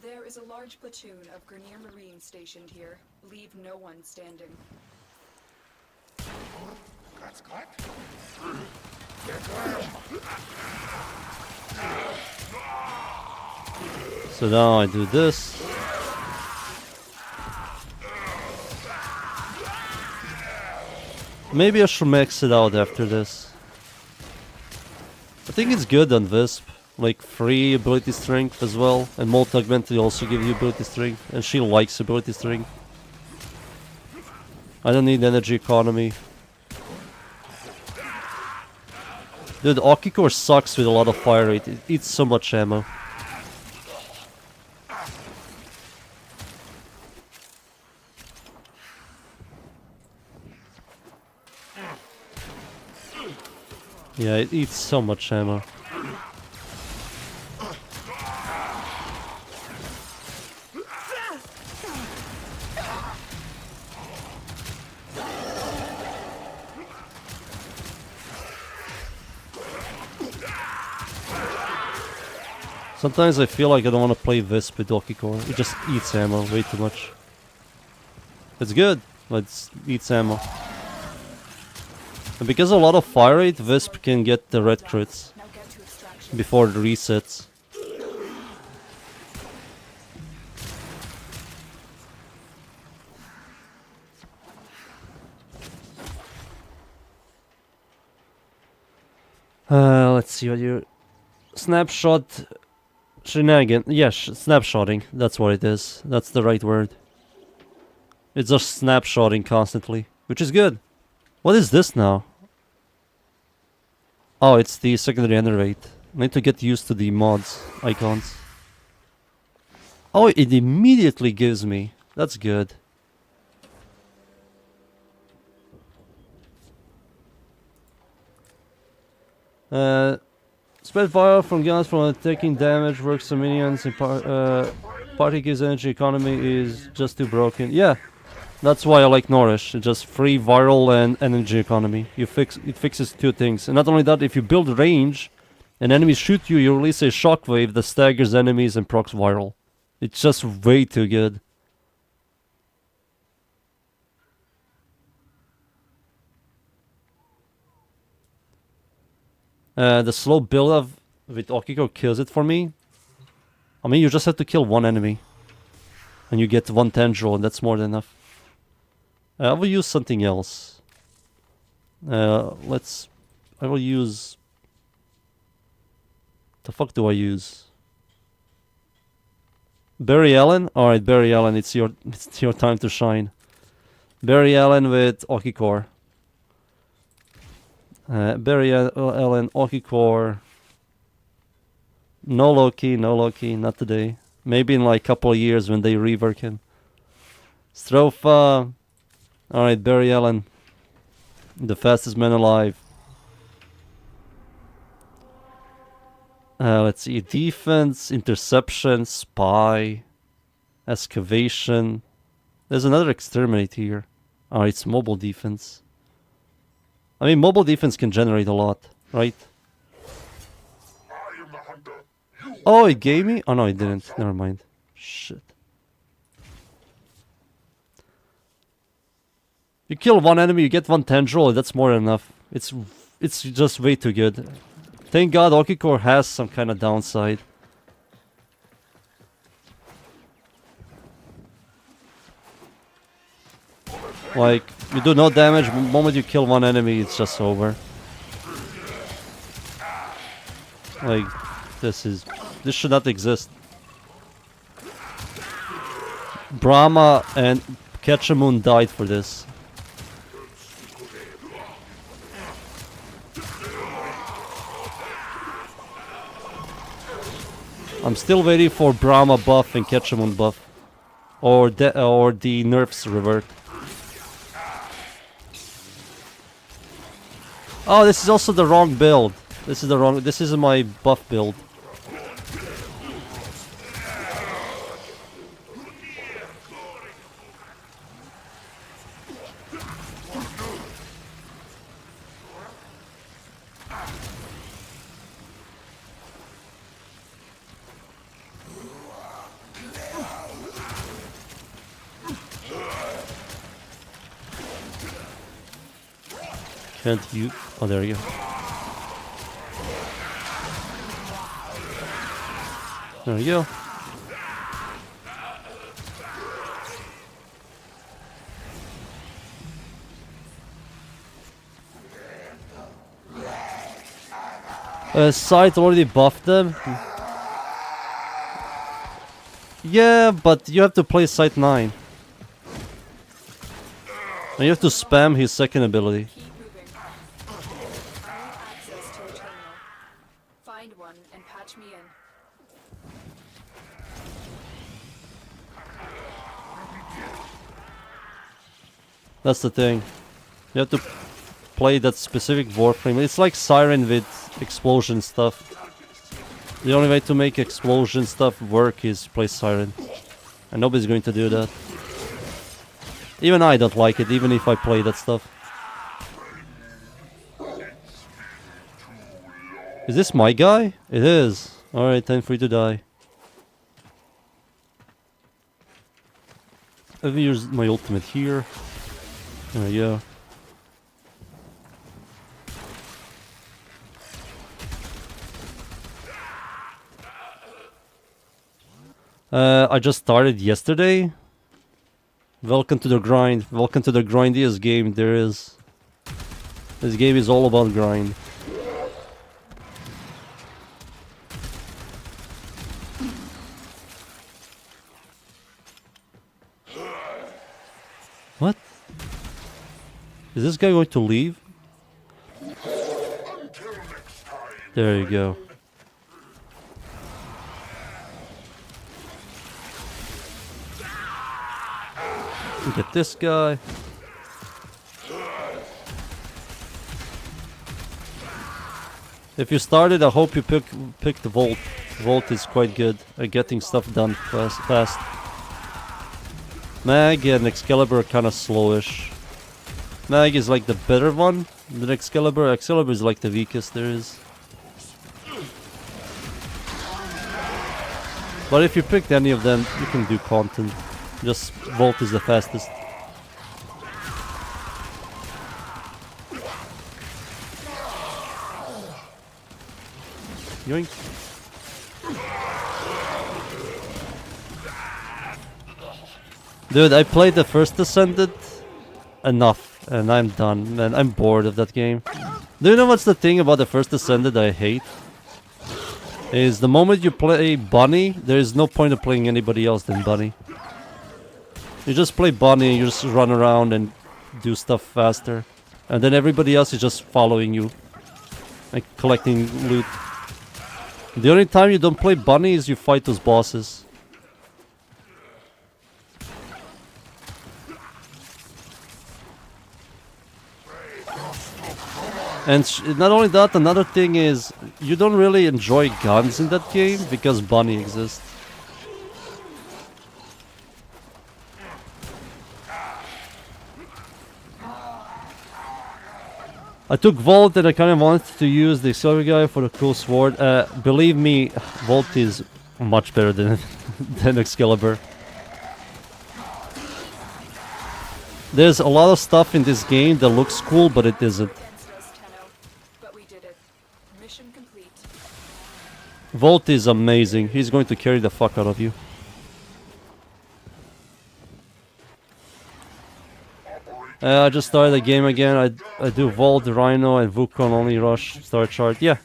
There is a large platoon of Grenier Marines stationed here. Leave no one standing.
That's cut.
So now I do this. Maybe I should max it out after this. I think it's good on Visp. Like free ability strength as well. And multi-augmented also give you ability strength. And she likes ability strength. I don't need energy economy. Dude, Okikor sucks with a lot of fire rate. It eats so much ammo. Yeah, it eats so much ammo. Sometimes I feel like I don't want to play Visp with Okikor. It just eats ammo way too much. It's good, but it eats ammo. And because of a lot of fire rate, Visp can get the red crits
Now get to extraction.
before it resets. Let's see what you... Snapshot... Shenanigan. Yes, snapshotting. That's what it is. That's the right word. It's just snapshotting constantly, which is good. What is this now? Oh, it's the secondary enervate. I need to get used to the mods icons. Oh, it immediately gives me. That's good. Spread fire from guns from taking damage, works on minions, and party gives energy economy is just too broken. Yeah, that's why I like Nourish. It's just free viral and energy economy. It fixes two things. And not only that, if you build range and enemies shoot you, you release a shockwave that staggers enemies and procs viral. It's just way too good. The slow build-up with Okiko kills it for me. I mean, you just have to kill one enemy. And you get one tendril, and that's more than enough. I will use something else. I will use... The fuck do I use? Barry Allen? Alright, Barry Allen, it's your time to shine. Barry Allen with Okicore. Barry Allen, Okicore. No Loki, not today. Maybe in like a couple of years when they rework him. Stropha. Alright, Barry Allen. The fastest man alive. Let's see. Defense, interception, spy, excavation. There's another exterminate here. Oh, it's mobile defense. I mean, mobile defense can generate a lot, right? Oh, it gave me? Oh, no, it didn't. Never mind. Shit. You kill one enemy, you get one tendril, that's more than enough. It's just way too good. Thank God Okicore has some kind of downside. Like, you do no damage, the moment you kill one enemy, it's just over. Like, this should not exist. Brahma and Ketchamoon died for this. I'm still waiting for Brahma buff and Ketchamoon buff. Or the nerfs revert. Oh, this is also the wrong build. This is my buff build. Can't you? Oh, there you go. There you go. Sight already buffed them. Yeah, but you have to play Sight 9. And you have to spam his second ability.
Keep moving. I need access to a terminal. Find one and patch me in.
That's the thing. You have to play that specific Warframe. It's like Siren with explosion stuff. The only way to make explosion stuff work is play Siren. And nobody's going to do that. Even I don't like it, even if I play that stuff. Is this my guy? It is. Alright, time for you to die. Let me use my ultimate here. There we go. I just started yesterday. Welcome to the grind. Welcome to the grindiest game there is. This game is all about grind. What? Is this guy going to leave? There you go. Get this guy. If you started, I hope you pick the Volt. Volt is quite good at getting stuff done fast. Mag and Excalibur are kind of slowish. Mag is like the better one than Excalibur. Excalibur is like the weakest there is. But if you picked any of them, you can do content. Just Volt is the fastest. Yoink. Dude, I played the first Ascended enough, and I'm done, man. I'm bored of that game. Do you know what's the thing about the first Ascended that I hate? Is the moment you play Bunny, there is no point of playing anybody else than Bunny. You just play Bunny and you just run around and do stuff faster. And then everybody else is just following you. Like collecting loot. The only time you don't play Bunny is you fight those bosses. And not only that, another thing is you don't really enjoy guns in that game because Bunny exists. I took Volt and I kind of wanted to use the Silver guy for the cool sword. Believe me, Volt is much better than than Excalibur. There's a lot of stuff in this game that looks cool, but it isn't.
Against us, Tenno. But we did it. Mission complete.
Volt is amazing. He's going to carry the fuck out of you. I just started the game again. I do Volt, Rhino, and Wukong only rush start chart. Yeah.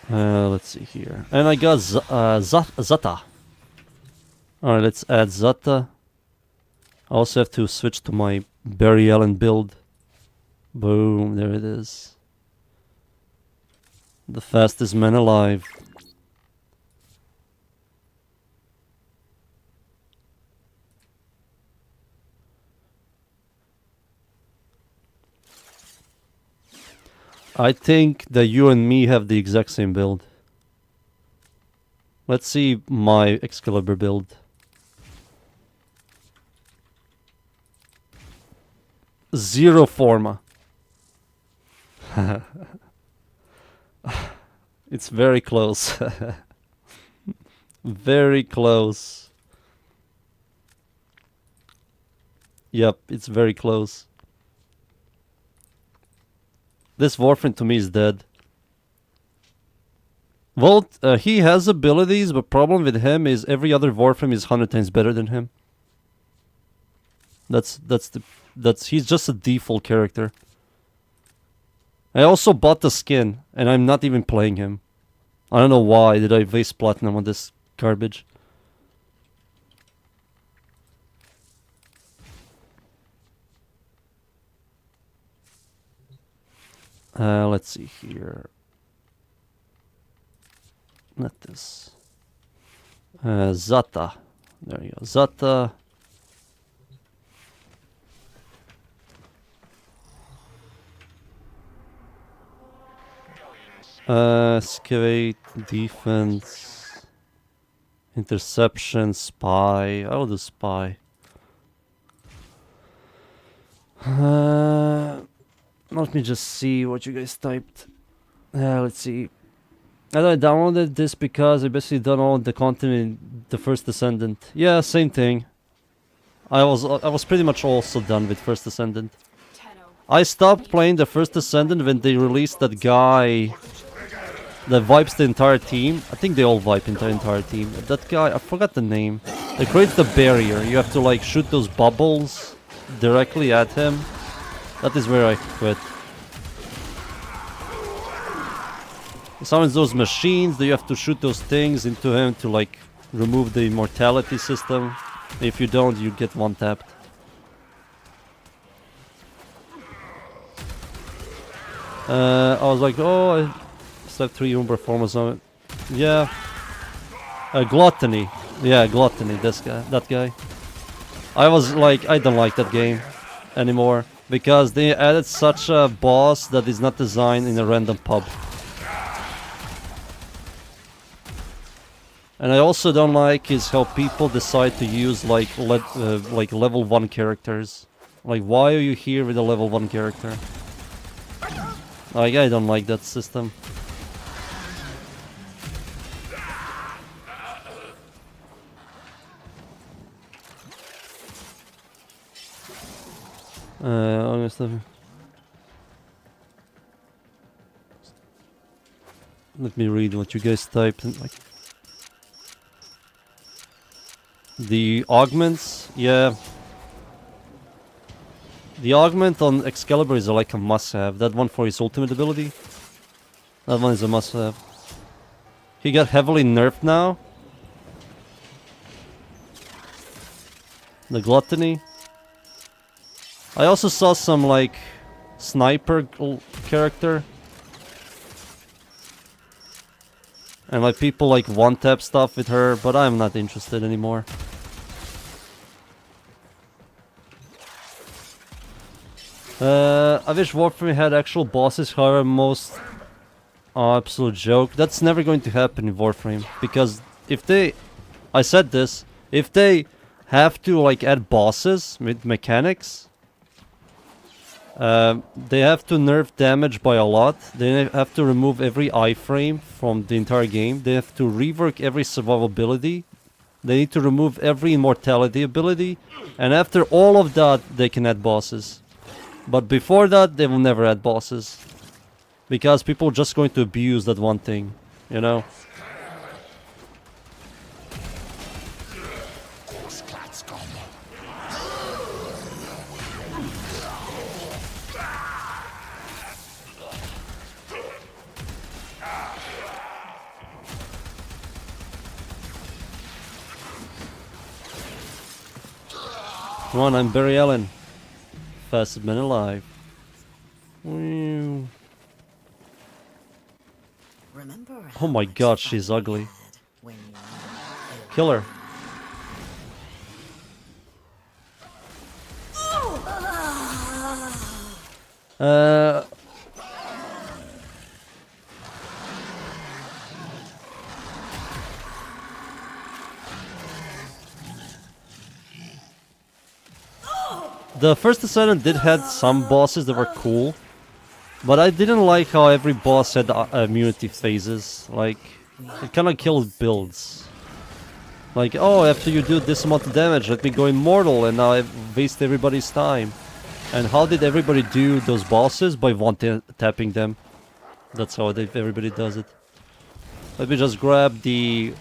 Let's see here. And I got Zata. Alright, let's add Zata. I also have to switch to my Barry Allen build. Boom, there it is. The fastest man alive. I think that you and me have the exact same build. Let's see my Excalibur build. Zero Forma. It's very close. Very close. Yep, it's very close. This Warframe to me is dead. Volt, he has abilities, but problem with him is every other Warframe is 100 times better than him. He's just a default character. I also bought the skin, and I'm not even playing him. I don't know why did I waste platinum on this garbage. Let's see here. Not this. Zata. There you go. Zata. Excavate, defense, interception, spy. I'll do spy. Let me just see what you guys typed. Let's see. I downloaded this because I basically done all the content in the First Descendant. Yeah, same thing. I was pretty much also done with First Descendant.
Tenno.
I stopped playing the First Descendant when they released that guy that vipes the entire team. I think they all vibe the entire team. That guy, I forgot the name. It creates the barrier. You have to like shoot those bubbles directly at him. That is where I quit. He summons those machines, that you have to shoot those things into him to like remove the immortality system. If you don't, you get one tapped. I was like, oh, I still have 3 Umbra formers on it. Yeah. Gluttony. Yeah, Gluttony, that guy. I was like, I don't like that game anymore. Because they added such a boss that is not designed in a random pub. And I also don't like is how people decide to use like level 1 characters. Like, why are you here with a level 1 character? Like, I don't like that system. Other stuff. Let me read what you guys typed. Like the augments, yeah. The augment on Excalibur is like a must-have. That one for his ultimate ability. That one is a must-have. He got heavily nerfed now. The gluttony. I also saw some like sniper character. And like people like one-tap stuff with her, but I'm not interested anymore. I wish Warframe had actual bosses, however most absolute joke. That's never going to happen in Warframe, because if they, I said this, if they have to like add bosses with mechanics, they have to nerf damage by a lot. They have to remove every iframe from the entire game. They have to rework every survivability. They need to remove every immortality ability, and after all of that, they can add bosses. But before that, they will never add bosses. Because people are just going to abuse that one thing, you know? Come on, I'm Barry Allen. Fastest man alive. Oh my god, she's ugly. Kill her. The first Ascendant did had some bosses that were cool, but I didn't like how every boss had immunity phases. Like, it kind of killed builds. Like, oh, after you do this amount of damage, let me go immortal, and now I waste everybody's time. And how did everybody do those bosses? By one-tapping them. That's how everybody does it. Let me just grab the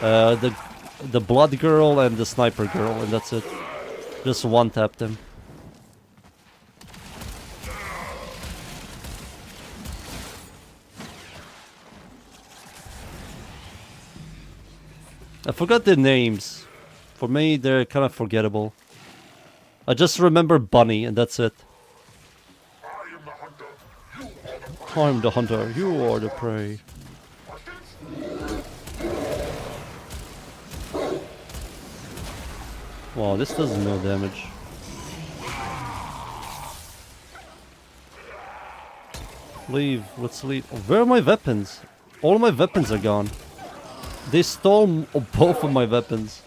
blood girl and the sniper girl, and that's it. Just one-tap them. I forgot their names. For me, they're kind of forgettable. I just remember Bunny, and that's it. I'm the hunter, you are the prey. Wow, this does no damage. Leave, let's leave. Oh, where are my weapons? All my weapons are gone. They stole both of my weapons.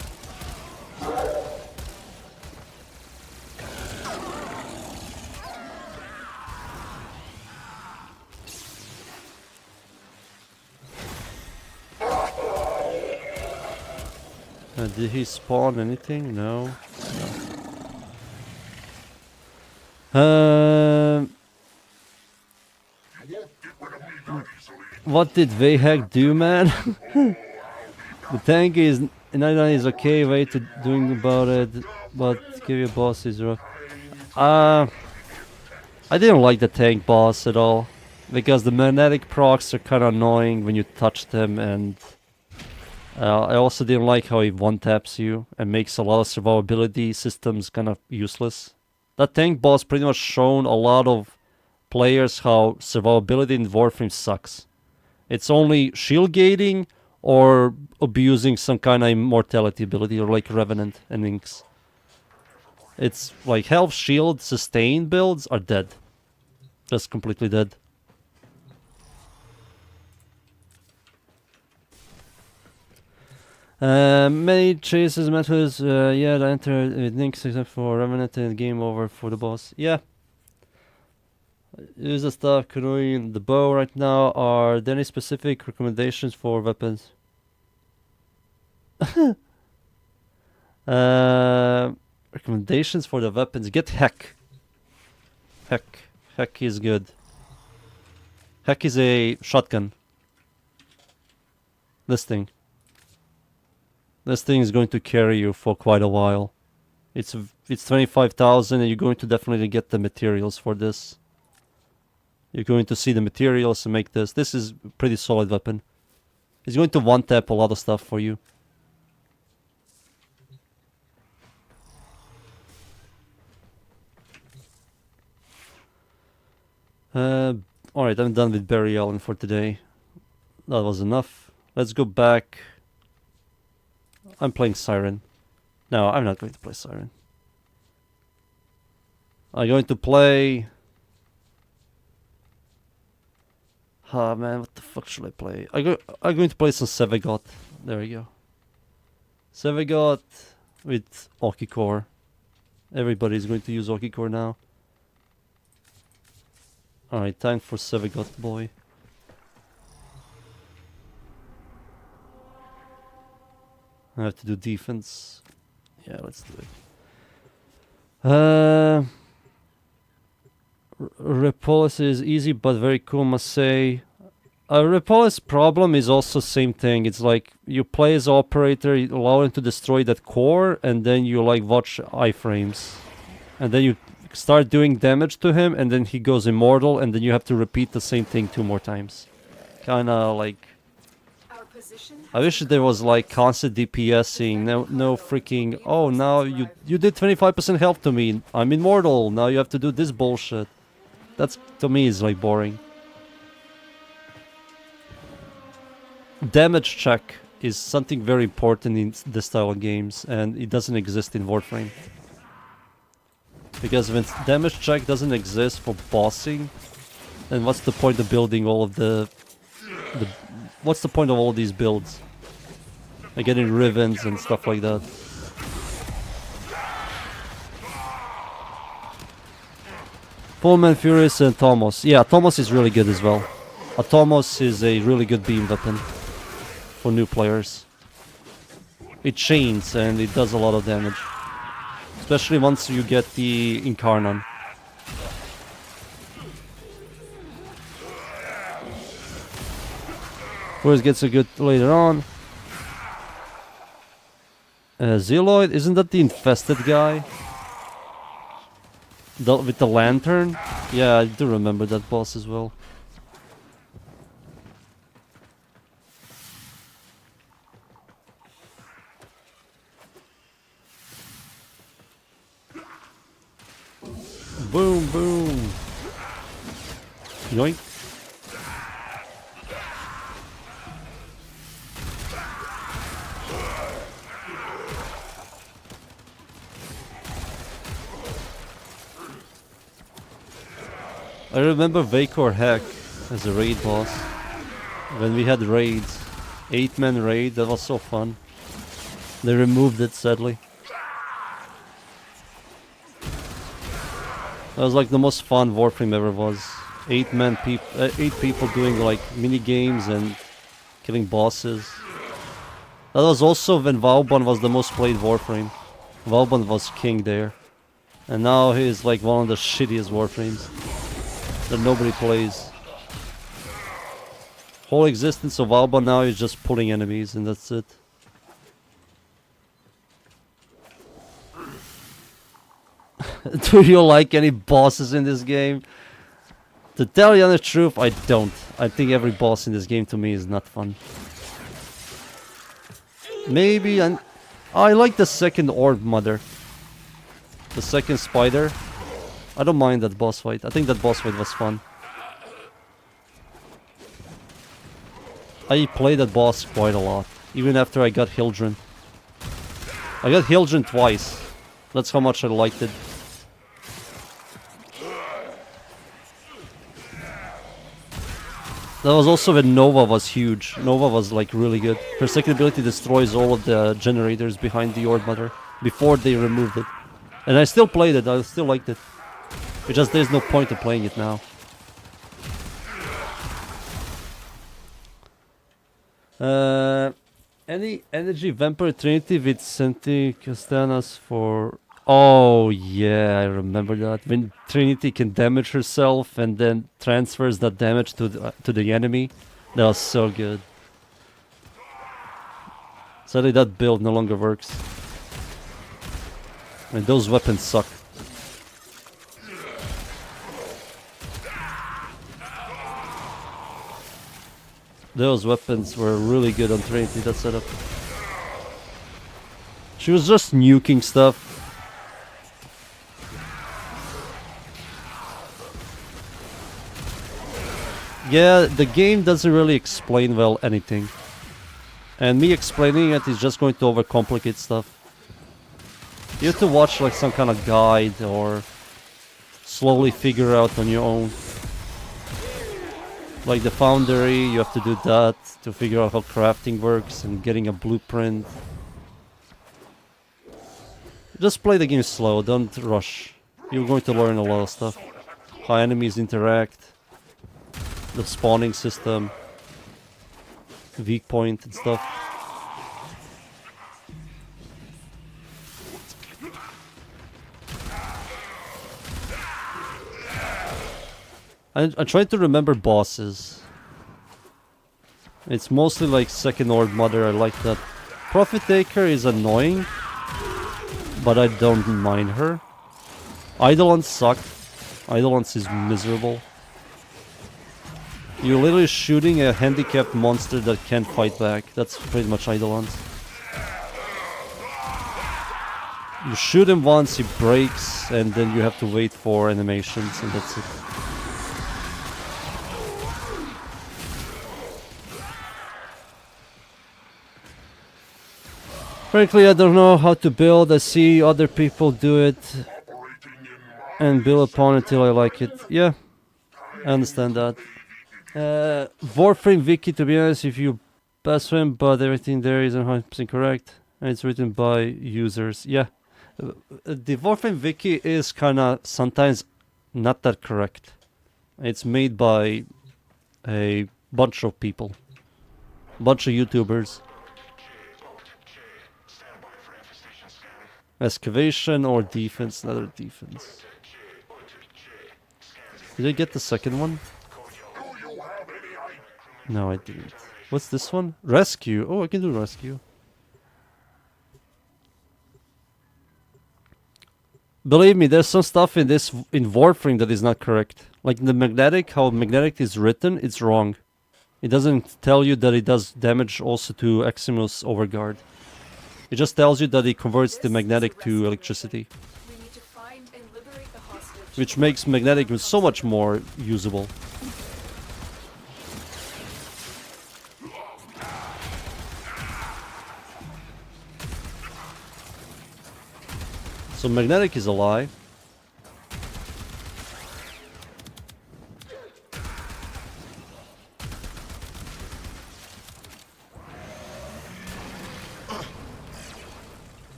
Did he spawn anything? No. What did Vahak do, man? The tank is 99 is okay way to doing about it, but give your boss is rough. I didn't like the tank boss at all, because the magnetic procs are kind of annoying when you touch them, and I also didn't like how he one-taps you and makes a lot of survivability systems kind of useless. That tank boss pretty much shown a lot of players how survivability in Warframe sucks. It's only shield gating or abusing some kind of immortality ability, or like Revenant and Inks. It's like health, shield, sustain builds are dead. Just completely dead. Many chases methods, yeah, I entered with Inks except for Revenant and game over for the boss. Yeah. Use the stuff canoeing the bow right now. Are there any specific recommendations for weapons? Recommendations for the weapons. Get Heck. Heck is good. Heck is a shotgun. This thing. This thing is going to carry you for quite a while. It's 25,000 and you're going to definitely get the materials for this. You're going to see the materials to make this. This is a pretty solid weapon. It's going to one-tap a lot of stuff for you. Alright, I'm done with Barry Allen for today. That was enough. Let's go back. I'm playing Siren. No, I'm not going to play Siren. I'm going to play... Ah man, what the fuck should I play? I'm going to play some Sevegot. There we go. Sevegot with Okicore. Everybody's going to use Okicore now. Alright, time for Sevegot boy. I have to do defense. Yeah, let's do it. Repolis is easy but very cool, must say. Repolis problem is also same thing. It's like you play as operator, you allow him to destroy that core, and then you like watch iframes. And then you start doing damage to him, and then he goes immortal, and then you have to repeat the same thing 2 more times. Kinda like... I wish there was like constant DPSing, no freaking, oh now you did 25% health to me, I'm immortal, now you have to do this bullshit. That's, to me, is like boring. Damage check is something very important in this style of games, and it doesn't exist in Warframe. Because when damage check doesn't exist for bossing, then what's the point of building all of what's the point of all these builds? Like getting Rivens and stuff like that. Pullman, Furious, and Tomos. Yeah, Tomos is really good as well. A Tomos is a really good beam weapon for new players. It chains and it does a lot of damage. Especially once you get the Incarnon. First gets a good later on. Zealoid, isn't that the infested guy? With the lantern? Yeah, I do remember that boss as well. Boom, boom. Yoink. I remember Vacor Heck as a raid boss. When we had raids. 8-man raid, that was so fun. They removed it, sadly. That was like the most fun Warframe ever was. 8 people doing like mini games and killing bosses. That was also when Vauban was the most played Warframe. Vauban was king there. And now he's like one of the shittiest Warframes that nobody plays. Whole existence of Vauban now is just pulling enemies and that's it. Do you like any bosses in this game? To tell you the truth, I don't. I think every boss in this game to me is not fun. Maybe I like the second Orb Mother. The second Spider. I don't mind that boss fight. I think that boss fight was fun. I played that boss quite a lot. Even after I got Hildren. I got Hildren twice. That's how much I liked it. That was also when Nova was huge. Nova was like really good. Her second ability destroys all of the generators behind the Orb Mother. Before they removed it. And I still played it, I still liked it. It's just there's no point in playing it now. Any energy vampire trinity with Senti Castanas for Oh yeah, I remember that. When Trinity can damage herself and then transfers that damage to the enemy. That was so good. Sadly that build no longer works. And those weapons suck. Those weapons were really good on Trinity, that setup. She was just nuking stuff. Yeah, the game doesn't really explain well anything. And me explaining it is just going to overcomplicate stuff. You have to watch like some kind of guide or slowly figure out on your own. Like the Foundry, you have to do that to figure out how crafting works and getting a blueprint. Just play the game slow, don't rush. You're going to learn a lot of stuff. How enemies interact, the spawning system, weak point and stuff. I tried to remember bosses. It's mostly like Second Ord Mother, I like that. Profit Taker is annoying, but I don't mind her. Eidolons suck. Eidolons is miserable. You're literally shooting a handicapped monster that can't fight back. That's pretty much Eidolons. You shoot him once, he breaks, and then you have to wait for animations, and that's it. Frankly, I don't know how to build. I see other people do it and build upon it till I like it. Yeah, I understand that. Warframe wiki, to be honest, if you pass him, but everything there isn't 100% correct, and it's written by users. Yeah, the Warframe wiki is kinda sometimes not that correct. It's made by a bunch of people, bunch of YouTubers. Excavation or defense, another defense. Did I get the second one? No, I didn't. What's this one? Rescue. Oh, I can do rescue. Believe me, there's some stuff in this in Warframe that is not correct. Like the magnetic, how magnetic is written, it's wrong. It doesn't tell you that it does damage also to Eximus Overguard. It just tells you that it converts the magnetic to electricity.
We need to find and liberate the hostage.
Which makes magnetic so much more usable. So magnetic is a lie.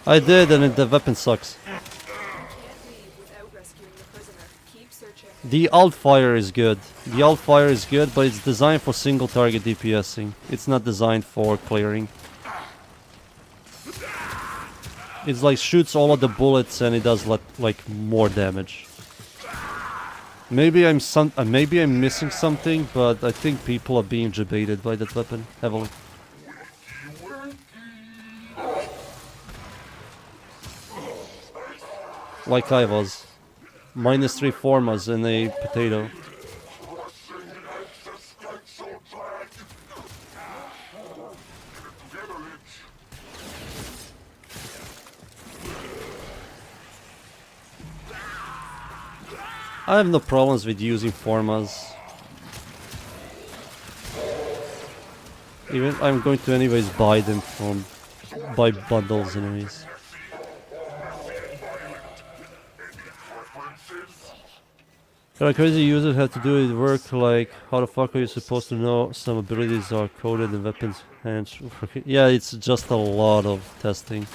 I did, and the weapon sucks.
Can't leave without rescuing the prisoner. Keep searching.
The alt fire is good. The alt fire is good, but it's designed for single target DPSing. It's not designed for clearing. It's like shoots all of the bullets and it does like more damage. Maybe I'm missing something, but I think people are being debated by that weapon heavily. Like I was. -3 formas and a potato. I have no problems with using formas. Even I'm going to anyways buy them from buy bundles anyways. But crazy users have to do it work like how the fuck are you supposed to know some abilities are coded in weapons hands? Yeah, it's just a lot of testing.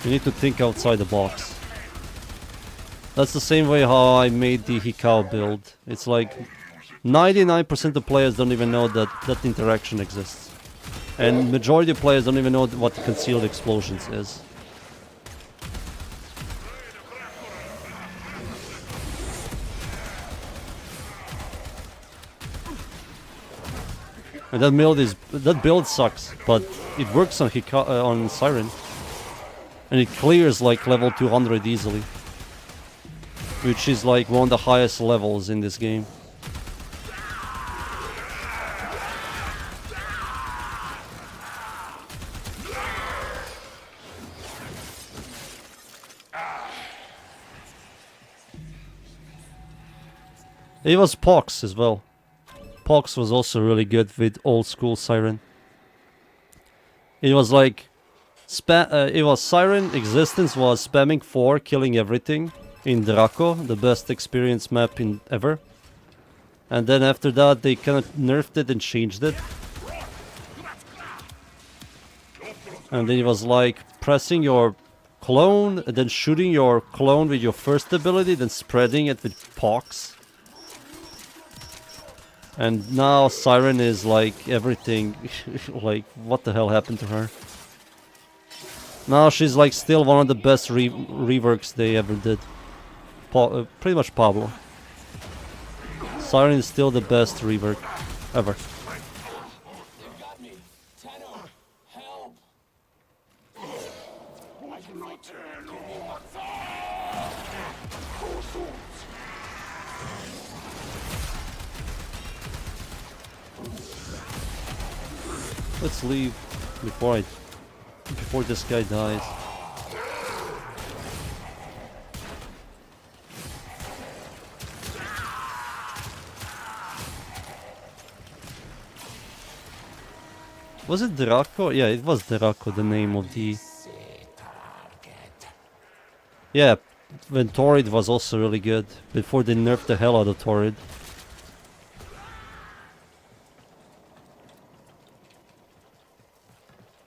You need to think outside the box. That's the same way how I made the Hikao build. It's like 99% of players don't even know that that interaction exists. And majority of players don't even know what the concealed explosions is. And that build sucks, but it works on on Siren, and it clears like level 200 easily, which is like one of the highest levels in this game. It was Pox as well. Pox was also really good with old school Siren. It was like it was Siren existence was spamming 4, killing everything in Draco, the best experience map in ever. And then after that they kind of nerfed it and changed it. And then it was like pressing your clone and then shooting your clone with your first ability, then spreading it with Pox. And now Siren is like everything. Like, what the hell happened to her? Now she's like still one of the best reworks they ever did. Pretty much Pablo. Siren is still the best rework ever. Let's leave before this guy dies. Was it Draco? Yeah, it was Draco, the name of the... Yeah, when Torrid was also really good, before they nerfed the hell out of Torrid.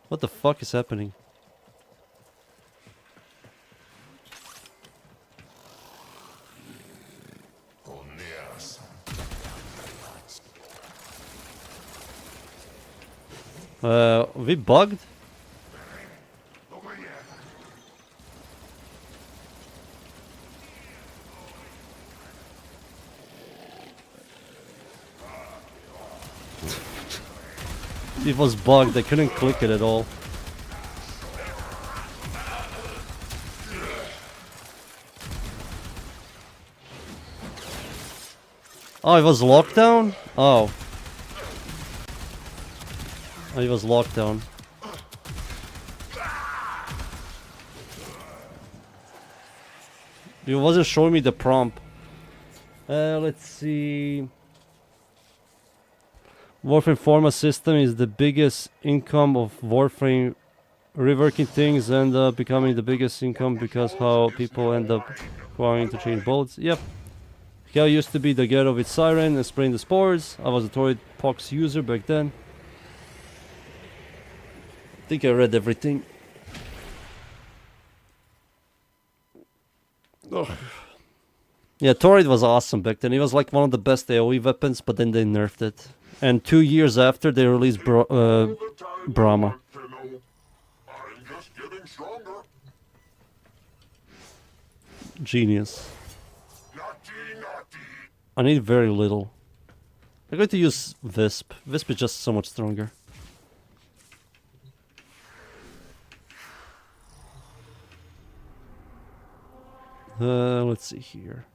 What the fuck is happening? We bugged? It was bugged, I couldn't click it at all. Oh, it was lockdown? Oh. Oh, it was lockdown. It wasn't showing me the prompt. Let's see. Warframe Forma system is the biggest income of Warframe. Reworking things end up becoming the biggest income because how people end up going to change boats. Yep. Hell used to be the ghetto with Siren and spraying the spores. I was a Torrid Pox user back then. I think I read everything. Ugh. Yeah, Torrid was awesome back then. It was like one of the best AoE weapons, but then they nerfed it. And 2 years after, they released Brahma. Genius. I need very little. I'm going to use Wisp. Wisp is just so much stronger. Let's see here.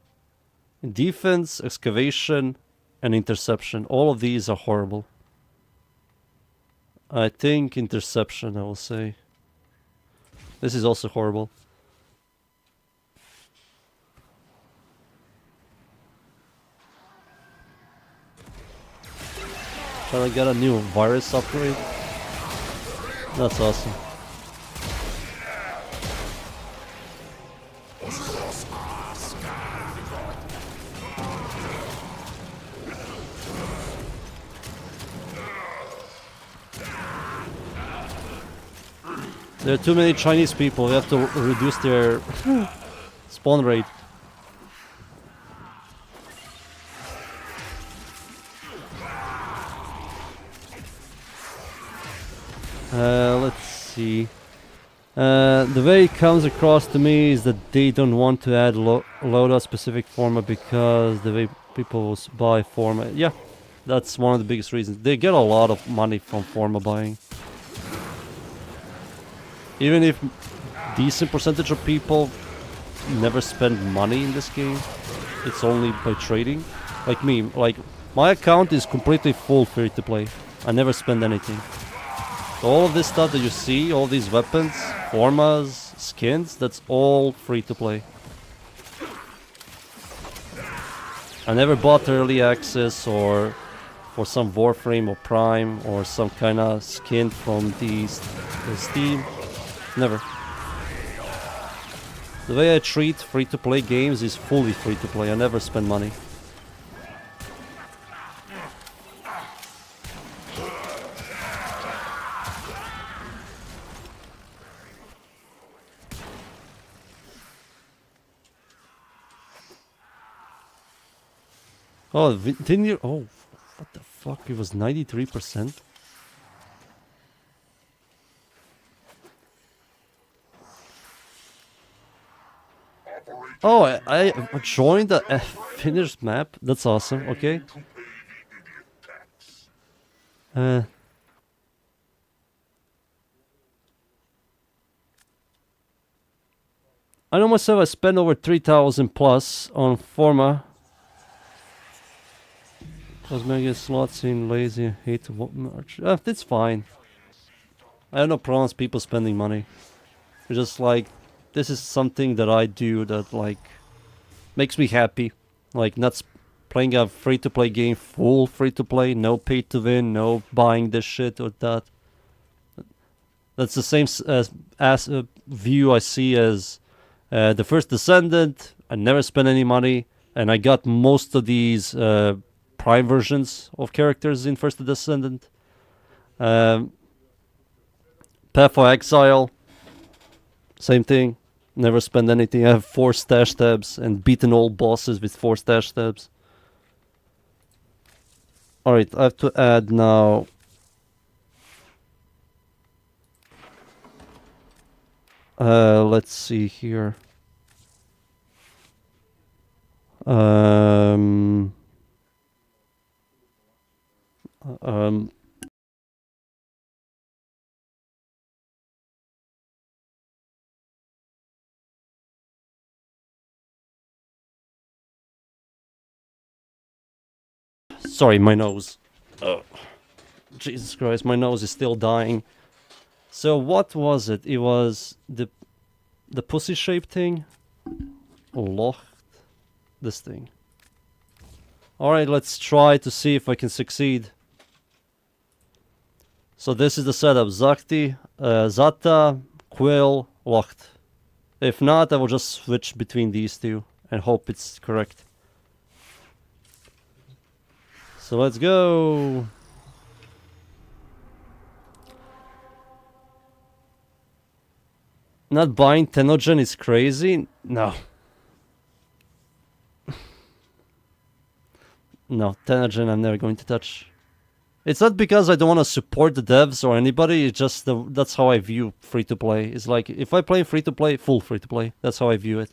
In defense, excavation, and interception. All of these are horrible. I think interception, I will say. This is also horrible. Trying to get a new virus upgrade. That's awesome. There are too many Chinese people. We have to reduce their spawn rate. Let's see. The way it comes across to me is that they don't want to add loadout specific format because the way people buy format. Yeah, that's one of the biggest reasons. They get a lot of money from format buying. Even if decent percentage of people never spend money in this game, it's only by trading. Like me, like my account is completely full free to play. I never spend anything. So all of this stuff that you see, all these weapons, formas, skins, that's all free to play. I never bought early access or for some Warframe or Prime or some kind of skin from the Steam. Never. The way I treat free-to-play games is fully free-to-play. I never spend money. Oh, didn't you? Oh, what the fuck? It was 93%. Oh, I joined a finished map. That's awesome. Okay. I know myself. I spent over 3,000 plus on Forma. Cosmetic slots seem lazy. Hate to merch. That's fine. I have no problems people spending money. It's just like this is something that I do that like makes me happy. Like not playing a free-to-play game, full free-to-play, no pay-to-win, no buying this shit or that. That's the same as a view I see as the First Descendant. I never spent any money, and I got most of these Prime versions of characters in First Descendant. Path of Exile, same thing. Never spend anything. I have 4 stash tabs and beaten all bosses with 4 stash tabs. Alright, I have to add now. Let's see here. Sorry, my nose. Jesus Christ, my nose is still dying. So what was it? It was the pussy-shaped thing? Locht. This thing. Alright, let's try to see if I can succeed. So this is the setup. Zakti, Zata, Quill, Locht. If not, I will just switch between these two and hope it's correct. So let's go. Not buying Tenogen is crazy? No. No, Tenogen I'm never going to touch. It's not because I don't want to support the devs or anybody, it's just that's how I view free-to-play. It's like, if I play free-to-play, full free-to-play. That's how I view it.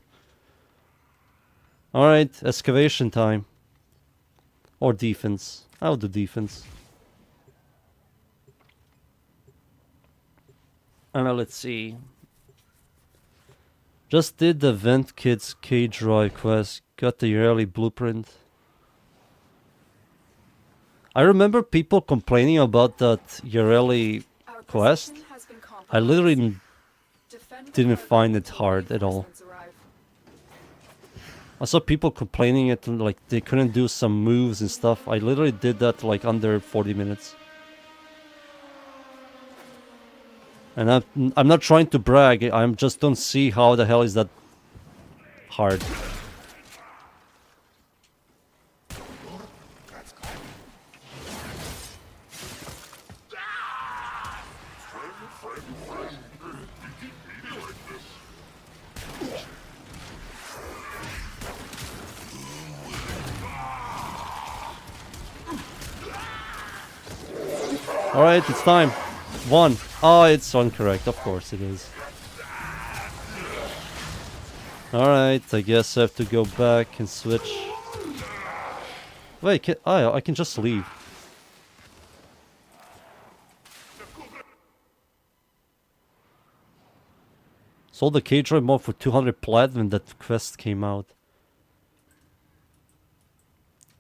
Alright, excavation time. Or defense. I'll do defense. And now let's see. Just did the Vent Kids K-Drive quest. Got the yearly blueprint. I remember people complaining about that Yareli quest. I literally didn't find it hard at all. I saw people complaining it like they couldn't do some moves and stuff. I literally did that like under 40 minutes. And I'm not trying to brag. I just don't see how the hell is that hard. Alright, it's time. 1. Oh, it's incorrect. Of course it is. Alright, I guess I have to go back and switch. Wait, I can just leave. Sold the K-Drive mod for 200 plat when that quest came out.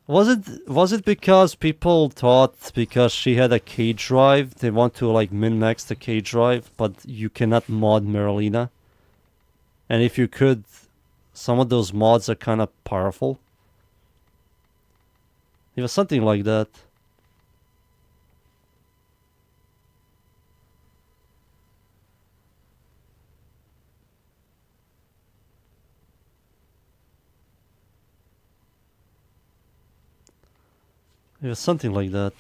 Was it because people thought because she had a K-Drive, they want to like min-max the K-Drive, but you cannot mod Merlina? And if you could, some of those mods are kind of powerful. It was something like that. It was something like that.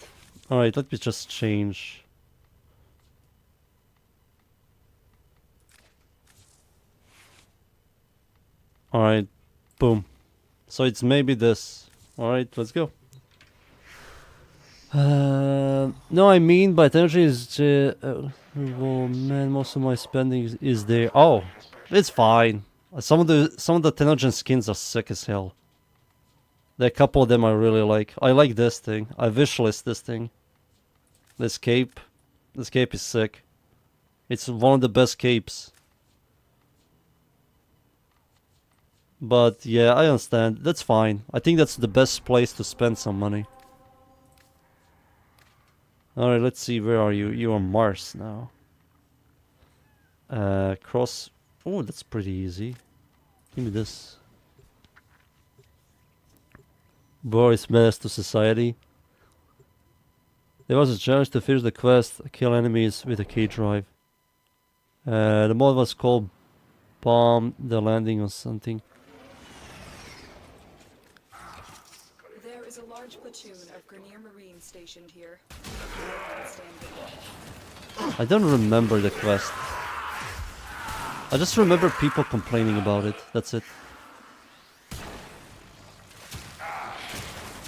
Alright, let me just change. Alright, boom. So it's maybe this. Alright, let's go. No, I mean, but energy is... oh man, most of my spending is there. Oh, it's fine. Some of the Tenogen skins are sick as hell. There are a couple of them I really like. I like this thing. I wishlist this thing. This cape. This cape is sick. It's one of the best capes. But yeah, I understand. That's fine. I think that's the best place to spend some money. Alright, let's see. Where are you? You're on Mars now. Cross... Oh, that's pretty easy. Give me this. Boris menace to society. There was a challenge to finish the quest, kill enemies with a K-Drive. The mod was called Bomb the Landing or something.
There is a large platoon of Grenier Marines stationed here.
I don't remember the quest. I just remember people complaining about it. That's it.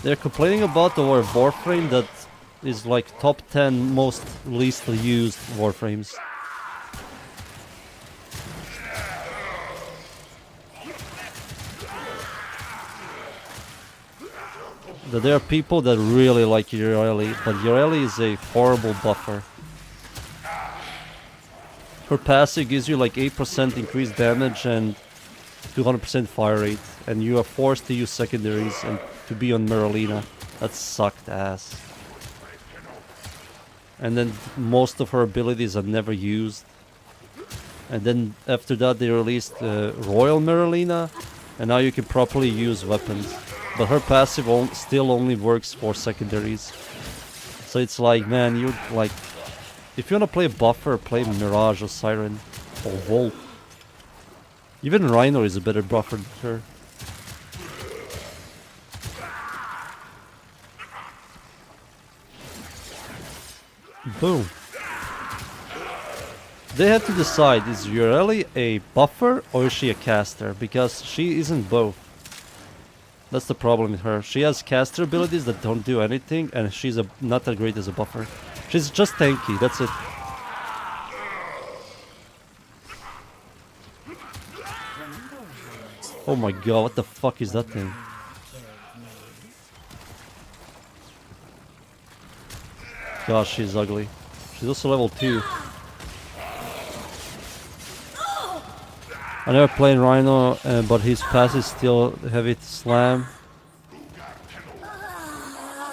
They're complaining about our Warframe that is like top 10 most least used Warframes. That there are people that really like Ureli, but Ureli is a horrible buffer. Her passive gives you like 8% increased damage and 200% fire rate, and you are forced to use secondaries and to be on Merlina. That sucked ass. And then most of her abilities are never used. And then after that they released Royal Merlina, and now you can properly use weapons. But her passive still only works for secondaries. So it's like, man, you like... If you wanna play a buffer, play Mirage or Siren or Volt. Even Rhino is a better buffer than her. Boom. They have to decide, is Ureli a buffer or is she a caster? Because she isn't both. That's the problem with her. She has caster abilities that don't do anything, and she's not that great as a buffer. She's just tanky, that's it. Oh my god, what the fuck is that thing? Gosh, she's ugly. She's also level 2. I never played Rhino, but his pass is still heavy slam.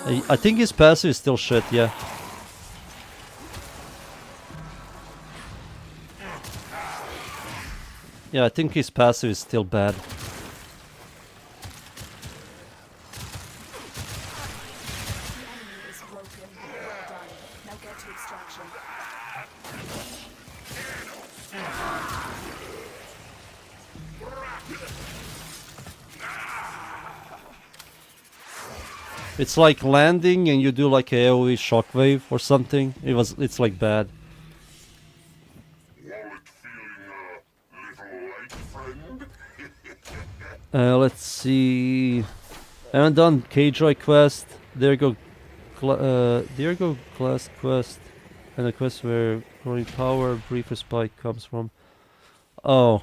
I think his passive is still shit, yeah. Yeah, I think his passive is still bad.
Is broken. Well done. Now get to extraction.
It's like landing and you do like a AoE shockwave or something. It's like bad. Let's see. I haven't done K-Joy quest. There go class quest. And the quest where growing power, brief respite comes from. Oh.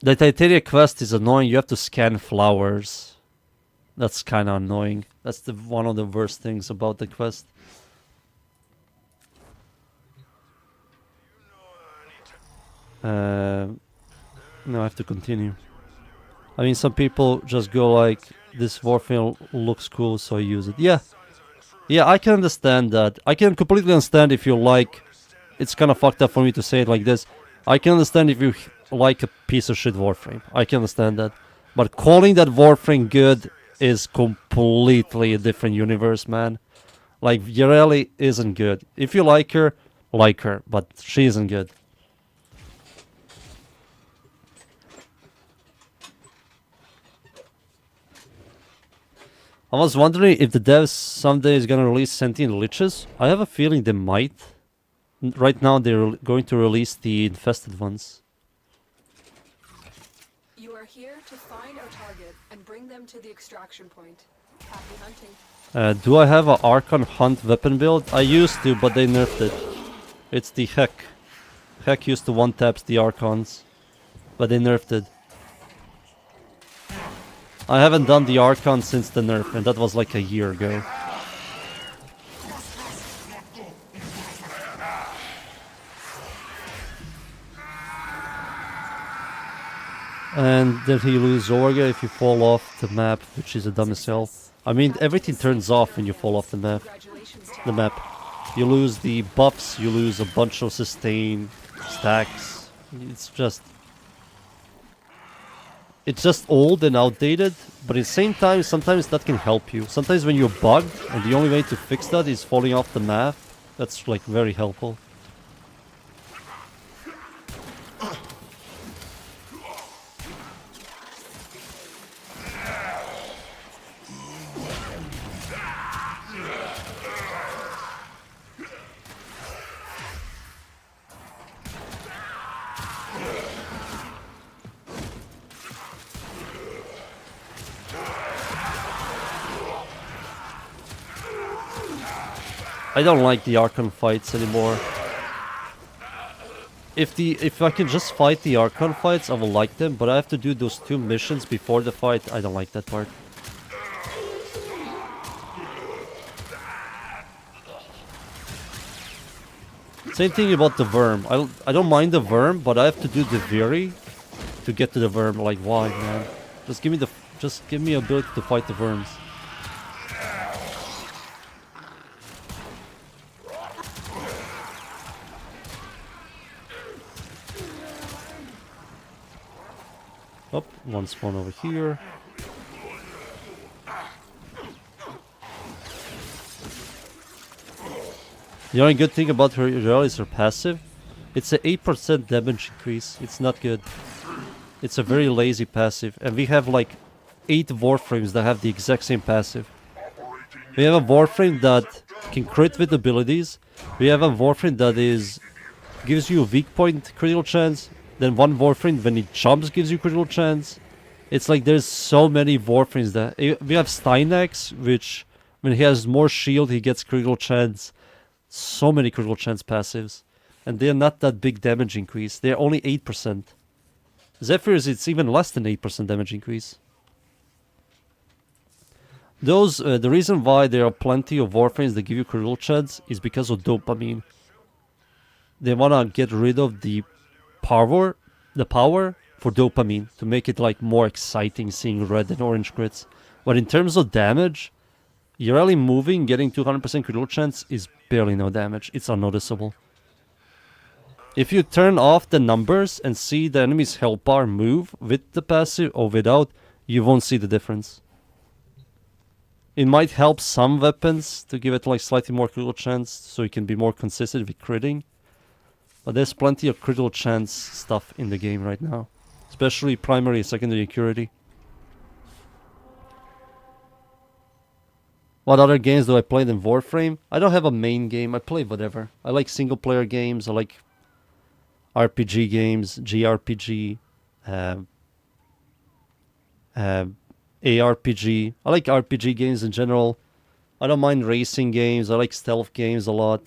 The Titania quest is annoying. You have to scan flowers. That's kind of annoying. That's the one of the worst things about the quest. No, I have to continue. I mean, some people just go like, this Warframe looks cool, so I use it. Yeah. Yeah, I can understand that. I can completely understand if you like... It's kind of fucked up for me to say it like this. I can understand if you like a piece of shit Warframe. I can understand that. But calling that Warframe good is completely a different universe, man. Like, Yareli isn't good. If you like her, but she isn't good. I was wondering if the devs someday is gonna release sentient liches. I have a feeling they might. Right now they're going to release the infested ones.
You are here to find our target and bring them to the extraction point. Happy hunting.
Do I have a Archon Hunt weapon build? I used to, but they nerfed it. It's the Heck. Heck used to one-taps the Archons, but they nerfed it. I haven't done the Archon since the nerf, and that was like a year ago. And then he loses Zorga if you fall off the map, which is a dumb as hell. I mean, everything turns off when you fall off the map.
Congratulations,
The map. You lose the buffs, you lose a bunch of sustain stacks. It's just old and outdated, but at the same time, sometimes that can help you. Sometimes when you're bugged, and the only way to fix that is falling off the map, that's like very helpful. I don't like the Archon fights anymore. If I can just fight the Archon fights, I will like them, but I have to do those 2 missions before the fight. I don't like that part. Same thing about the Worm. I don't mind the Worm, but I have to do the Viri to get to the Worm. Like, why, man? Just give me ability to fight the Worms. Oh, one spawn over here. The only good thing about her is her passive. It's an 8% damage increase. It's not good. It's a very lazy passive. And we have like 8 Warframes that have the exact same passive. We have a Warframe that can crit with abilities. We have a Warframe that gives you a weak point critical chance. Then one Warframe, when he jumps, gives you critical chance. It's like there's so many Warframes that... We have Stynax, which when he has more shield, he gets critical chance. So many critical chance passives. And they're not that big damage increase. They're only 8%. Zephyrs, it's even less than 8% damage increase. The reason why there are plenty of Warframes that give you critical chance is because of dopamine. They wanna get rid of the power for dopamine to make it like more exciting seeing red and orange crits. But in terms of damage, Yareli moving, getting 200% critical chance is barely no damage. It's unnoticeable. If you turn off the numbers and see the enemy's health bar move with the passive or without, you won't see the difference. It might help some weapons to give it like slightly more critical chance so you can be more consistent with critting. But there's plenty of critical chance stuff in the game right now. Especially primary and secondary accuracy. What other games do I play than Warframe? I don't have a main game. I play whatever. I like single player games. I like RPG games, JRPG, ARPG. I like RPG games in general. I don't mind racing games. I like stealth games a lot.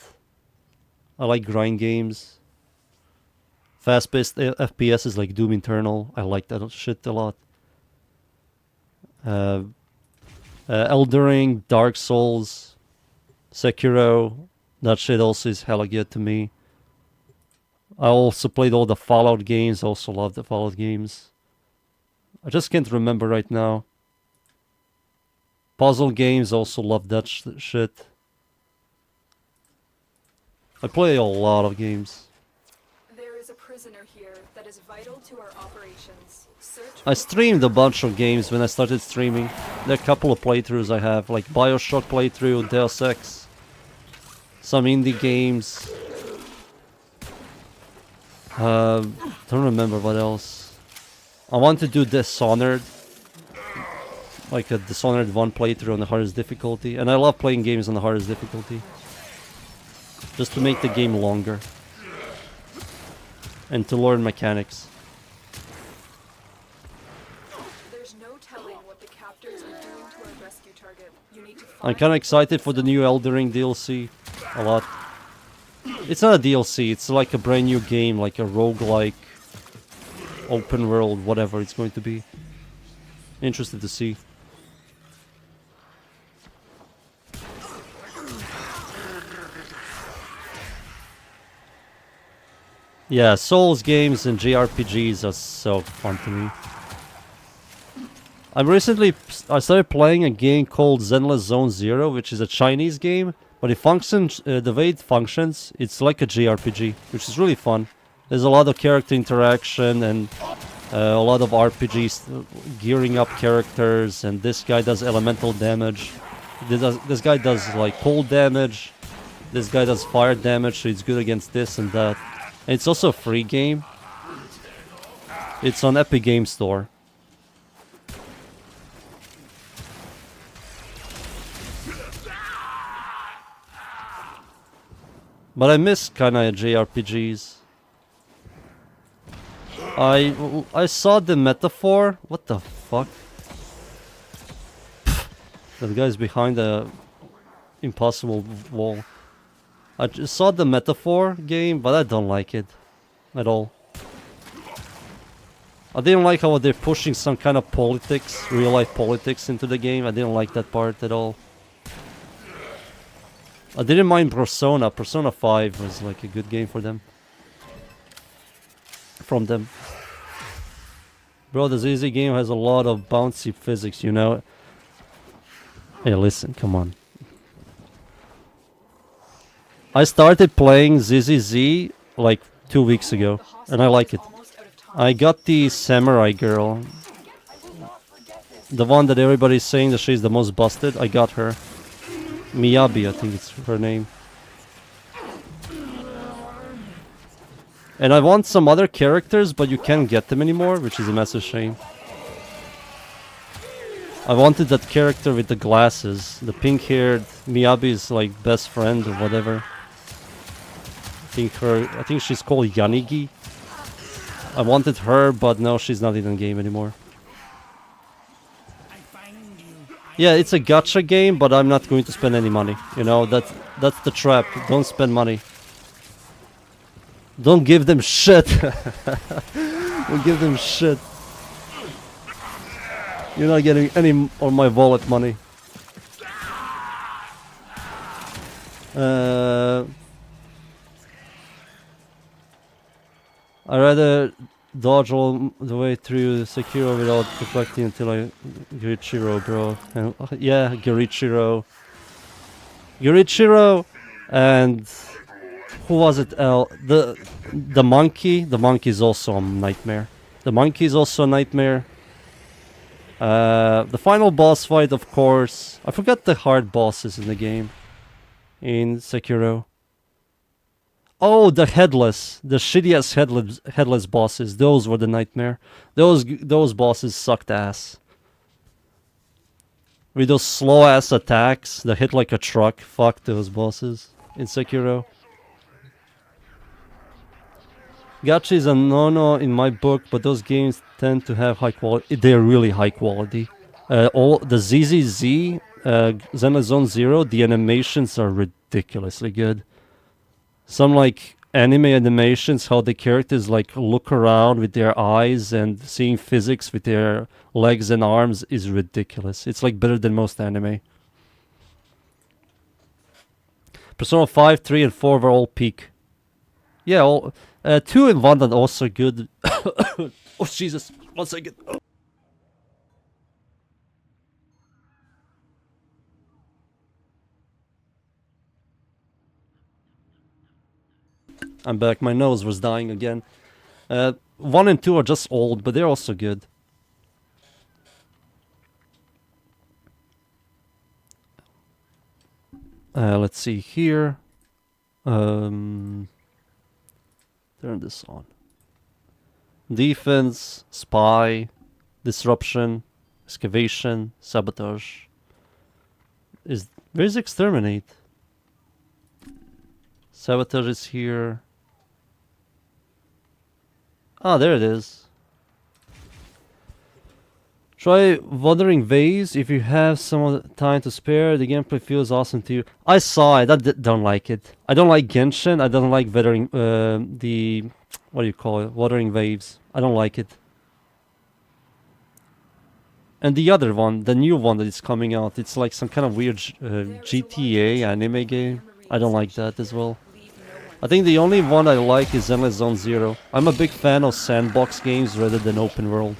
I like grind games. Fast-paced FPS is like Doom Eternal. I like that shit a lot. Elden Ring, Dark Souls, Sekiro. That shit also is hella good to me. I also played all the Fallout games. Also love the Fallout games. I just can't remember right now. Puzzle games, also love that shit. I play a lot of games.
There is a prisoner here that is vital to our operations. Search
I streamed a bunch of games when I started streaming. There are a couple of playthroughs I have, like Bioshock playthrough, Deus Ex, some indie games. Don't remember what else. I want to do Dishonored, like a Dishonored 1 playthrough on the hardest difficulty, and I love playing games on the hardest difficulty, just to make the game longer and to learn mechanics.
There's no telling what the captors are doing to our rescue target. You need to
I'm
find
kind of excited for the new Elden Ring DLC, a lot. It's not a DLC, it's like a brand new game, like a roguelike, open world, whatever it's going to be. Interested to see. Yeah, Souls games and JRPGs are so fun to me. I started playing a game called Zenless Zone Zero, which is a Chinese game, but it functions, the way it functions, it's like a JRPG, which is really fun. There's a lot of character interaction and a lot of RPGs, gearing up characters, and this guy does elemental damage. This guy does like cold damage. This guy does fire damage, so it's good against this and that. And it's also a free game. It's on Epic Game Store. But I miss kinda JRPGs. I saw the metaphor. What the fuck? That guy's behind the impossible wall. I just saw the metaphor game, but I don't like it at all. I didn't like how they're pushing some kind of politics, real life politics into the game. I didn't like that part at all. I didn't mind Persona. Persona 5 was like a good game for them. From them. Bro, the ZZ game has a lot of bouncy physics, you know? Hey, listen, come on. I started playing ZZZ like 2 weeks ago, and I like it. I got the samurai girl. The one that everybody's saying that she's the most busted. I got her. Miyabi, I think it's her name. And I want some other characters, but you can't get them anymore, which is a massive shame. I wanted that character with the glasses, the pink-haired Miyabi's like best friend or whatever. I think she's called Yanigi. I wanted her, but no, she's not in the game anymore. Yeah, it's a gacha game, but I'm not going to spend any money. You know, that's the trap. Don't spend money. Don't give them shit. Don't give them shit. You're not getting any of my wallet money. I'd rather dodge all the way through Sekiro without reflecting until I Girichiro, bro. And, yeah, Girichiro. Girichiro and who was it? The monkey. The monkey is also a nightmare. The monkey is also a nightmare. The final boss fight, of course. I forgot the hard bosses in the game. In Sekiro. Oh, the shitty-ass headless bosses. Those were the nightmare. Those bosses sucked ass. With those slow-ass attacks that hit like a truck. Fuck those bosses in Sekiro. Gacha is a no-no in my book, but those games tend to have high quality. They're really high quality. All the ZZZ Xenoblade Zone Zero, the animations are ridiculously good. Some like anime animations, how the characters like look around with their eyes and seeing physics with their legs and arms is ridiculous. It's like better than most anime. Persona 5, 3, and 4 were all peak. Yeah, all, 2 and 1 are also good. Oh, Jesus. 1 second. I'm back. My nose was dying again. 1 and 2 are just old, but they're also good. Let's see here. Turn this on. Defense, spy, disruption, excavation, sabotage. Where's exterminate? Sabotage is here. Ah, there it is. Try Wuthering Waves if you have some time to spare. The gameplay feels awesome to you. I saw it. I don't like it. I don't like Genshin. I don't like Wuthering. What do you call it? Wuthering Waves. I don't like it. And the other one, the new one that is coming out, it's like some kind of weird GTA anime game. I don't like that as well. I think the only one I like is Xenoblade Zone Zero. I'm a big fan of sandbox games rather than open world.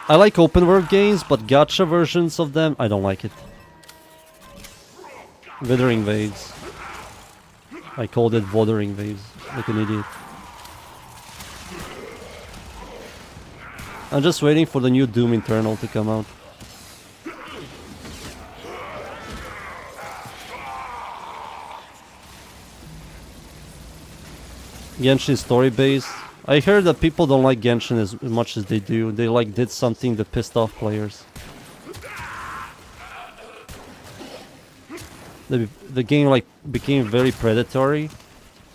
I like open world games, but gacha versions of them, I don't like it. Withering Waves. I called it Wuthering Waves, like an idiot. I'm just waiting for the new Doom Eternal to come out. Genshin story based. I heard that people don't like Genshin as much as they do. They like did something that pissed off players. The game like became very predatory.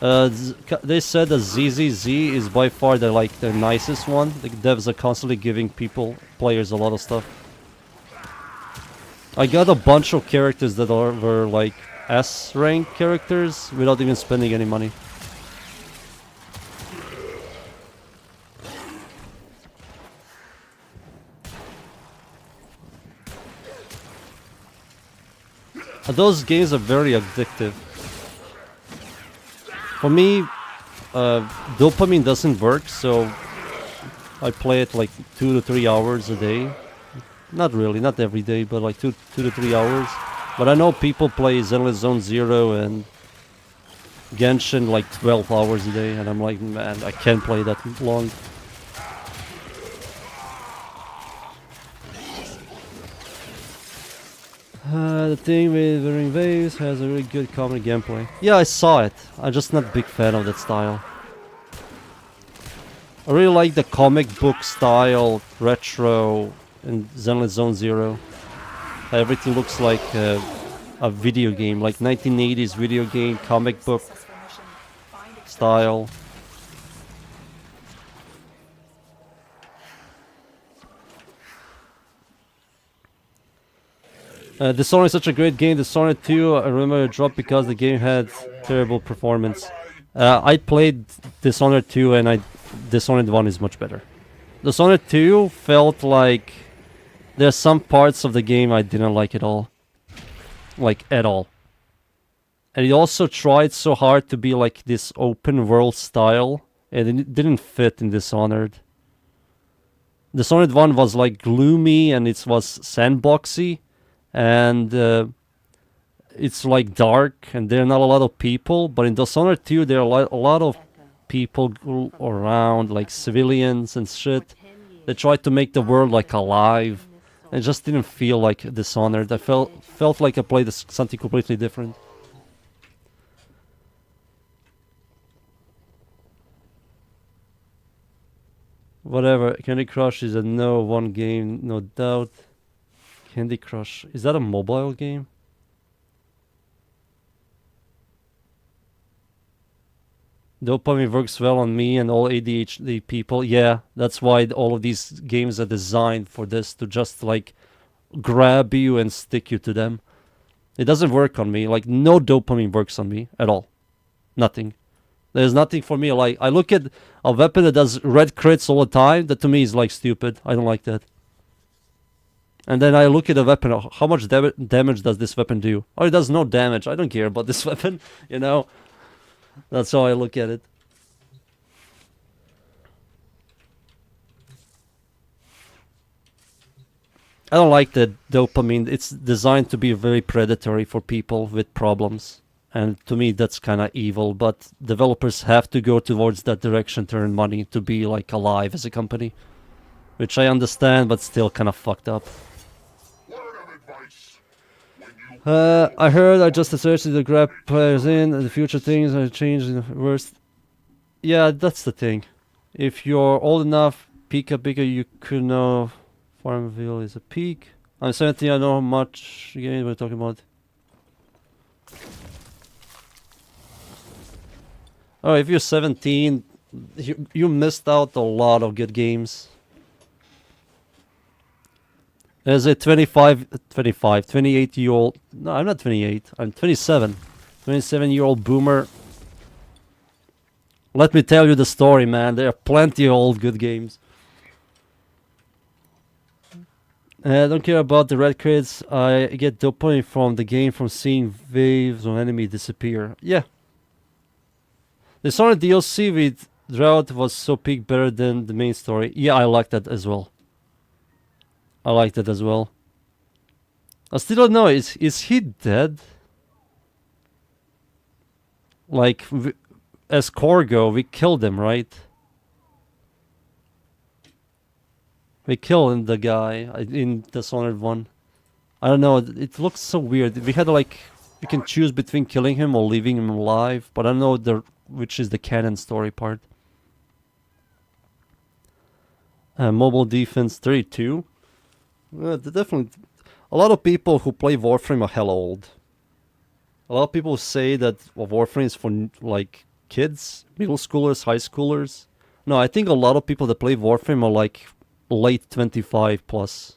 They said that ZZZ is by far the nicest one. The devs are constantly giving players a lot of stuff. I got a bunch of characters that were like S rank characters without even spending any money. Those games are very addictive. For me, dopamine doesn't work, so I play it like 2 to 3 hours a day. Not really, not every day, but like 2 to 3 hours. But I know people play Xenoblade Zone Zero and Genshin like 12 hours a day, and I'm like, man, I can't play that long. The thing with Wuthering Waves has a really good comedy gameplay. Yeah, I saw it. I'm just not a big fan of that style. I really like the comic book style, retro, in Xenoblade Zone Zero. Everything looks like a video game, like 1980s video game, comic book style. Dishonored is such a great game. Dishonored 2, I remember it dropped because the game had terrible performance. I played Dishonored 2 and Dishonored 1 is much better. Dishonored 2 felt like there's some parts of the game I didn't like at all. Like, at all. And it also tried so hard to be like this open world style, and it didn't fit in Dishonored. Dishonored 1 was like gloomy and it was sandboxy. And it's like dark and there are not a lot of people, but in Dishonored 2 there are a lot of people around, like civilians and shit. They tried to make the world like alive. It just didn't feel like Dishonored. I felt like I played something completely different. Whatever, Candy Crush is a one game, no doubt. Candy Crush. Is that a mobile game? Dopamine works well on me and all ADHD people. Yeah, that's why all of these games are designed for this, to just like grab you and stick you to them. It doesn't work on me. Like, no dopamine works on me at all. Nothing. There's nothing for me. Like, I look at a weapon that does red crits all the time. That to me is like stupid. I don't like that. And then I look at a weapon. How much damage does this weapon do? Oh, it does no damage. I don't care about this weapon. You know? That's how I look at it. I don't like the dopamine. It's designed to be very predatory for people with problems. And to me, that's kind of evil. But developers have to go towards that direction to earn money, to be like alive as a company. Which I understand, but still kind of fucked up. I heard I just asserted to grab players in, and the future things are changed in the worst. Yeah, that's the thing. If you're old enough, Pika you could know Farmville is a peak. I'm 17, I know how much game we're talking about. Oh, if you're 17, you missed out a lot of good games. As a 28-year-old... No, I'm not 28. I'm 27. 27-year-old boomer. Let me tell you the story, man. There are plenty of old good games. I don't care about the red crits. I get dopamine from the game from seeing waves of enemy disappear. Yeah. The Sonic DLC with Drought was so peak better than the main story. Yeah, I like that as well. I like that as well. I still don't know. Is he dead? Like, as Corgo, we killed him, right? We killed the guy in Dishonored 1. I don't know. It looks so weird. We had like, you can choose between killing him or leaving him alive, but I don't know which is the canon story part. Mobile defense 32. Definitely, a lot of people who play Warframe are hella old. A lot of people say that Warframe is for like kids, middle schoolers, high schoolers. No, I think a lot of people that play Warframe are like late 25 plus.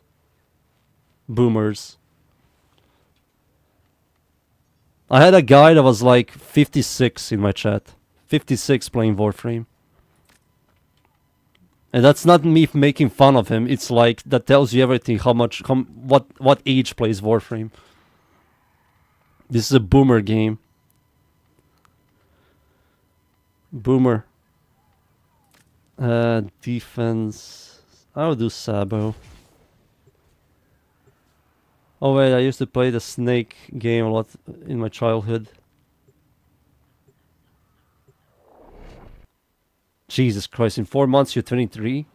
Boomers. I had a guy that was like 56 in my chat. 56 playing Warframe. And that's not me making fun of him. It's like, that tells you everything. What age plays Warframe. This is a boomer game. Boomer. Defense. I'll do Sabo. Oh wait, I used to play the Snake game a lot in my childhood. Jesus Christ, in 4 months you're 23?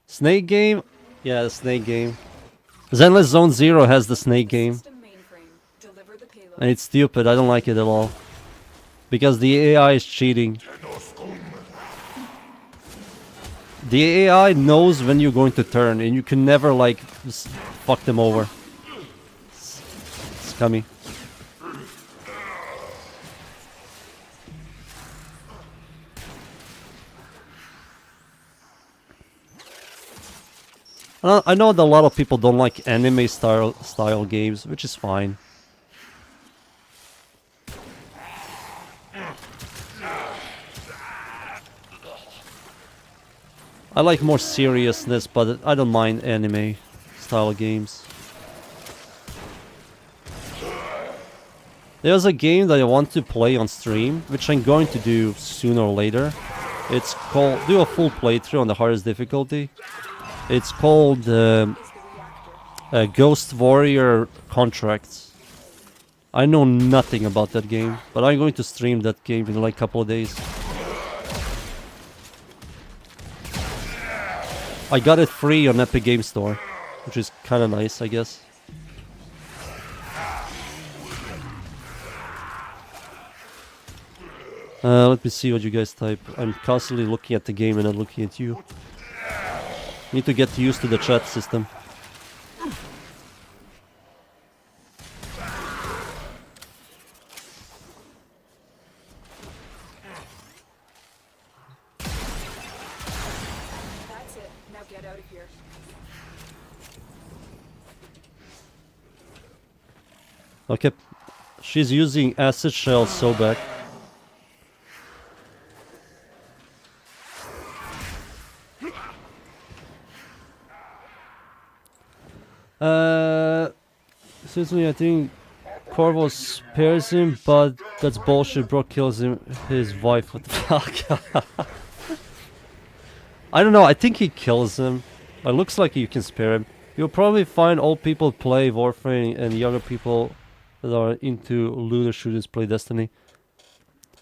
Snake game? Yeah, the Snake game. Zenless Zone Zero has the Snake game. And it's stupid, I don't like it at all. Because the AI is cheating. The AI knows when you're going to turn, and you can never, like, fuck them over. It's scummy. I know that a lot of people don't like anime style games, which is fine. I like more seriousness, but I don't mind anime style games. There's a game that I want to play on stream, which I'm going to do sooner or later. It's called, do a full playthrough on the hardest difficulty. It's called Ghost Warrior Contracts. I know nothing about that game, but I'm going to stream that game in like a couple of days. I got it free on Epic Game Store, which is kind of nice, I guess. Let me see what you guys type. I'm constantly looking at the game and not looking at you. Need to get used to the chat system.
get out of here.
Okay. She's using acid shell so back. Seriously, I think Corvo spares him, but that's bullshit. Bro kills him, his wife. What the fuck? I don't know. I think he kills him. It looks like you can spare him. You'll probably find old people play Warframe and younger people that are into looter shooters play Destiny.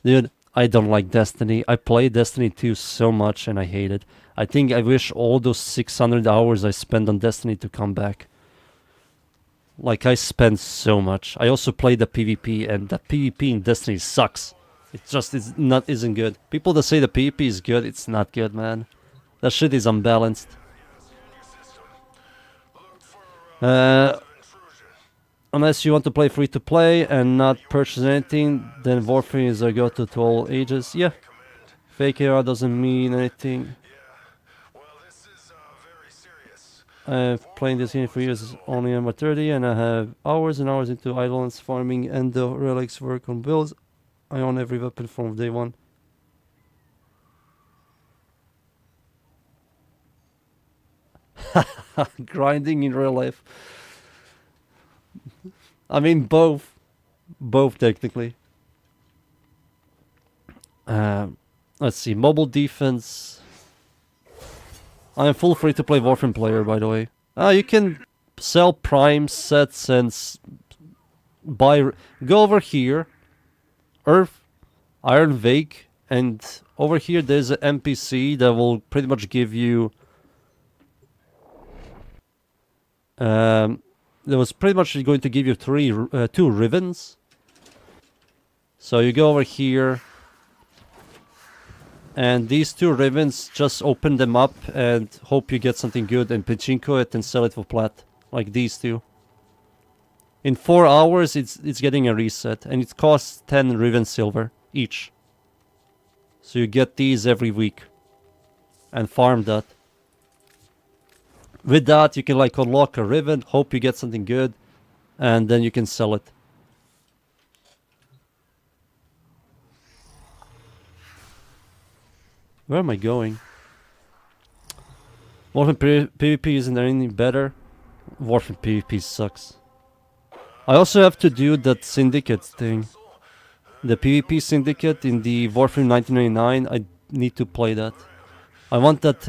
Dude, I don't like Destiny. I play Destiny 2 so much and I hate it. I think I wish all those 600 hours I spent on Destiny to come back. Like, I spent so much. I also played the PvP, and the PvP in Destiny sucks. It just isn't good. People that say the PvP is good, it's not good, man. That shit is unbalanced. Unless you want to play free to play and not purchase anything, then Warframe is a go-to to all ages. Yeah. Fake AR doesn't mean anything. I've played this game for years, only I'm at 30, and I have hours and hours into idleness, farming, and the relics work on builds. I own every weapon from day one. Grinding in real life. I mean, both. Both, technically. Let's see, mobile defense. I am full free to play Warframe player, by the way. You can sell prime sets and buy. Go over here, Earth, Iron Vake, and over here there's an NPC that will pretty much give you. That was pretty much going to give you two ribbons. So you go over here. And these two ribbons, just open them up and hope you get something good and pachinko it and sell it for plat. Like these two. In 4 hours it's getting a reset and it costs 10 ribbon silver each. So you get these every week. And farm that. With that you can like unlock a ribbon, hope you get something good, and then you can sell it. Where am I going? Warframe PvP isn't there any better? Warframe PvP sucks. I also have to do that syndicate thing. The PvP syndicate in the Warframe 1999, I need to play that. I want that,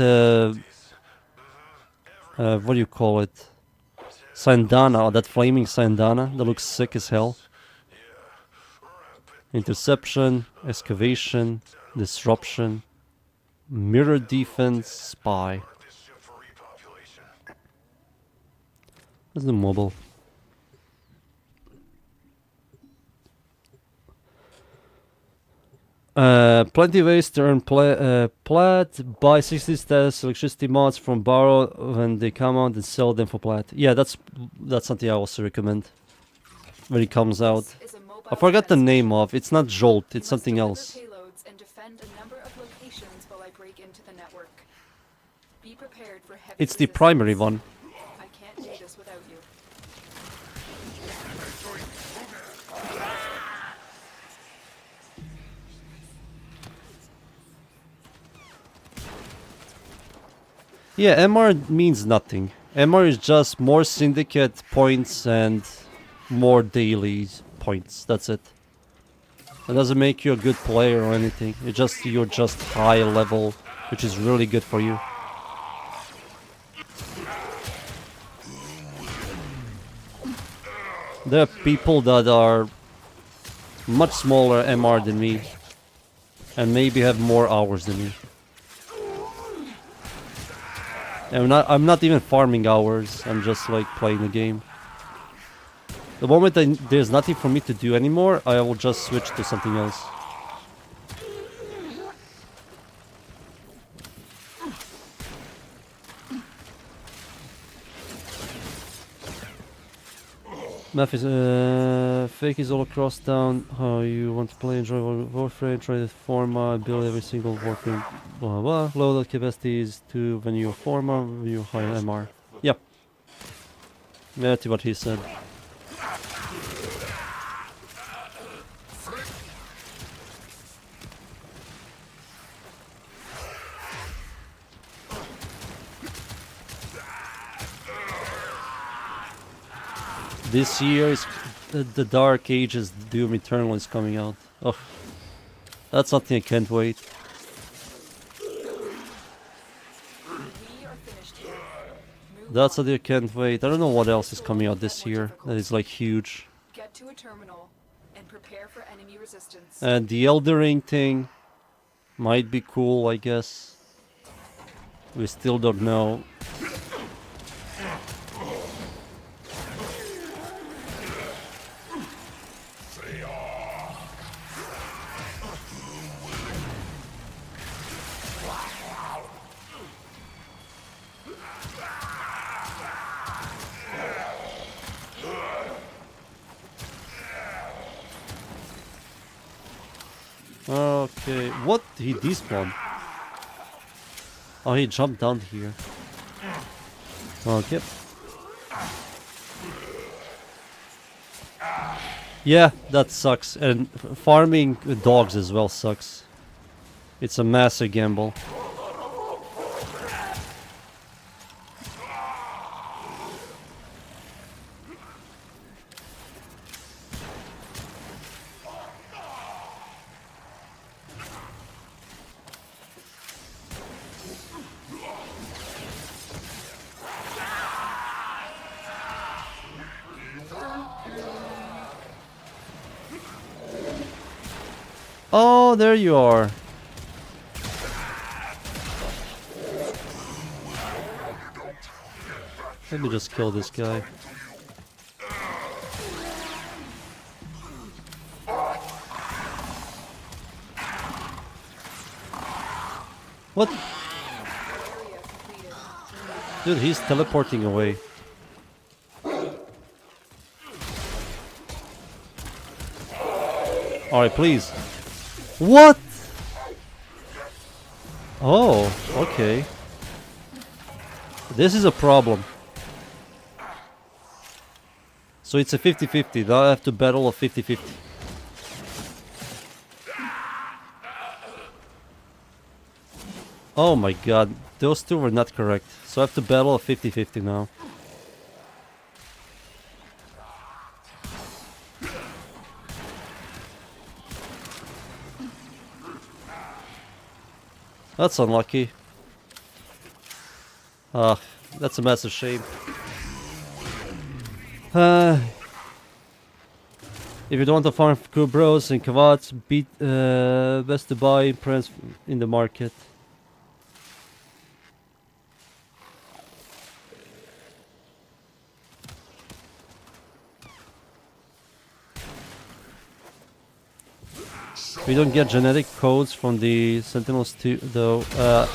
what do you call it? Sandana, that flaming Sandana, that looks sick as hell. Interception, excavation, disruption. Mirror defense, spy. What's the mobile? Plenty of ways to earn plat. Buy 60 status electricity mods from Borrow when they come out and sell them for plat. Yeah, that's something I also recommend when it comes out. I forgot the name of. It's not Jolt. It's something else. It's the primary one.
I can't do this without you.
Yeah, MR means nothing. MR is just more syndicate points and more daily points. That's it. It doesn't make you a good player or anything. You're just high level, which is really good for you. There are people that are much smaller MR than me and maybe have more hours than me. And I'm not even farming hours, I'm just like playing the game. The moment there's nothing for me to do anymore, I will just switch to something else. Math is fake is all across town. How you want to play? Enjoy Warframe. Try the forma. Build every single Warframe. Blah blah. Loadout capacity is 2 when you forma. When you high MR. Yep. That's what he said. This year is the Dark Ages Doom Eternal is coming out. Oh, that's something I can't wait.
We are finished here. Move
That's
on.
something I can't wait. I don't know what else is coming out this year that is like huge.
Get to a terminal and prepare for enemy resistance.
And the Elder Ring thing might be cool, I guess. We still don't know. Okay, what? He despawned. Oh, he jumped down here. Okay. Yeah, that sucks. And farming dogs as well sucks. It's a massive gamble. Oh, there you are. Let me just kill this guy. What?
Area completed.
Dude, he's teleporting away. Alright, please. What? Oh, okay. This is a problem. So it's a 50-50. Now I have to battle a 50-50. Oh my god. Those two were not correct. So I have to battle a 50-50 now. That's unlucky. Ah, that's a massive shame. If you don't want to farm cool bros and Kavats, best to buy prints in the market. We don't get genetic codes from the Sentinels too, though. I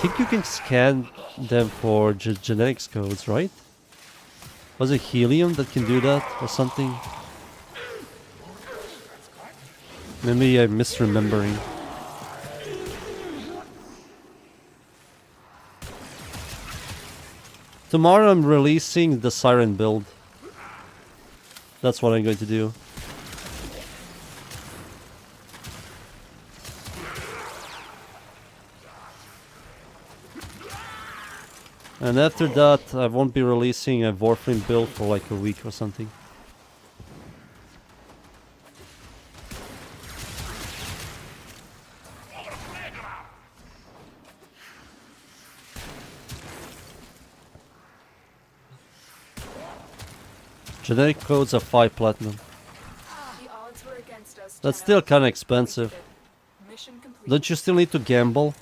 think you can scan them for genetics codes, right? Was it helium that can do that or something? Maybe I'm misremembering. Tomorrow I'm releasing the Siren build. That's what I'm going to do. And after that, I won't be releasing a Warframe build for like a week or something. Genetic codes are 5 platinum.
The odds were against us.
That's
Jenna.
still kinda expensive.
Mission complete.
Don't you still need to gamble?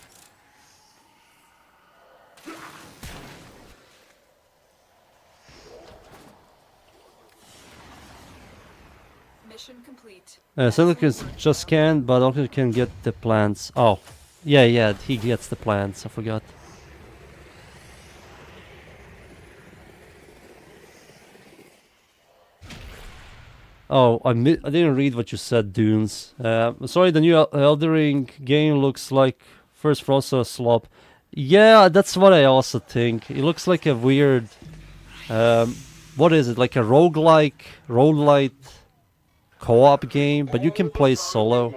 Mission complete.
Sandler can just scan, but also can get the plants. Oh, yeah, he gets the plants. I forgot. Oh, I didn't read what you said, Dunes. Sorry, the new Elden Ring game looks like First Frost or slop. Yeah, that's what I also think. It looks like a weird... what is it? Like a roguelite co-op game, but you can play solo.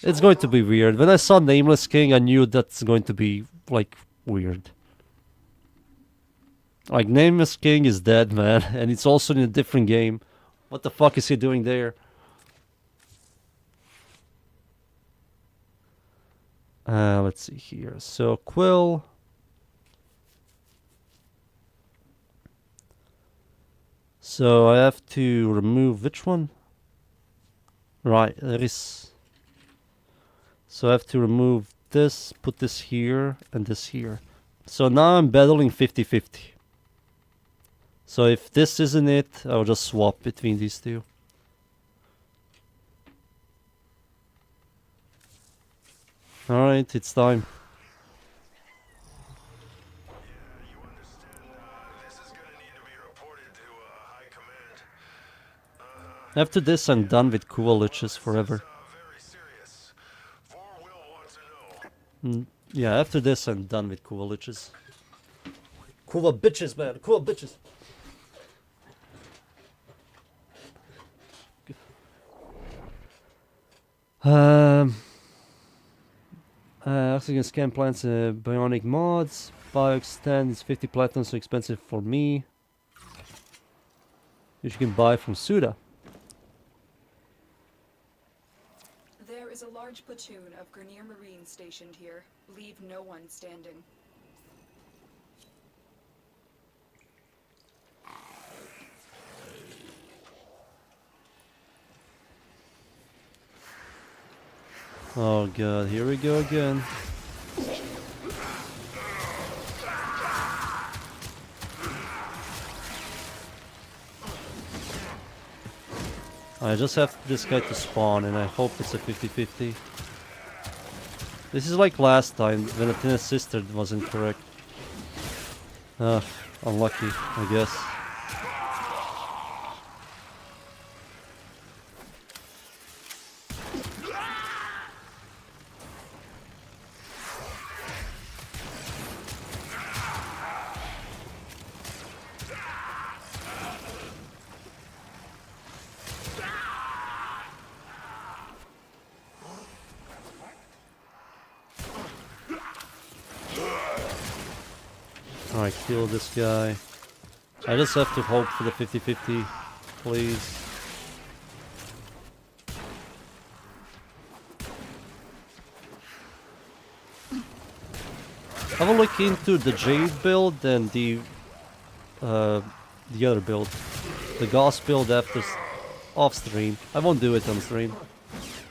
It's going to be weird. When I saw Nameless King, I knew that's going to be, like, weird. Like, Nameless King is dead, man, and it's also in a different game. What the fuck is he doing there? Let's see here. So, Quill. So, I have to remove which one? Right, there is... So I have to remove this, put this here, and this here. So now I'm battling 50-50. So if this isn't it, I'll just swap between these two. Alright, it's time. After this, I'm done with Kuva Liches forever. Yeah, after this, I'm done with Kuva Liches. Kuva bitches, man. Kuva bitches. Oxygen scan plants, bionic mods. Bioextend is 50 platinum, so expensive for me. Which you can buy from Suda.
There is a large platoon of Grenier Marines stationed here. Leave no one standing.
Oh god, here we go again. I just have this guy to spawn and I hope it's a 50-50. This is like last time when Athena's sister wasn't correct. Unlucky, I guess. Alright, kill this guy. I just have to hope for the 50-50, please. I will look into the Jade build and the other build. The Gauss build after off stream. I won't do it on stream.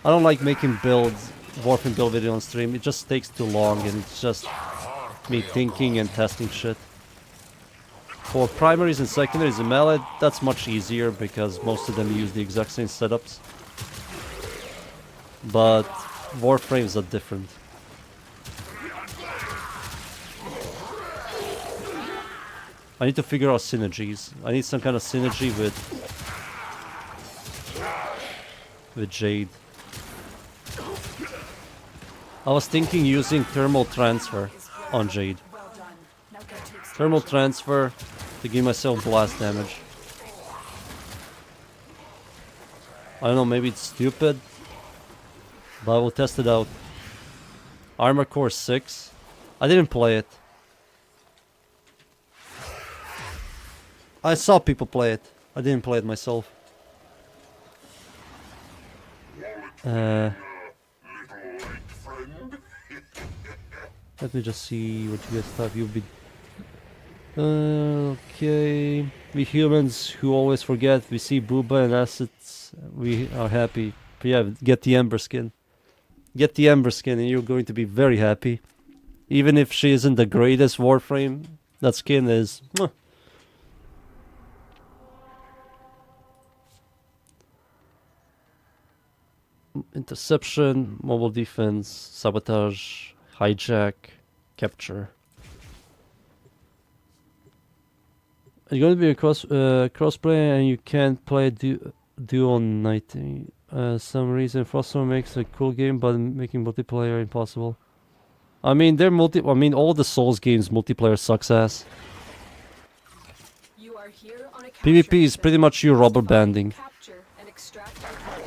I don't like making builds, Warframe build video on stream. It just takes too long and it's just me thinking and testing shit. For primaries and secondaries in melee, that's much easier because most of them use the exact same setups. But Warframes are different. I need to figure out synergies. I need some kind of synergy with Jade. I was thinking using thermal transfer on Jade. Thermal transfer to give myself blast damage. I don't know, maybe it's stupid, but I will test it out. Armor Core 6. I didn't play it. I saw people play it. I didn't play it myself. Let me just see what you guys thought you'll be. Okay. We humans who always forget, we see Booba and assets, we are happy. But yeah, get the Ember skin. Get the Ember skin and you're going to be very happy. Even if she isn't the greatest Warframe, that skin is... Interception, mobile defense, sabotage, hijack, capture. It's going to be a crossplay, and you can't play duo night. Some reason Frostborn makes a cool game, but making multiplayer impossible. I mean, all the Souls games multiplayer sucks ass.
You are here on a capture
PvP is
mission.
pretty much you rubber
Find,
banding.
capture, and extract our target.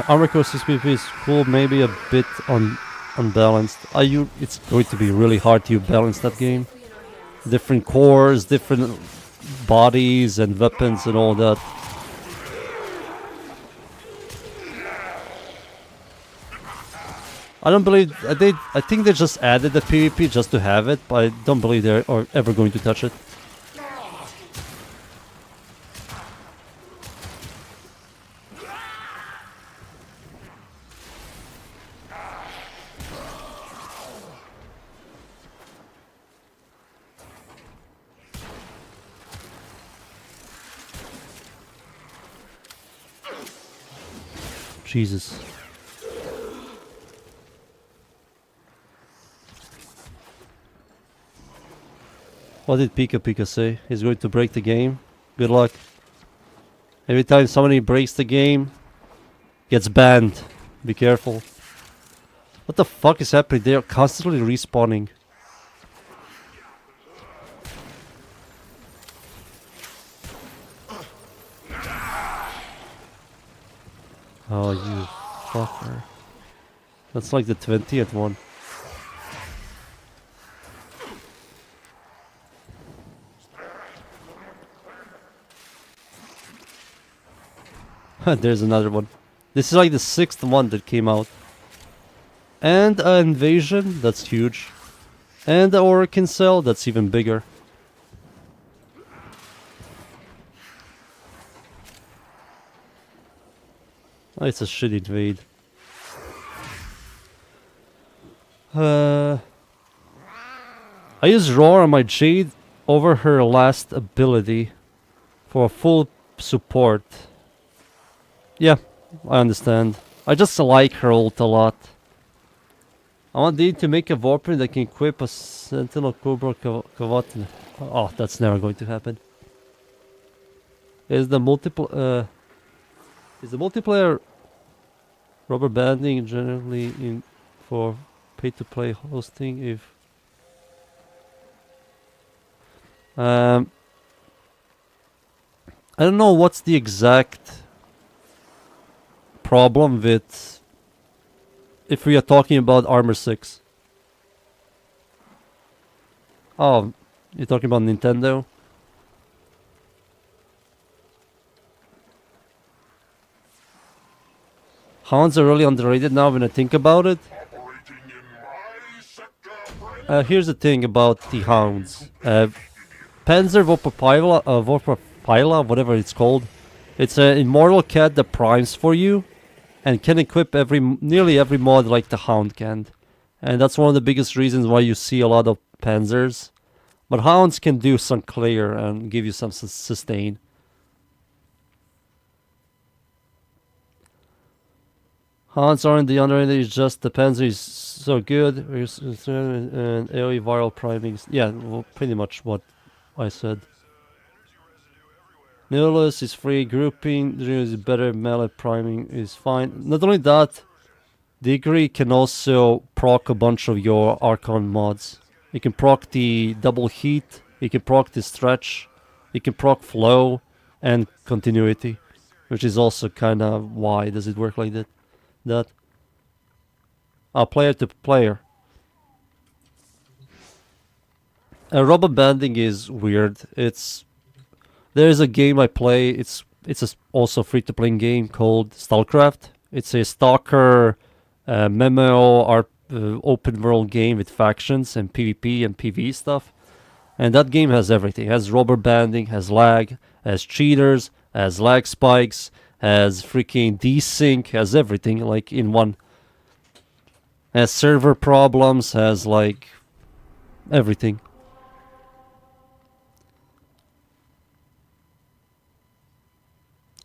Armor Core 6 PvP is cool, maybe a bit unbalanced. It's going to be really hard to balance that game.
Safely in our hands.
Different cores, different bodies and weapons and all that. I don't believe I think they just added the PvP just to have it, but I don't believe they're ever going to touch it. Jesus. What did Pika Pika say? He's going to break the game? Good luck. Every time somebody breaks the game, gets banned. Be careful. What the fuck is happening? They are constantly respawning. Oh, you fucker. That's like the 20th one. There's another one. This is like the 6th one that came out. And an invasion, that's huge. And the Oracle cell, that's even bigger. Oh, it's a shit invade. I use Roar on my Jade over her last ability for a full support. Yeah, I understand. I just like her ult a lot. I want Dean to make a Warframe that can equip a Sentinel Cobra Kavat. Oh, that's never going to happen. Is the multiplayer rubber banding generally in for pay-to-play hosting? If I don't know what's the exact problem with if we are talking about Armor 6. Oh, you're talking about Nintendo? Hounds are really underrated now when I think about it. Here's the thing about the Hounds. Panzer Vorpapila, whatever it's called. It's an immortal cat that primes for you and can equip nearly every mod like the Hound can. And that's one of the biggest reasons why you see a lot of Panzers. But Hounds can do some clear and give you some sustain. Hounds aren't the underrated, it's just the Panzer is so good. And AoE viral priming. Yeah, well, pretty much what I said. Nihilus is free, grouping is better, melee priming is fine. Not only that, Degree can also proc a bunch of your Archon mods. You can proc the double heat, you can proc the stretch, you can proc flow and continuity, which is also kind of why does it work like that. Player to player. Rubber banding is weird. There's a game I play. It's also free to play game called StarCraft. It's a stalker MMO open world game with factions and PvP and PvE stuff. And that game has everything. It has rubber banding, has lag, has cheaters, has lag spikes, has freaking desync, has everything like in one. Has server problems, has like everything.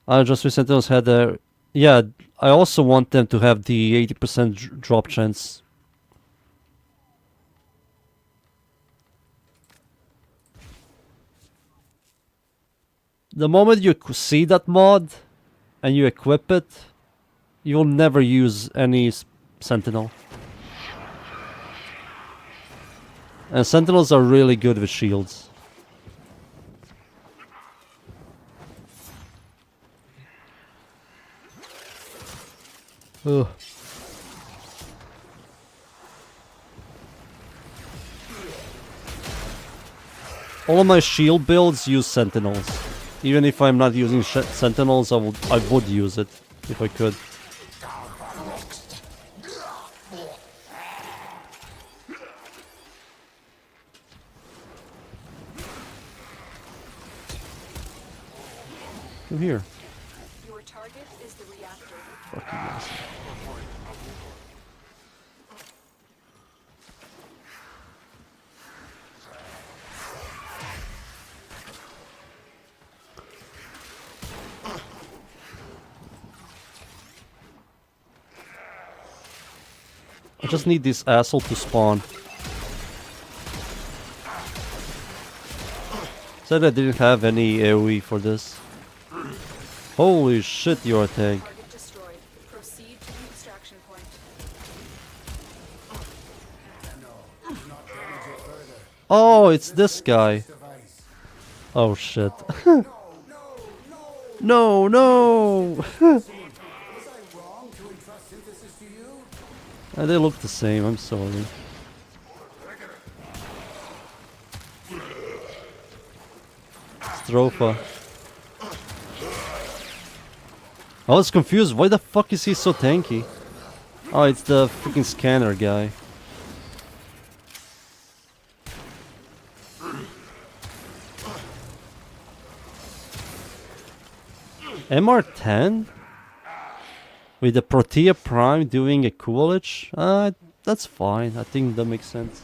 Just Sentinels had a... Yeah, I also want them to have the 80% drop chance. The moment you see that mod and you equip it, you will never use any Sentinel. And Sentinels are really good with shields. Ugh. All of my shield builds use Sentinels. Even if I'm not using Sentinels, I would use it if I could. Come here.
Your target is the reactor.
Fucking yes. I just need this asshole to spawn. Said I didn't have any AoE for this. Holy shit, you're a tank.
Target destroyed. Proceed to the extraction point.
Oh, it's this guy. Oh shit. No, no!
Was I wrong to entrust synthesis to you?
They look the same, I'm sorry. Stropha. I was confused, why the fuck is he so tanky? Oh, it's the freaking scanner guy. MR10? With the Protea Prime doing a Kuva Lich? That's fine, I think that makes sense.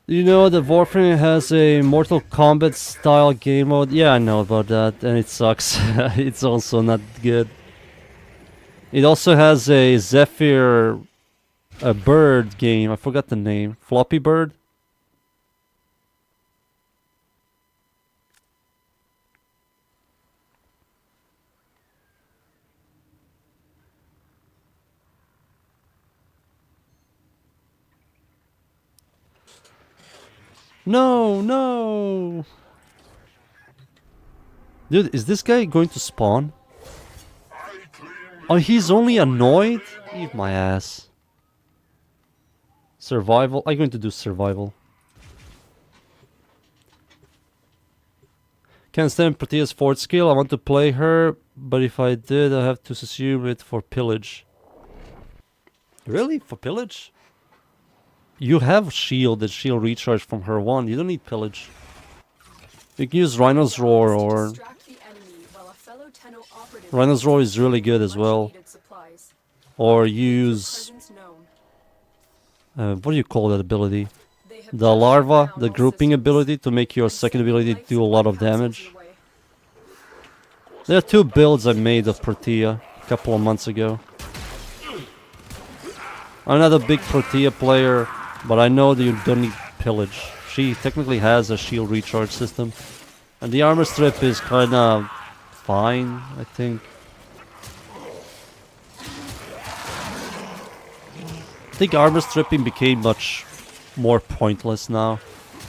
You know, the Warframe has a Mortal Kombat style game mode. Yeah, I know about that, and it sucks. It's also not good. It also has a Zephyr, a bird game. I forgot the name. Floppy Bird? No, no! Dude, is this guy going to spawn? Oh, he's only annoyed? Eat my ass. Survival? I'm going to do survival. Can't stand Protea's fourth skill. I want to play her, but if I did, I have to assume it for pillage. Really? For pillage? You have shield and shield recharge from her one. You don't need pillage. You can use Rhino's Roar or...
Distract the enemy while a fellow Tenno operative
Rhino's Roar is really good as well.
much-needed supplies.
Or use...
Presence known.
what do you call that ability?
They have
The
just
larva,
shut down
the
all
grouping
systems.
ability to make your
I'm
second
sending
ability
life
do a lot of
support capsules
damage.
your way.
There are two builds I made of Protea a couple of months ago. I'm not a big Protea player, but I know that you don't need pillage. She technically has a shield recharge system. And the armor strip is kinda fine, I think. I think armor stripping became much more pointless now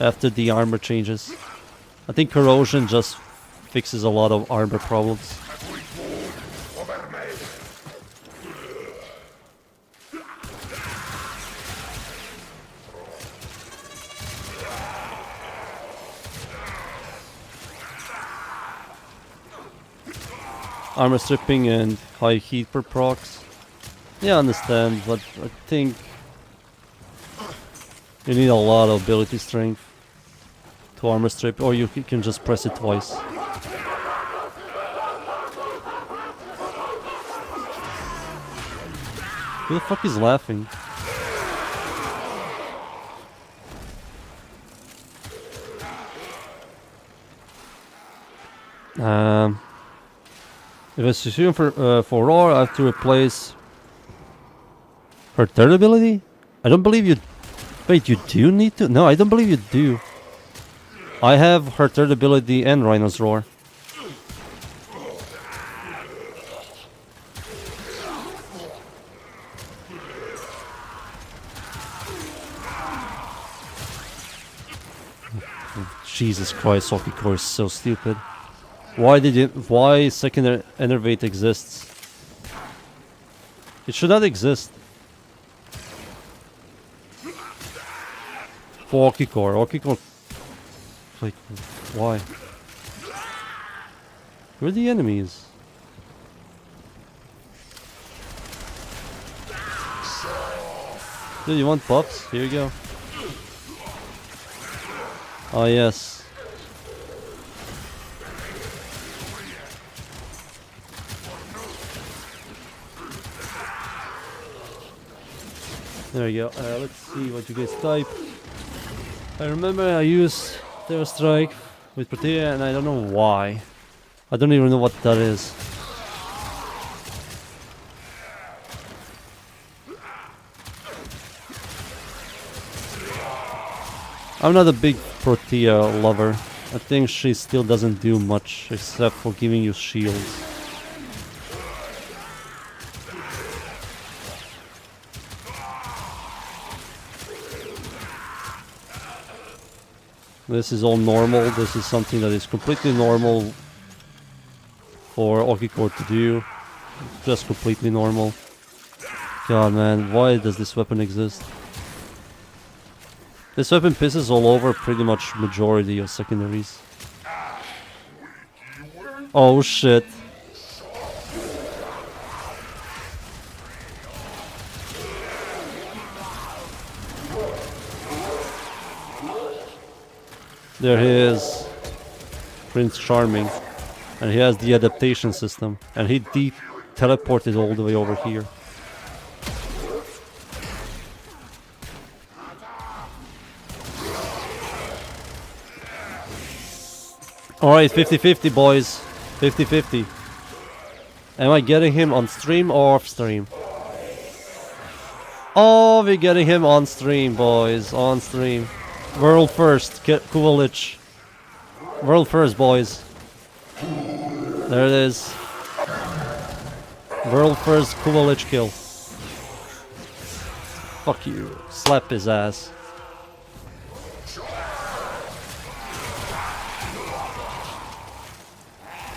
after the armor changes. I think corrosion just fixes a lot of armor problems. Armor stripping and high heat per procs. Yeah, I understand, but I think you need a lot of ability strength to armor strip, or you can just press it twice. Who the fuck is laughing? Um, if it's assumed for Roar, I have to replace her third ability? I don't believe you... Wait, you do need to? No, I don't believe you do. I have her third ability and Rhino's Roar. Jesus Christ, Hockey Core is so stupid. Why second Enervate exists? It should not exist. For Hockey Core. Like, why? Where are the enemies? Dude, you want buffs? Here you go. Oh, yes. There you go. Let's see what you guys type. I remember I used Terror Strike with Protea and I don't know why. I don't even know what that is. I'm not a big Protea lover. I think she still doesn't do much except for giving you shields. This is all normal. This is something that is completely normal for Okikor to do. Just completely normal. God, man, why does this weapon exist? This weapon pisses all over pretty much majority of secondaries. Oh shit. There he is, Prince Charming, and he has the adaptation system, and he teleported all the way over here. Alright, 50-50 boys, 50-50. Am I getting him on stream or off stream? Oh, we're getting him on stream, boys, on stream. World first, Kuva Lich. World first, boys. There it is. World first Kuva Lich kill. Fuck you. Slap his ass.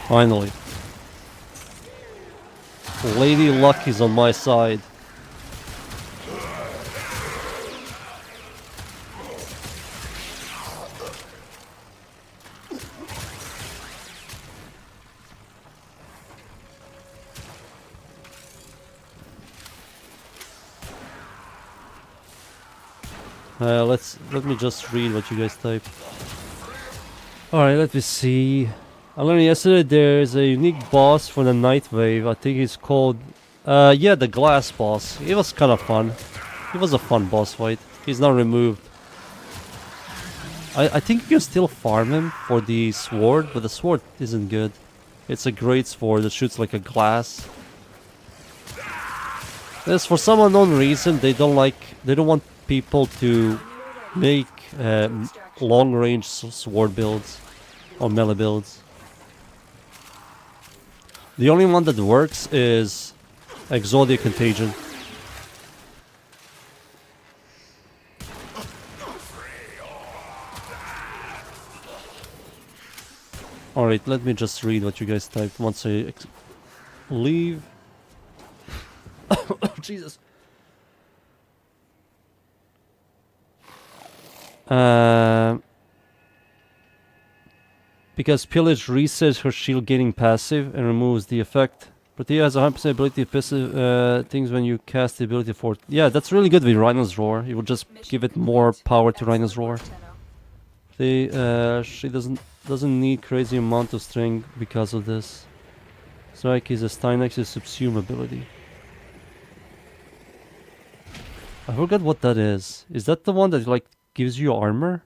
Finally. Lady Luck is on my side. Let me just read what you guys type. Alright, let me see. I learned yesterday there's a unique boss for the Night Wave. I think it's called yeah, the glass boss. It was kind of fun. It was a fun boss fight. He's not removed. I think you can still farm him for the sword, but the sword isn't good. It's a great sword that shoots like a glass. There's for some unknown reason they don't want people to make long-range sword builds or melee builds. The only one that works is Exodia Contagion. Alright, let me just read what you guys typed once I leave. Oh, Jesus. Because Pillage resets her shield gaining passive and removes the effect. Protea has a 100% ability to piss things when you cast the ability for... Yeah, that's really good with Rhino's Roar. You would just give it more power to Rhino's Roar. She doesn't need crazy amount of strength because of this. Strike is a Steinex's subsume ability. I forgot what that is. Is that the one that like gives you armor?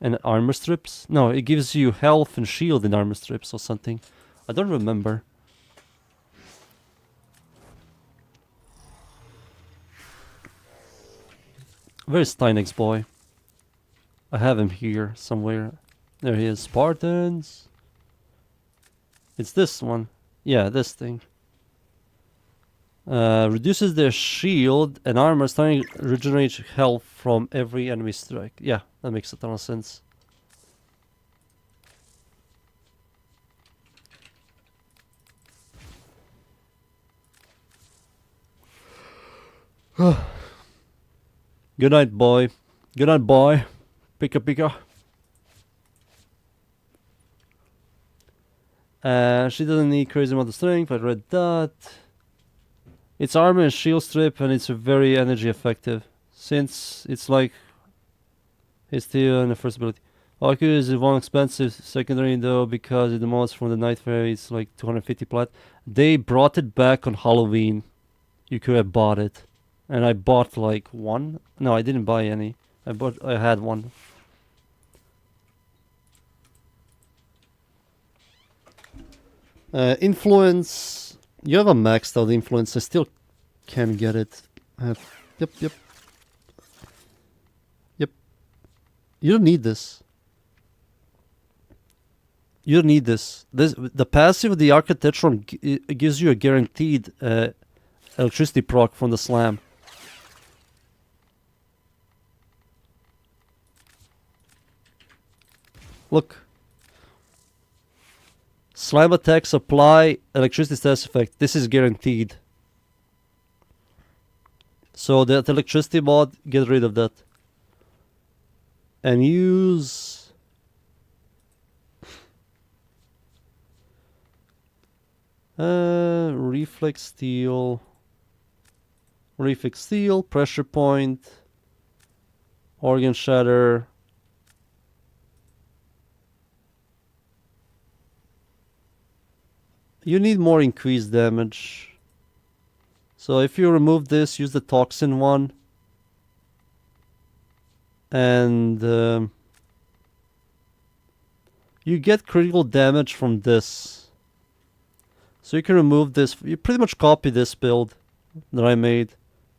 and armor strips. No, it gives you health and shield in armor strips or something. I don't remember. Where's Steinek's boy? I have him here somewhere. There he is. Spartans. It's this one. Yeah, this thing. Reduces their shield and armor, starting to regenerate health from every enemy strike. Yeah, that makes a ton of sense. Good night, boy. Good night, boy. Pika pika. She doesn't need crazy amount of strength. I read that. It's armor and shield strip, and it's very energy effective. Since it's like his tier and the first ability. Aku is one expensive secondary though, because the mods from the Night Fairy is like 250 plat. They brought it back on Halloween. You could have bought it. And I bought like one. No, I didn't buy any. I had one. Influence. You have a maxed out influence. I still can get it. Yep. You don't need this. You don't need this. The passive of the Architectron gives you a guaranteed electricity proc from the slam. Look. Slam attacks apply electricity status effect. This is guaranteed. So that electricity mod, get rid of that. And use... reflex steel. Reflex steel, pressure point. Organ shatter. You need more increased damage. So if you remove this, use the toxin one. And you get critical damage from this. So you can remove this. You pretty much copy this build that I made.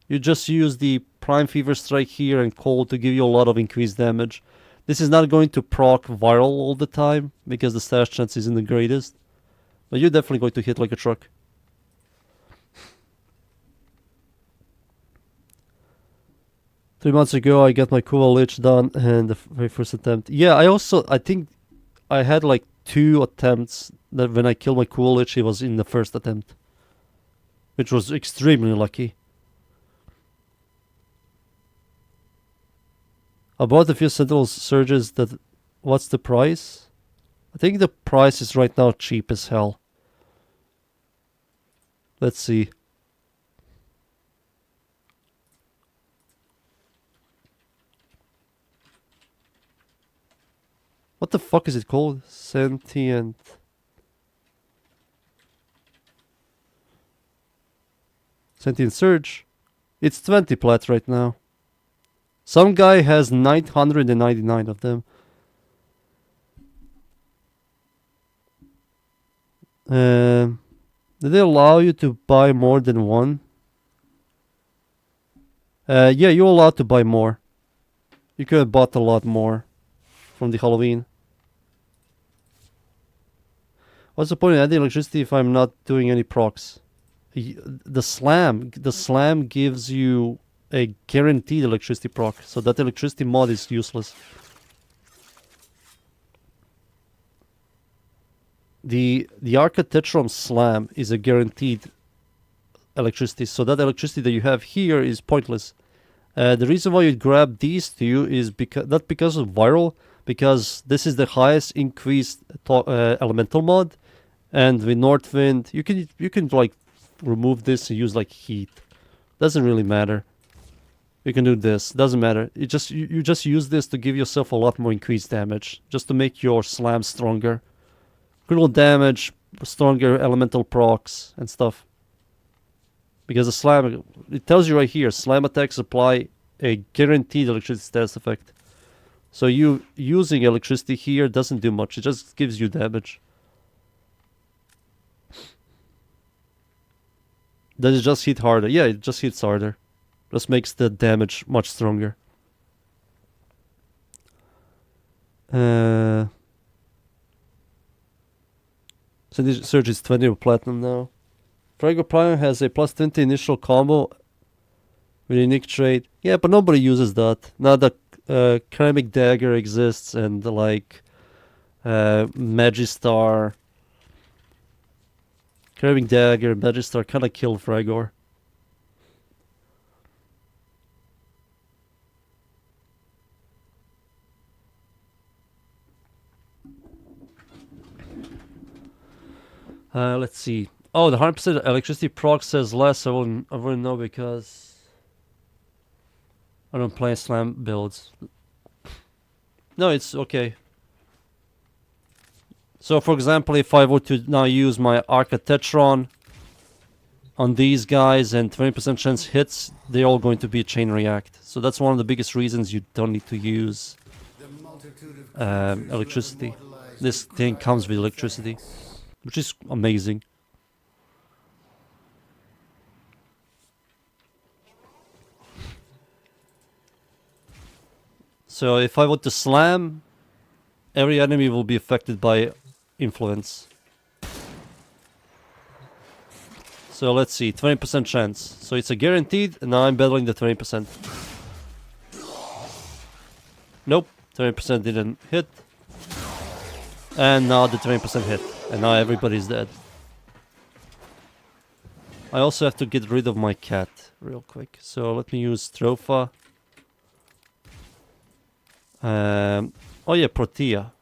You just use the Prime Fever Strike here and Cold to give you a lot of increased damage. This is not going to proc viral all the time because the stash chance isn't the greatest. But you're definitely going to hit like a truck. Three months ago, I got my Kuva Lich done and the very first attempt. Yeah, I think I had like 2 attempts that when I killed my Kuva Lich, it was in the first attempt. Which was extremely lucky. I bought a few Sentinel Surges that... What's the price? I think the price is right now cheap as hell. Let's see. What the fuck is it called? Sentient Surge. It's 20 plat right now. Some guy has 999 of them. Do they allow you to buy more than one? Yeah, you're allowed to buy more. You could have bought a lot more from the Halloween. What's the point of adding electricity if I'm not doing any procs? The slam gives you a guaranteed electricity proc, so that electricity mod is useless. The Architectron slam is a guaranteed electricity, so that electricity that you have here is pointless. The reason why you grab these two is not because of viral, because this is the highest increased elemental mod, and with Northwind you can like remove this and use like heat. Doesn't really matter. You can do this. Doesn't matter. You just use this to give yourself a lot more increased damage, just to make your slam stronger. Critical damage, stronger elemental procs and stuff. Because the slam, it tells you right here, slam attacks apply a guaranteed electricity status effect. So you using electricity here doesn't do much. It just gives you damage. Does it just hit harder? Yeah, it just hits harder. Just makes the damage much stronger. So this surge is 20 with platinum now. Fragor Prime has a plus 20 initial combo with a unique trait. Yeah, but nobody uses that. Now the Ceramic Dagger exists and like Magistar. Ceramic Dagger, Magistar kind of kill Fragor. Let's see. Oh, the 100% electricity proc says less. I wouldn't know because I don't play slam builds. No, it's okay. So, for example, if I were to now use my Archatetron on these guys and 20% chance hits, they're all going to be chain react. So that's one of the biggest reasons you don't need to use electricity. This thing comes with electricity, which is amazing. So if I were to slam, every enemy will be affected by influence. So let's see, 20% chance. So it's a guaranteed, and now I'm battling the 20%. Nope, 20% didn't hit. And now the 20% hit. And now everybody's dead. I also have to get rid of my cat real quick. So let me use Stropha. Oh yeah, Protea.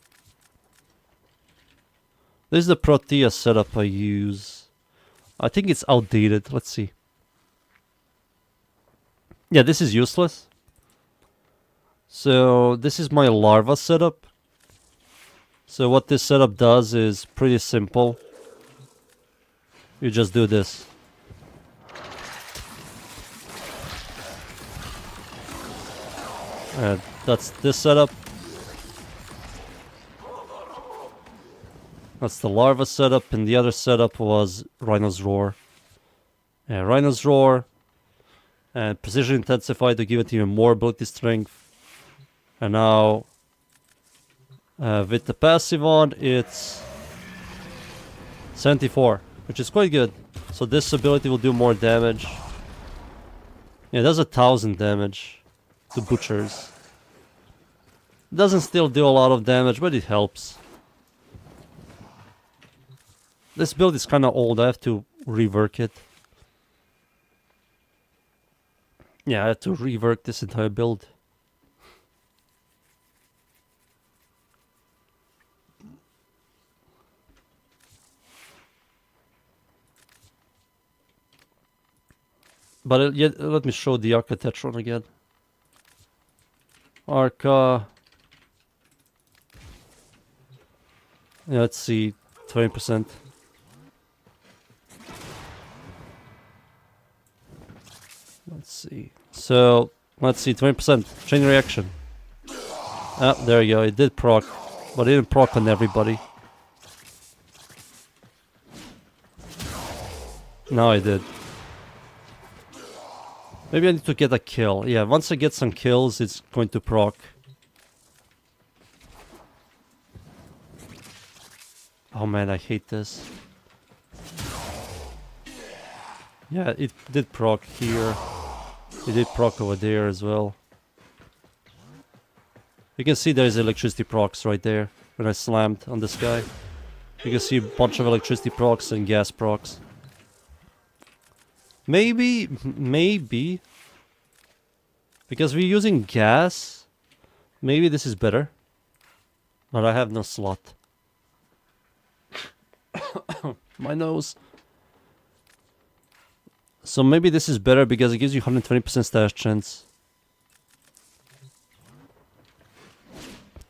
This is the Protea setup I use. I think it's outdated. Let's see. Yeah, this is useless. So this is my larva setup. So what this setup does is pretty simple. You just do this. That's this setup. That's the larva setup, and the other setup was Rhino's Roar. Yeah, Rhino's Roar. And Precision Intensify to give it even more ability strength. And now, with the passive on, it's 74, which is quite good. So this ability will do more damage. Yeah, it does 1,000 damage to Butchers. It doesn't still do a lot of damage, but it helps. This build is kind of old. I have to rework it. Yeah, I have to rework this entire build. But yeah, let me show the Archatetron again. Arca. Yeah, let's see, 20%. Let's see. So, let's see, 20% chain reaction. Ah, there you go. It did proc, but it didn't proc on everybody. Now I did. Maybe I need to get a kill. Yeah, once I get some kills, it's going to proc. Oh man, I hate this. Yeah, it did proc here. It did proc over there as well. You can see there's electricity procs right there when I slammed on this guy. You can see a bunch of electricity procs and gas procs. Maybe, because we're using gas, maybe this is better. But I have no slot. My nose. So maybe this is better because it gives you 120% stash chance.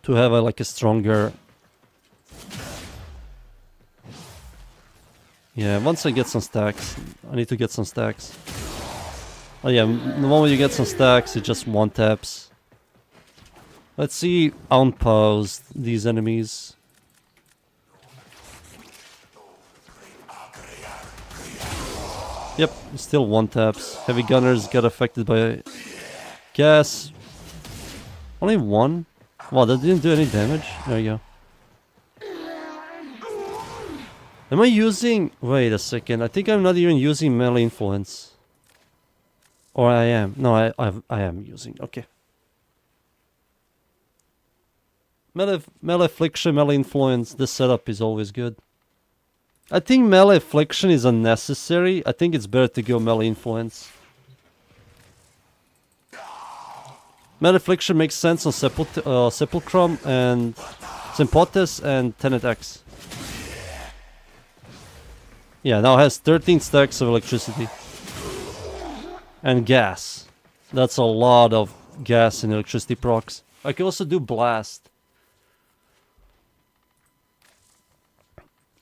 To have like a stronger... Yeah, once I get some stacks, I need to get some stacks. Oh yeah, the moment you get some stacks, it just one-taps. Let's see unpause these enemies. Yep, still one taps. Heavy gunners got affected by gas. Only one? Wow, that didn't do any damage. There you go. Am I using... Wait a second. I think I'm not even using melee influence. Or I am. No, I am using. Okay. Melee affliction, melee influence. This setup is always good. I think melee affliction is unnecessary. I think it's better to go melee influence. Melee affliction makes sense on Sepulchrum and Symphotes and Tenet X. Yeah, now it has 13 stacks of electricity. And gas. That's a lot of gas and electricity procs. I can also do blast.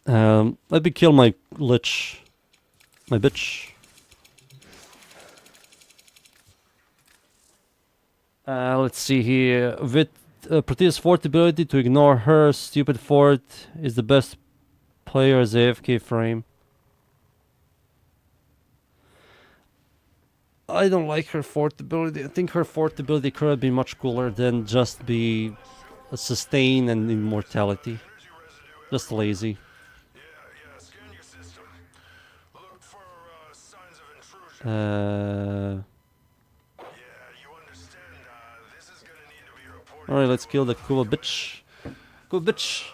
Let me kill my Lich. My bitch. Let's see here. With Proteus' fort ability to ignore her stupid fort is the best player as AFK frame. I don't like her fort ability. I think her fort ability could have been much cooler than just be a sustain and immortality. Just lazy. Alright, let's kill the Kuva bitch. Kuva bitch!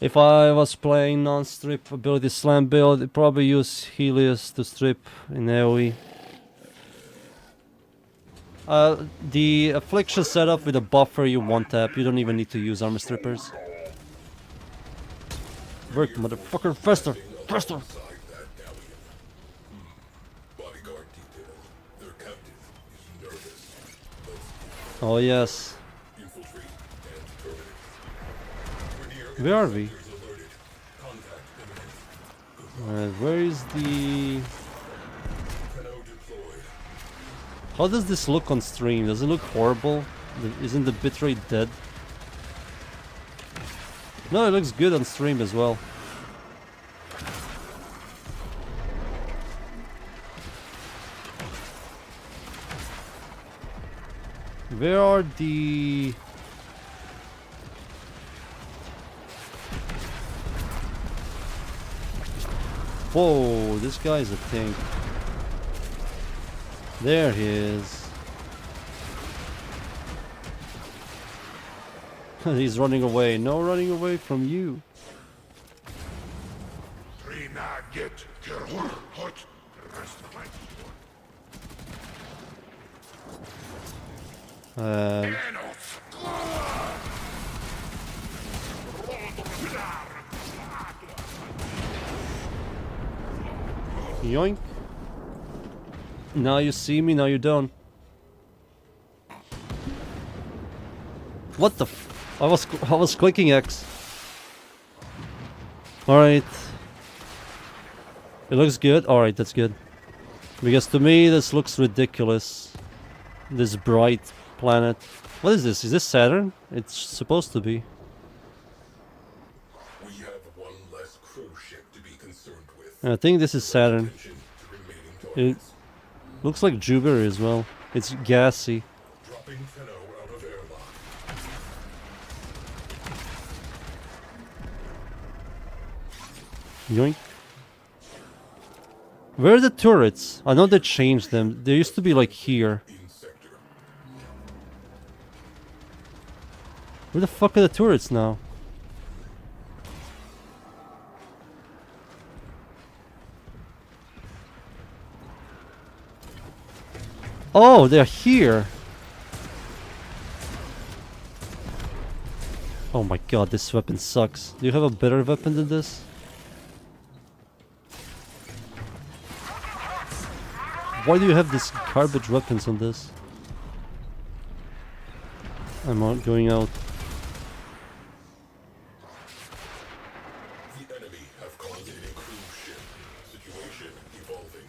If I was playing non-strip ability slam build, I'd probably use Helios to strip in AoE. The affliction setup with a buffer you one tap, you don't even need to use armor strippers. Work, motherfucker, faster! Faster! Oh yes. Where are we? Where is the... How does this look on stream? Does it look horrible? Isn't the bitrate dead? No, it looks good on stream as well. Where are the... Whoa, this guy's a tank. There he is. He's running away. No running away from you. Yoink. Now you see me, now you don't. What the f... I was clicking X. Alright. It looks good? Alright, that's good. Because to me this looks ridiculous. This bright planet. What is this? Is this Saturn? It's supposed to be.
We have one less crew ship to be concerned with.
I think this is Saturn. It looks like Jupiter as well. It's gassy.
Dropping Tenno out of airlock.
Yoink. Where are the turrets? I know they changed them. They used to be like here. Where the fuck are the turrets now? Oh, they're here. Oh my god, this weapon sucks. Do you have a better weapon than this? Why do you have this garbage weapons on this? I'm not going out.
The enemy have called in a cruise ship. Situation evolving.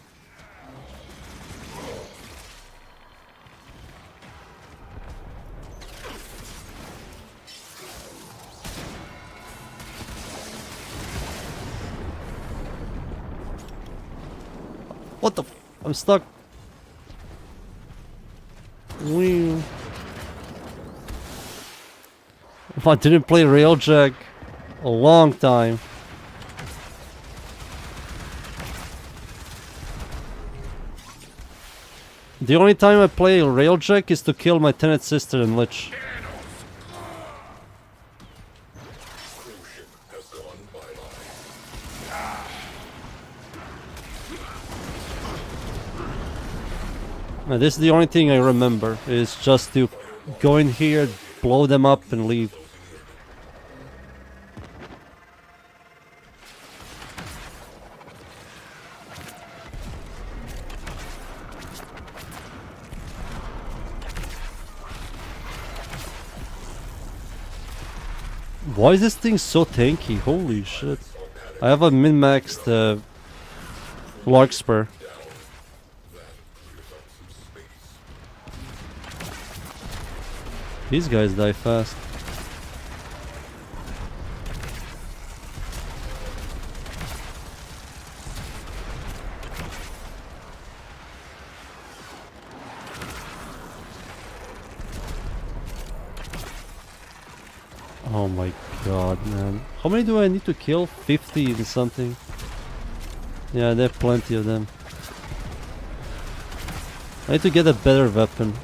What the I'm stuck. Wee. I didn't play Railjack a long time. The only time I play Railjack is to kill my Tenet sister and Lich. And this is the only thing I remember, is just to go in here, blow them up and leave. Why is this thing so tanky? Holy shit. I have a min-maxed Larkspur. These guys die fast. Oh my god, man. How many do I need to kill? 50 and something. Yeah, there are plenty of them. I need to get a better weapon.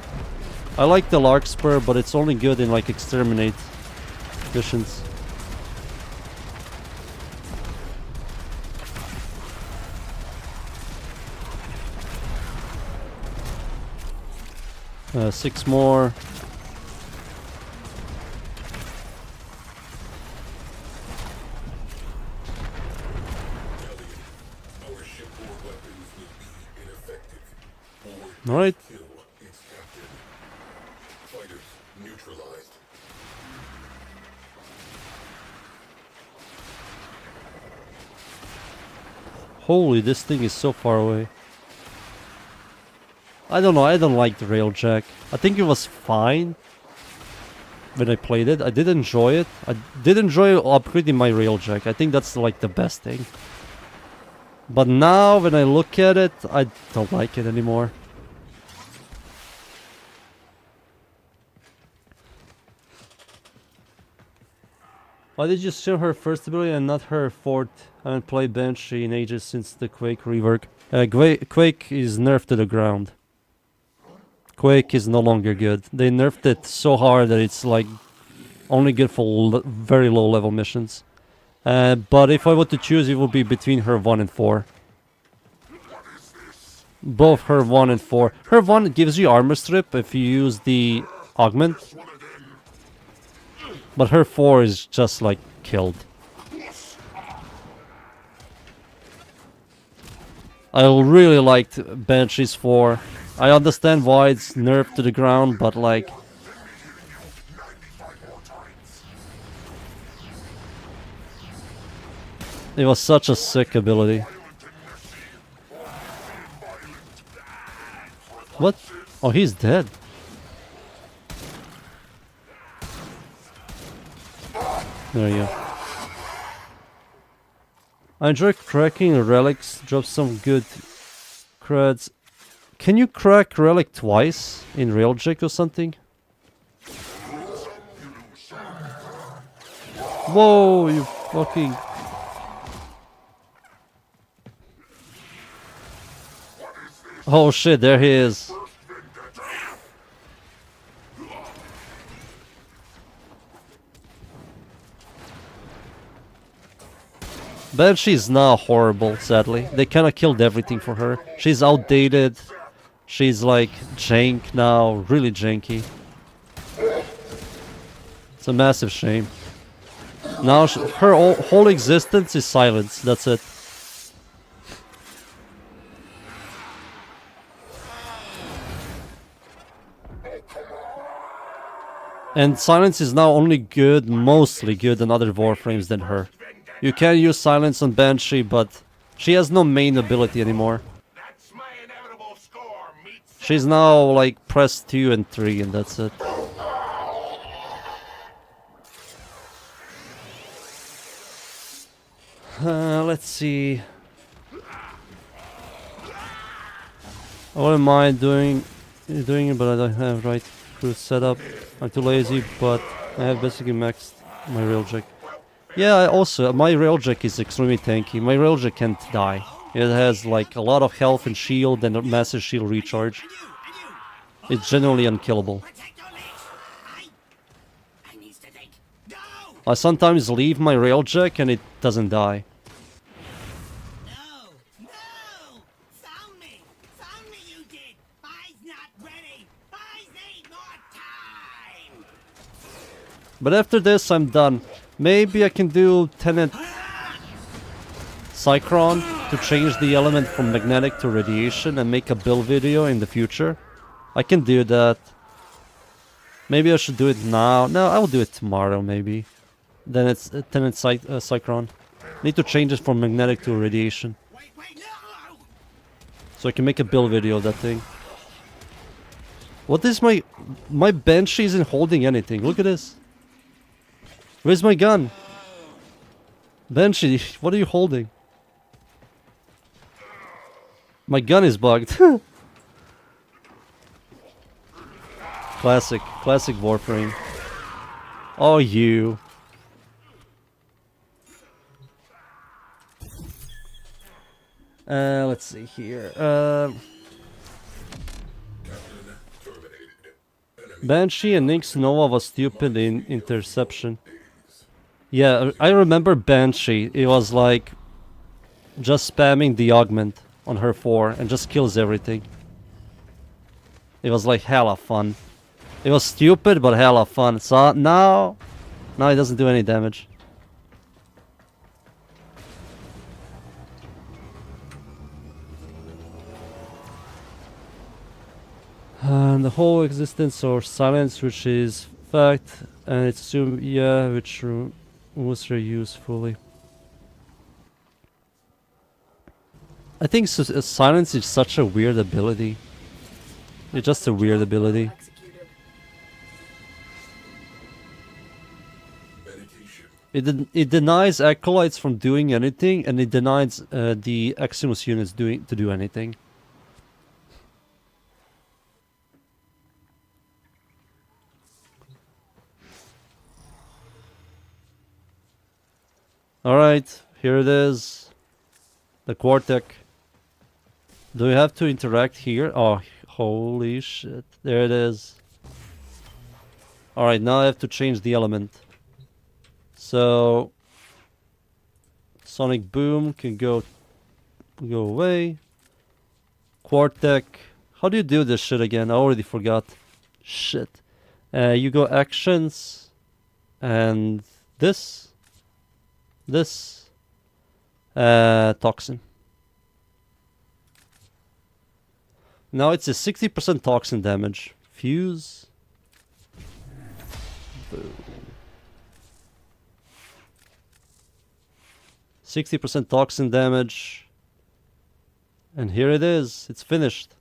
I like the Larkspur, but it's only good in like exterminate missions. Six more. All right. Holy, this thing is so far away. I don't know, I don't like the Railjack. I think it was fine when I played it. I did enjoy it. I did enjoy upgrading my Railjack. I think that's like the best thing. But now when I look at it, I don't like it anymore. Why did you show her first ability and not her fourth? I haven't played Banshee in ages since the Quake rework. Quake is nerfed to the ground. Quake is no longer good. They nerfed it so hard that it's like only good for very low level missions. But if I were to choose, it would be between her 1 and 4. Both her 1 and 4. Her 1 gives you armor strip if you use the augment. But her 4 is just like killed. I really liked Banshee's 4. I understand why it's nerfed to the ground, but like... it was such a sick ability. What? Oh, he's dead. There you go. I enjoy cracking relics, drop some good creds. Can you crack relic twice in Railjack or something? Whoa, you fucking... oh shit, there he is. Banshee's now horrible, sadly. They kinda killed everything for her. She's outdated. She's like jank now, really janky. It's a massive shame. Now her whole existence is silence, that's it. And silence is now only good, mostly good in other Warframes than her. You can use silence on Banshee, but she has no main ability anymore. She's now like press 2 and 3 and that's it. Let's see. I wouldn't mind doing it, but I don't have right crew setup. I'm too lazy, but I have basically maxed my railjack. Yeah, also my railjack is extremely tanky. My railjack can't die. It has like a lot of health and shield and a massive shield recharge. It's generally unkillable. I sometimes leave my railjack and it doesn't die.
No! Found me! Found me, you did! I's not ready! I's need more time!
But after this, I'm done. Maybe I can do Tenet Cyclone to change the element from magnetic to radiation and make a build video in the future. I can do that. Maybe I should do it now. No, I will do it tomorrow, maybe. Then it's Tenet Cyclone. Need to change it from magnetic to radiation.
Wait, no!
So I can make a build video of that thing. What is my Banshee isn't holding anything. Look at this. Where's my gun? Banshee, what are you holding? My gun is bugged. Classic Warframe. Oh, you. Let's see here. Banshee and Nix Nova was stupid in interception. Yeah, I remember Banshee. It was like just spamming the augment on her 4 and just kills everything. It was like hella fun. It was stupid but hella fun. So now it doesn't do any damage. And the whole existence or silence, which is fact, and it's assumed, yeah, which was reused fully. I think silence is such a weird ability. It's just a weird ability.
Executed.
It denies acolytes from doing anything, and it denies the Eximus units to do anything. Alright, here it is. The Quartek. Do we have to interact here? Oh, holy shit. There it is. Alright, now I have to change the element. So Sonic Boom can go away. Quartek. How do you do this shit again? I already forgot. Shit. You go actions and this. Toxin. Now it's a 60% toxin damage. Fuse. Boom. 60% toxin damage. And here it is. It's finished.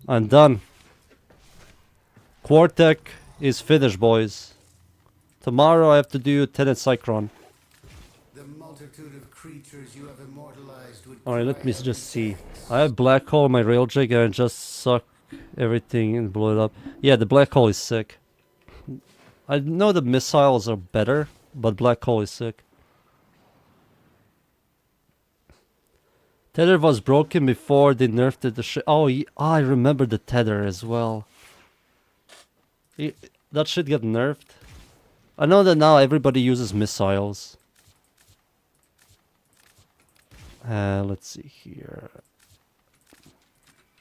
I'm done. Quartek is finished, boys. Tomorrow I have to do Tenet Cyclone.
The multitude of creatures you have immortalized would
Alright, let me
cry out
just see.
thanks.
I have black hole in my railjack and just suck everything and blow it up. Yeah, the black hole is sick. I know the missiles are better, but black hole is sick. Tether was broken before they nerfed the shit. Oh, I remember the tether as well. That shit got nerfed. I know that now everybody uses missiles. Let's see here.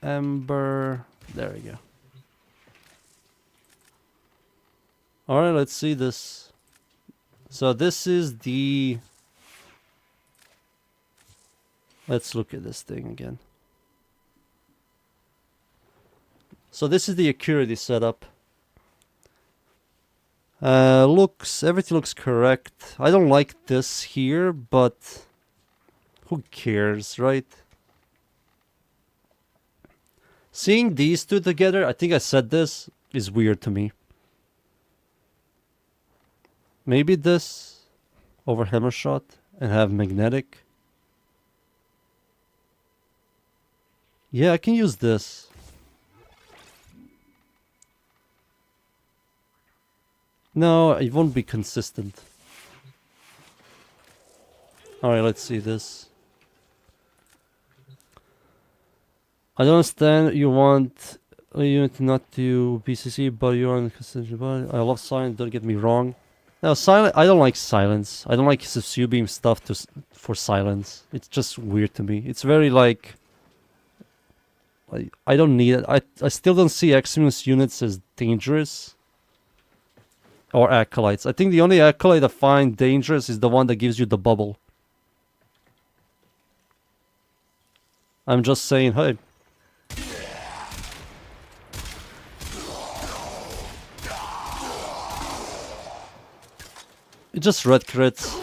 Ember. There we go. Alright, let's see this. So this is the... Let's look at this thing again. So this is the accuracy setup. Everything looks correct. I don't like this here, but who cares, right? Seeing these two together, I think I said this, is weird to me. Maybe this over hammer shot and have magnetic. Yeah, I can use this. No, it won't be consistent. Alright, let's see this. I don't understand. You want a unit not to BCC, but you're on the I love silence, don't get me wrong. No, silent. I don't like silence. I don't like subsuming stuff for silence. It's just weird to me. It's very like... I don't need it. I still don't see Eximus units as dangerous. Or Acolytes. I think the only Acolyte I find dangerous is the one that gives you the bubble. I'm just saying, hey. It just red crits.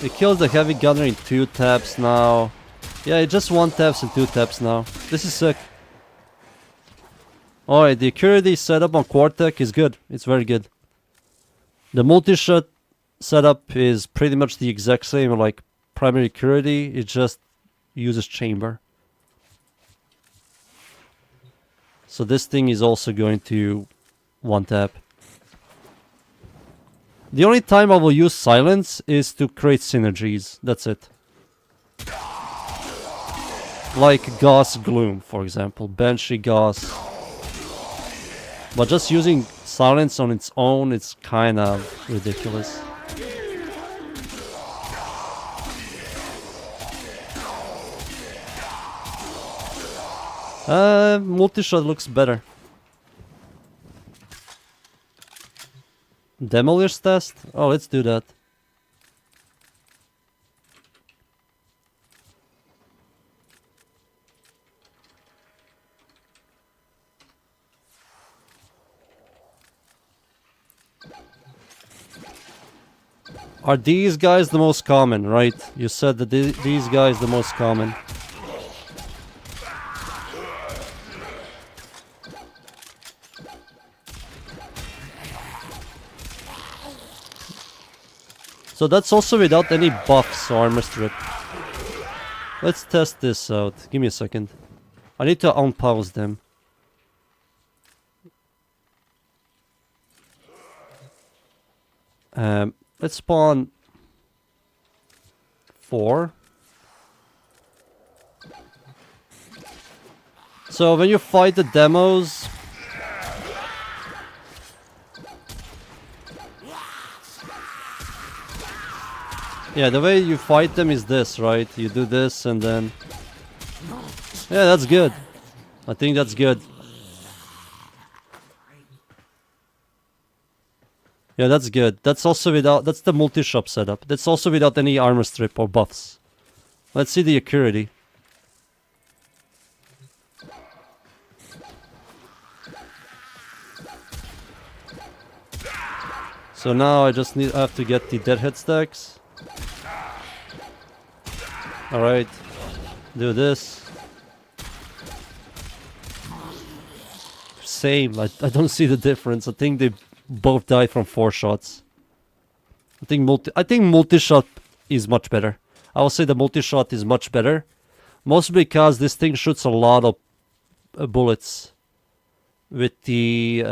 It kills the heavy gunner in 2 taps now. Yeah, it just 1 taps and 2 taps now. This is sick. Alright, the accuracy setup on Quartec is good. It's very good. The multi-shot setup is pretty much the exact same like primary accuracy. It just uses chamber. So this thing is also going to 1 tap. The only time I will use silence is to create synergies. That's it. Like Gauss Gloom, for example. Banshee Gauss. But just using silence on its own, it's kind of ridiculous. Multi-shot looks better. Demolish test? Oh, let's do that. Are these guys the most common, right? You said that these guys the most common. So that's also without any buffs or armor strip. Let's test this out. Give me a second. I need to unpause them. Let's spawn 4. So when you fight the demos, yeah, the way you fight them is this, right? You do this and then... Yeah, that's good. I think that's good. Yeah, that's good. That's also without... That's the multi-shop setup. That's also without any armor strip or buffs. Let's see the accuracy. So now I just have to get the deadhead stacks. Alright. Do this. Same. I don't see the difference. I think they both died from 4 shots. I think multi-shot is much better. I will say the multi-shot is much better. Mostly because this thing shoots a lot of bullets. With the...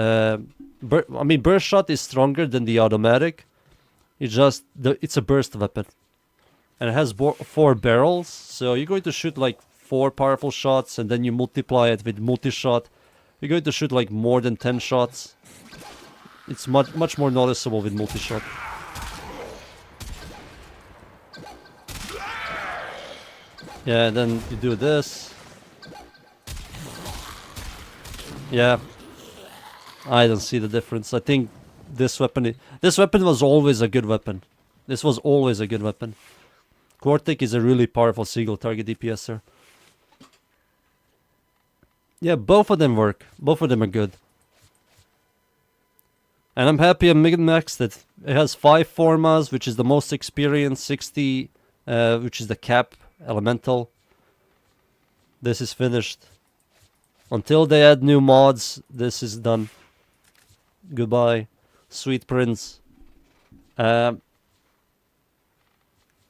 burst shot is stronger than the automatic. It's a burst weapon. And it has 4 barrels. So you're going to shoot like 4 powerful shots. And then you multiply it with multi-shot. You're going to shoot like more than 10 shots. It's much more noticeable with multi-shot. Yeah, then you do this. Yeah. I don't see the difference. I think this weapon was always a good weapon. This was always a good weapon. Quartic is a really powerful single target DPSer. Yeah, both of them work. Both of them are good. And I'm happy I min-maxed it. It has 5 formas, which is the most experienced, 60, which is the cap elemental. This is finished. Until they add new mods, this is done. Goodbye, sweet prince.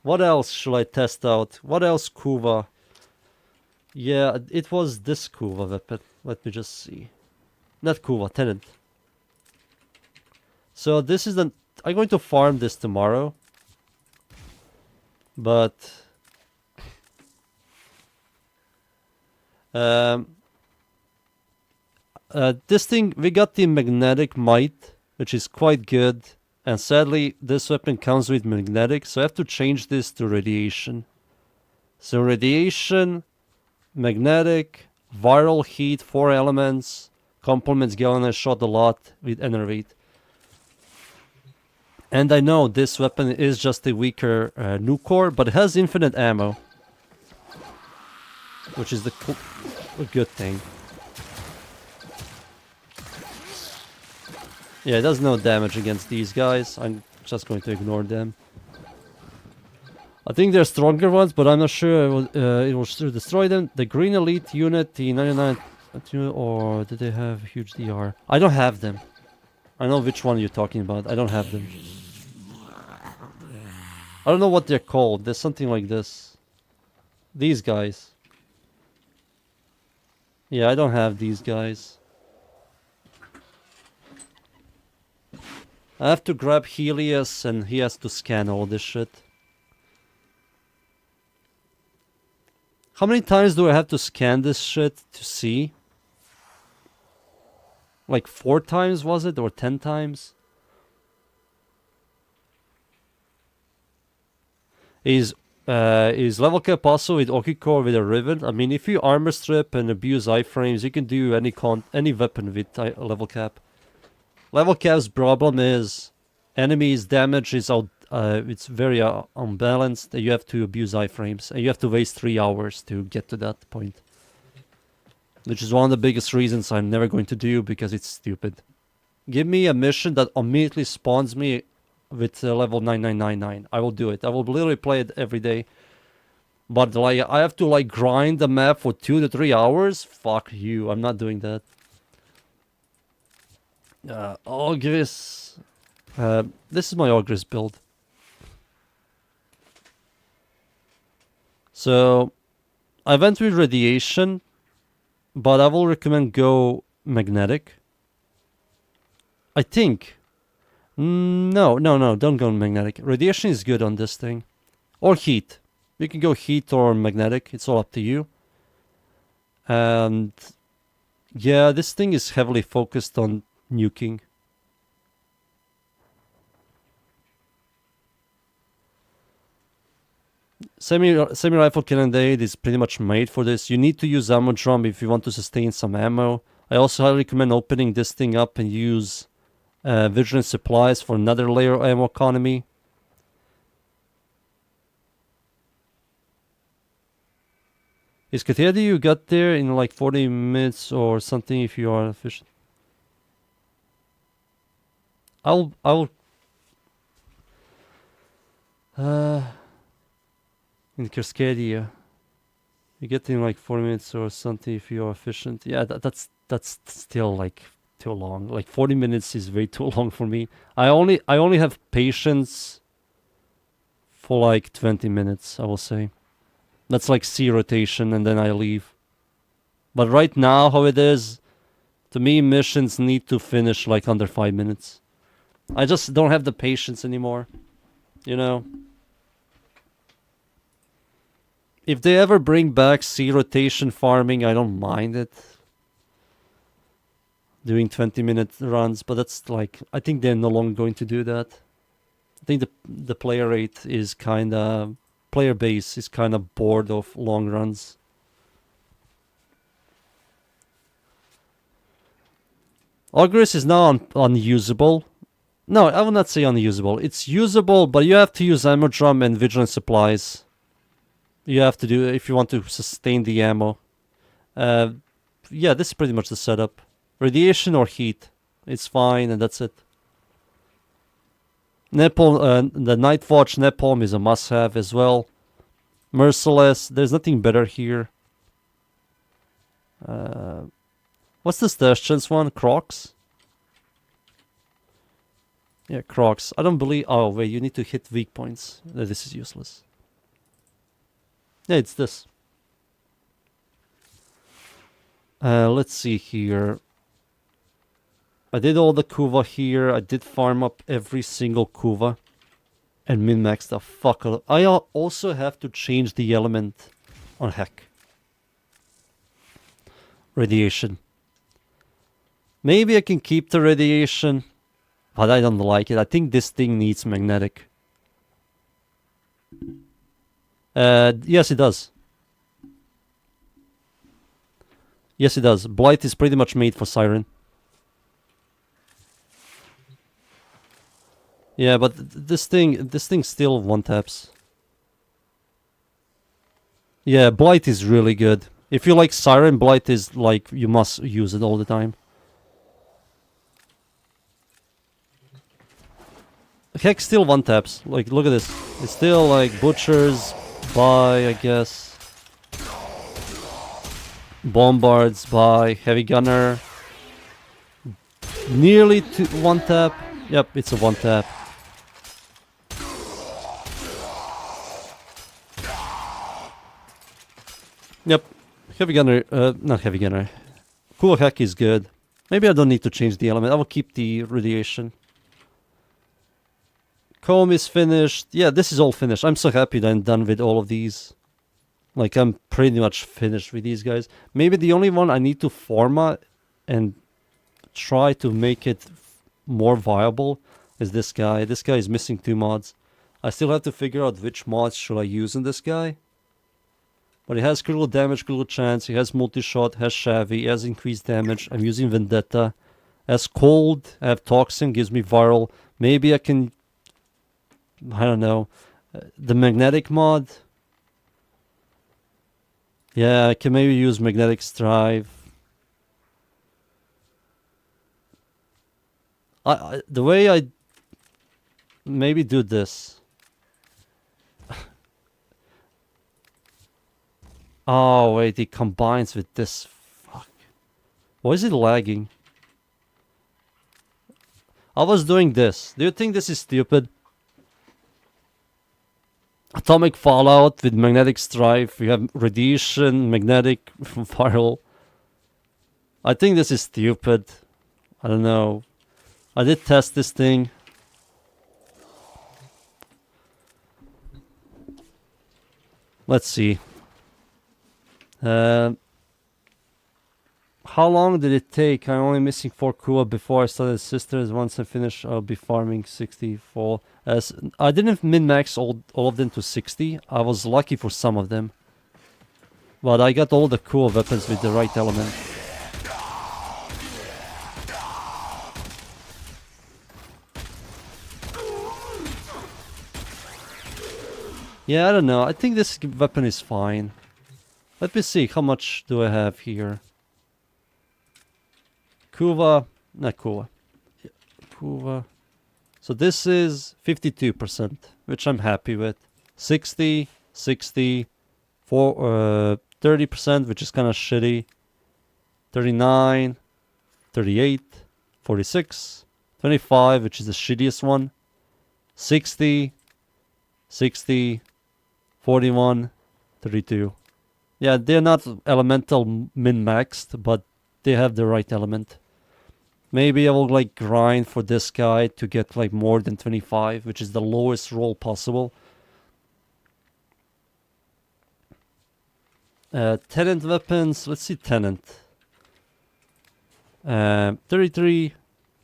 What else should I test out? What else Kuva? Yeah, it was this Kuva weapon. Let me just see. Not Kuva, Tenant. So this is the... I'm going to farm this tomorrow. But... this thing, we got the magnetic might, which is quite good. And sadly, this weapon comes with magnetic, so I have to change this to radiation. So radiation, magnetic, viral heat, 4 elements, complements galvanized shot a lot with enervate. And I know this weapon is just a weaker nuke core, but it has infinite ammo, which is a good thing. Yeah, it does no damage against these guys. I'm just going to ignore them. I think there are stronger ones, but I'm not sure it will still destroy them. The Green Elite unit, the 99... Or did they have huge DR? I don't have them. I know which one you're talking about. I don't have them. I don't know what they're called. There's something like this. These guys. Yeah, I don't have these guys. I have to grab Helios and he has to scan all this shit. How many times do I have to scan this shit to see? Like 4 times was it? Or 10 times? Is level cap also with Okicore with a rivet? I mean, if you armor strip and abuse iframes, you can do any weapon with level cap. Level cap's problem is enemies' damage is it's very unbalanced. You have to abuse iframes, and you have to waste 3 hours to get to that point. Which is one of the biggest reasons I'm never going to do, because it's stupid. Give me a mission that immediately spawns me with level 9999. I will do it. I will literally play it every day. But like, I have to like grind the map for 2 to 3 hours? Fuck you, I'm not doing that. Ogris. This is my Ogris build. So, I went with radiation, but I will recommend go magnetic. I think. No, don't go magnetic. Radiation is good on this thing. Or heat. You can go heat or magnetic, it's all up to you. And yeah, this thing is heavily focused on nuking. Semi-rifle cannonade is pretty much made for this. You need to use ammo drum if you want to sustain some ammo. I also highly recommend opening this thing up and use vigilant supplies for another layer of ammo economy. Is Katia, you got there in like 40 minutes or something if you are efficient? I'll in Cascadia, you get in like 4 minutes or something if you are efficient. Yeah, that's still like too long. Like 40 minutes is way too long for me. I only have patience for like 20 minutes, I will say. That's like C rotation and then I leave. But right now, how it is, to me, missions need to finish like under 5 minutes. I just don't have the patience anymore, you know. If they ever bring back C rotation farming, I don't mind it. Doing 20-minute runs, but that's like, I think they're no longer going to do that. I think the player rate is kinda, player base is kinda bored of long runs. Ogris is now unusable. No, I will not say unusable. It's usable, but you have to use ammo drum and vigilant supplies. You have to do it if you want to sustain the ammo. Yeah, this is pretty much the setup. Radiation or heat. It's fine, and that's it. Napalm, the Nightwatch Napalm is a must-have as well. Merciless, there's nothing better here. What's the stash chance one? Crocs? Yeah, Crocs. I don't believe... Oh, wait, you need to hit weak points. This is useless. Yeah, it's this. Let's see here. I did all the Kuva here. I did farm up every single Kuva. And min-max the fuck out of... I also have to change the element on Heck. Radiation. Maybe I can keep the radiation. But I don't like it. I think this thing needs magnetic. Yes, it does. Yes, it does. Blight is pretty much made for Siren. Yeah, but this thing still one taps. Yeah, Blight is really good. If you like Siren, Blight is like you must use it all the time. Heck still one taps. Like look at this. It's still like butchers, buy, I guess. Bombards, buy, heavy gunner. Nearly to one tap. Yep, it's a one tap. Yep, heavy gunner, not heavy gunner. Cool Heck is good. Maybe I don't need to change the element. I will keep the radiation. Comb is finished. Yeah, this is all finished. I'm so happy that I'm done with all of these. Like, I'm pretty much finished with these guys. Maybe the only one I need to format and try to make it more viable is this guy. This guy is missing 2 mods. I still have to figure out which mods should I use in this guy. But he has critical damage, critical chance, he has multi-shot, has Shabby, he has increased damage. I'm using Vendetta. As cold, I have Toxin, gives me viral. Maybe I can... I don't know. The magnetic mod. Yeah, I can maybe use magnetic strive. The way I maybe do this. Oh wait, it combines with this. Fuck. Why is it lagging? I was doing this. Do you think this is stupid? Atomic Fallout with magnetic strife. We have radiation, magnetic, viral. I think this is stupid. I don't know. I did test this thing. Let's see. How long did it take? I'm only missing 4 Kuva before I started Sisters. Once I finish, I'll be farming 64. As I didn't min-max all of them to 60. I was lucky for some of them. But I got all the cool weapons with the right element. Yeah, I don't know. I think this weapon is fine. Let me see. How much do I have here? Kuva. Not Kuva. Yeah, Kuva. So this is 52%, which I'm happy with. 60, 60, 30%, which is kind of shitty. 39, 38, 46, 25, which is the shittiest one. 60, 60, 41, 32. Yeah, they're not elemental min-maxed, but they have the right element. Maybe I will like grind for this guy to get like more than 25, which is the lowest roll possible. Tenant weapons, let's see Tenant. 33,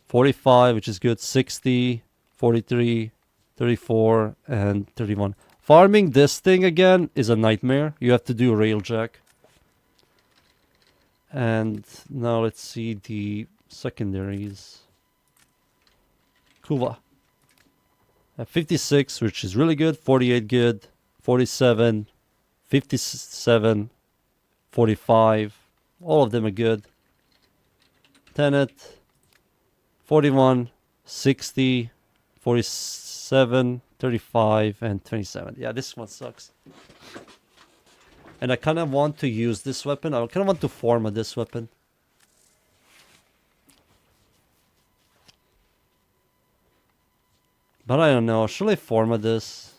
45, which is good. 60, 43, 34, and 31. Farming this thing again is a nightmare. You have to do railjack. And now let's see the secondaries. Kuva. 56, which is really good. 48 good. 47, 57, 45. All of them are good. Tenet. 41, 60, 47, 35, and 27. Yeah, this one sucks. And I kind of want to use this weapon. I kind of want to form this weapon. But I don't know. Should I format this?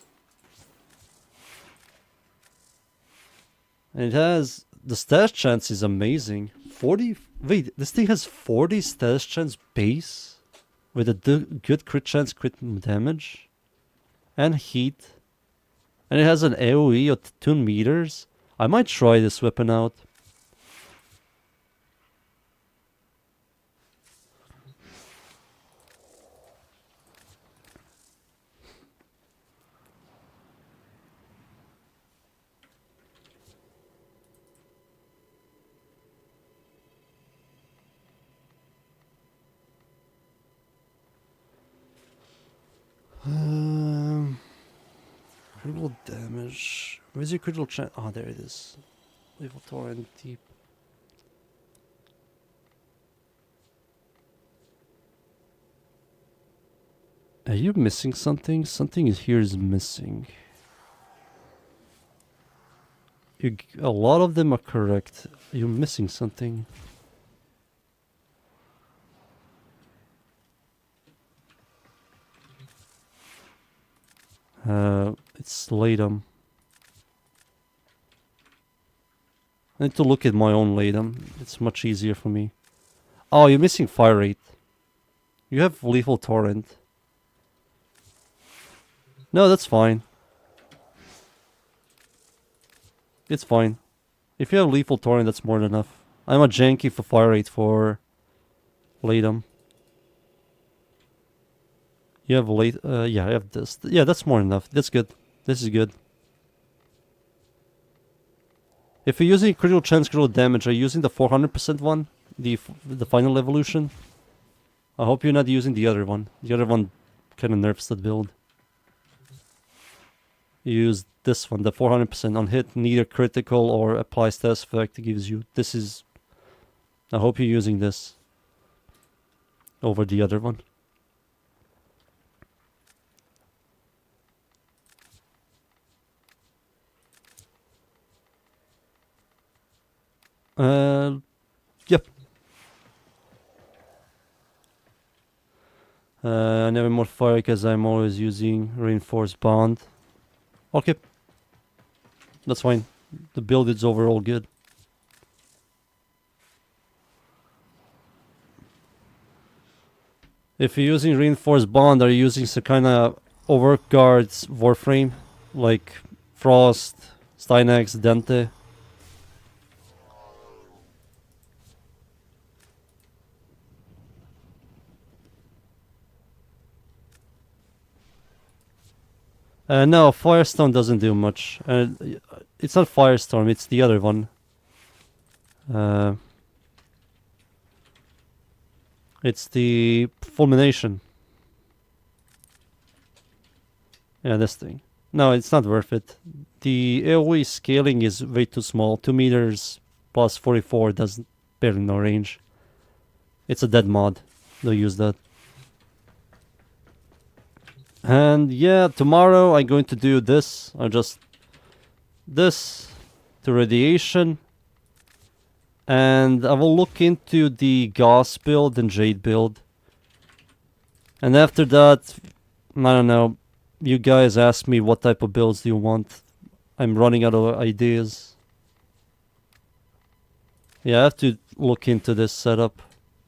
And it has... The stash chance is amazing. 40... Wait, this thing has 40 stash chance base? With a good crit chance, crit damage? And heat? And it has an AoE of 2 meters? I might try this weapon out. Critical damage. Where's your critical chance? Oh, there it is. Level torrent deep. Are you missing something? Something here is missing. A lot of them are correct. You're missing something. It's Latum. I need to look at my own Latum. It's much easier for me. Oh, you're missing fire rate. You have lethal torrent. No, that's fine. It's fine. If you have lethal torrent, that's more than enough. I'm a janky for fire rate for Latum. You have yeah, I have this. Yeah, that's more than enough. That's good. This is good. If you're using critical chance, critical damage, are you using the 400% one? The final evolution? I hope you're not using the other one. The other one kind of nerfs that build. You use this one, the 400% on hit, neither critical or apply status effect gives you. This is... I hope you're using this over the other one. Yep. I never more fire because I'm always using reinforced bond. Okay. That's fine. The build is overall good. If you're using reinforced bond, are you using some kind of overguards Warframe? Like Frost, Stynax, Dente? No, Firestorm doesn't do much. It's not Firestorm, it's the other one. It's the Fulmination. Yeah, this thing. No, it's not worth it. The AoE scaling is way too small. 2 meters plus 44 does barely no range. It's a dead mod. Don't use that. And yeah, tomorrow I'm going to do this. This to radiation. And I will look into the Gauss build and Jade build. And after that, I don't know, you guys ask me what type of builds do you want. I'm running out of ideas. Yeah, I have to look into this setup.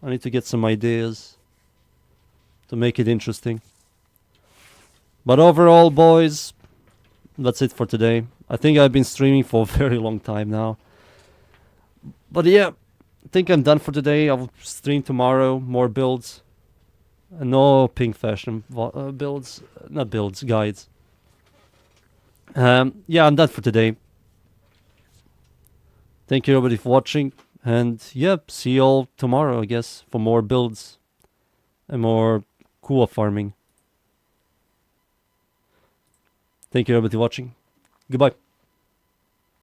I need to get some ideas to make it interesting. But overall, boys, that's it for today. I think I've been streaming for a very long time now. But yeah, I think I'm done for today. I'll stream tomorrow, more builds. No pink fashion builds, not builds, guides. Yeah, I'm done for today. Thank you everybody for watching. And yeah, see you all tomorrow, I guess, for more builds and more Kuva farming. Thank you everybody for watching. Goodbye.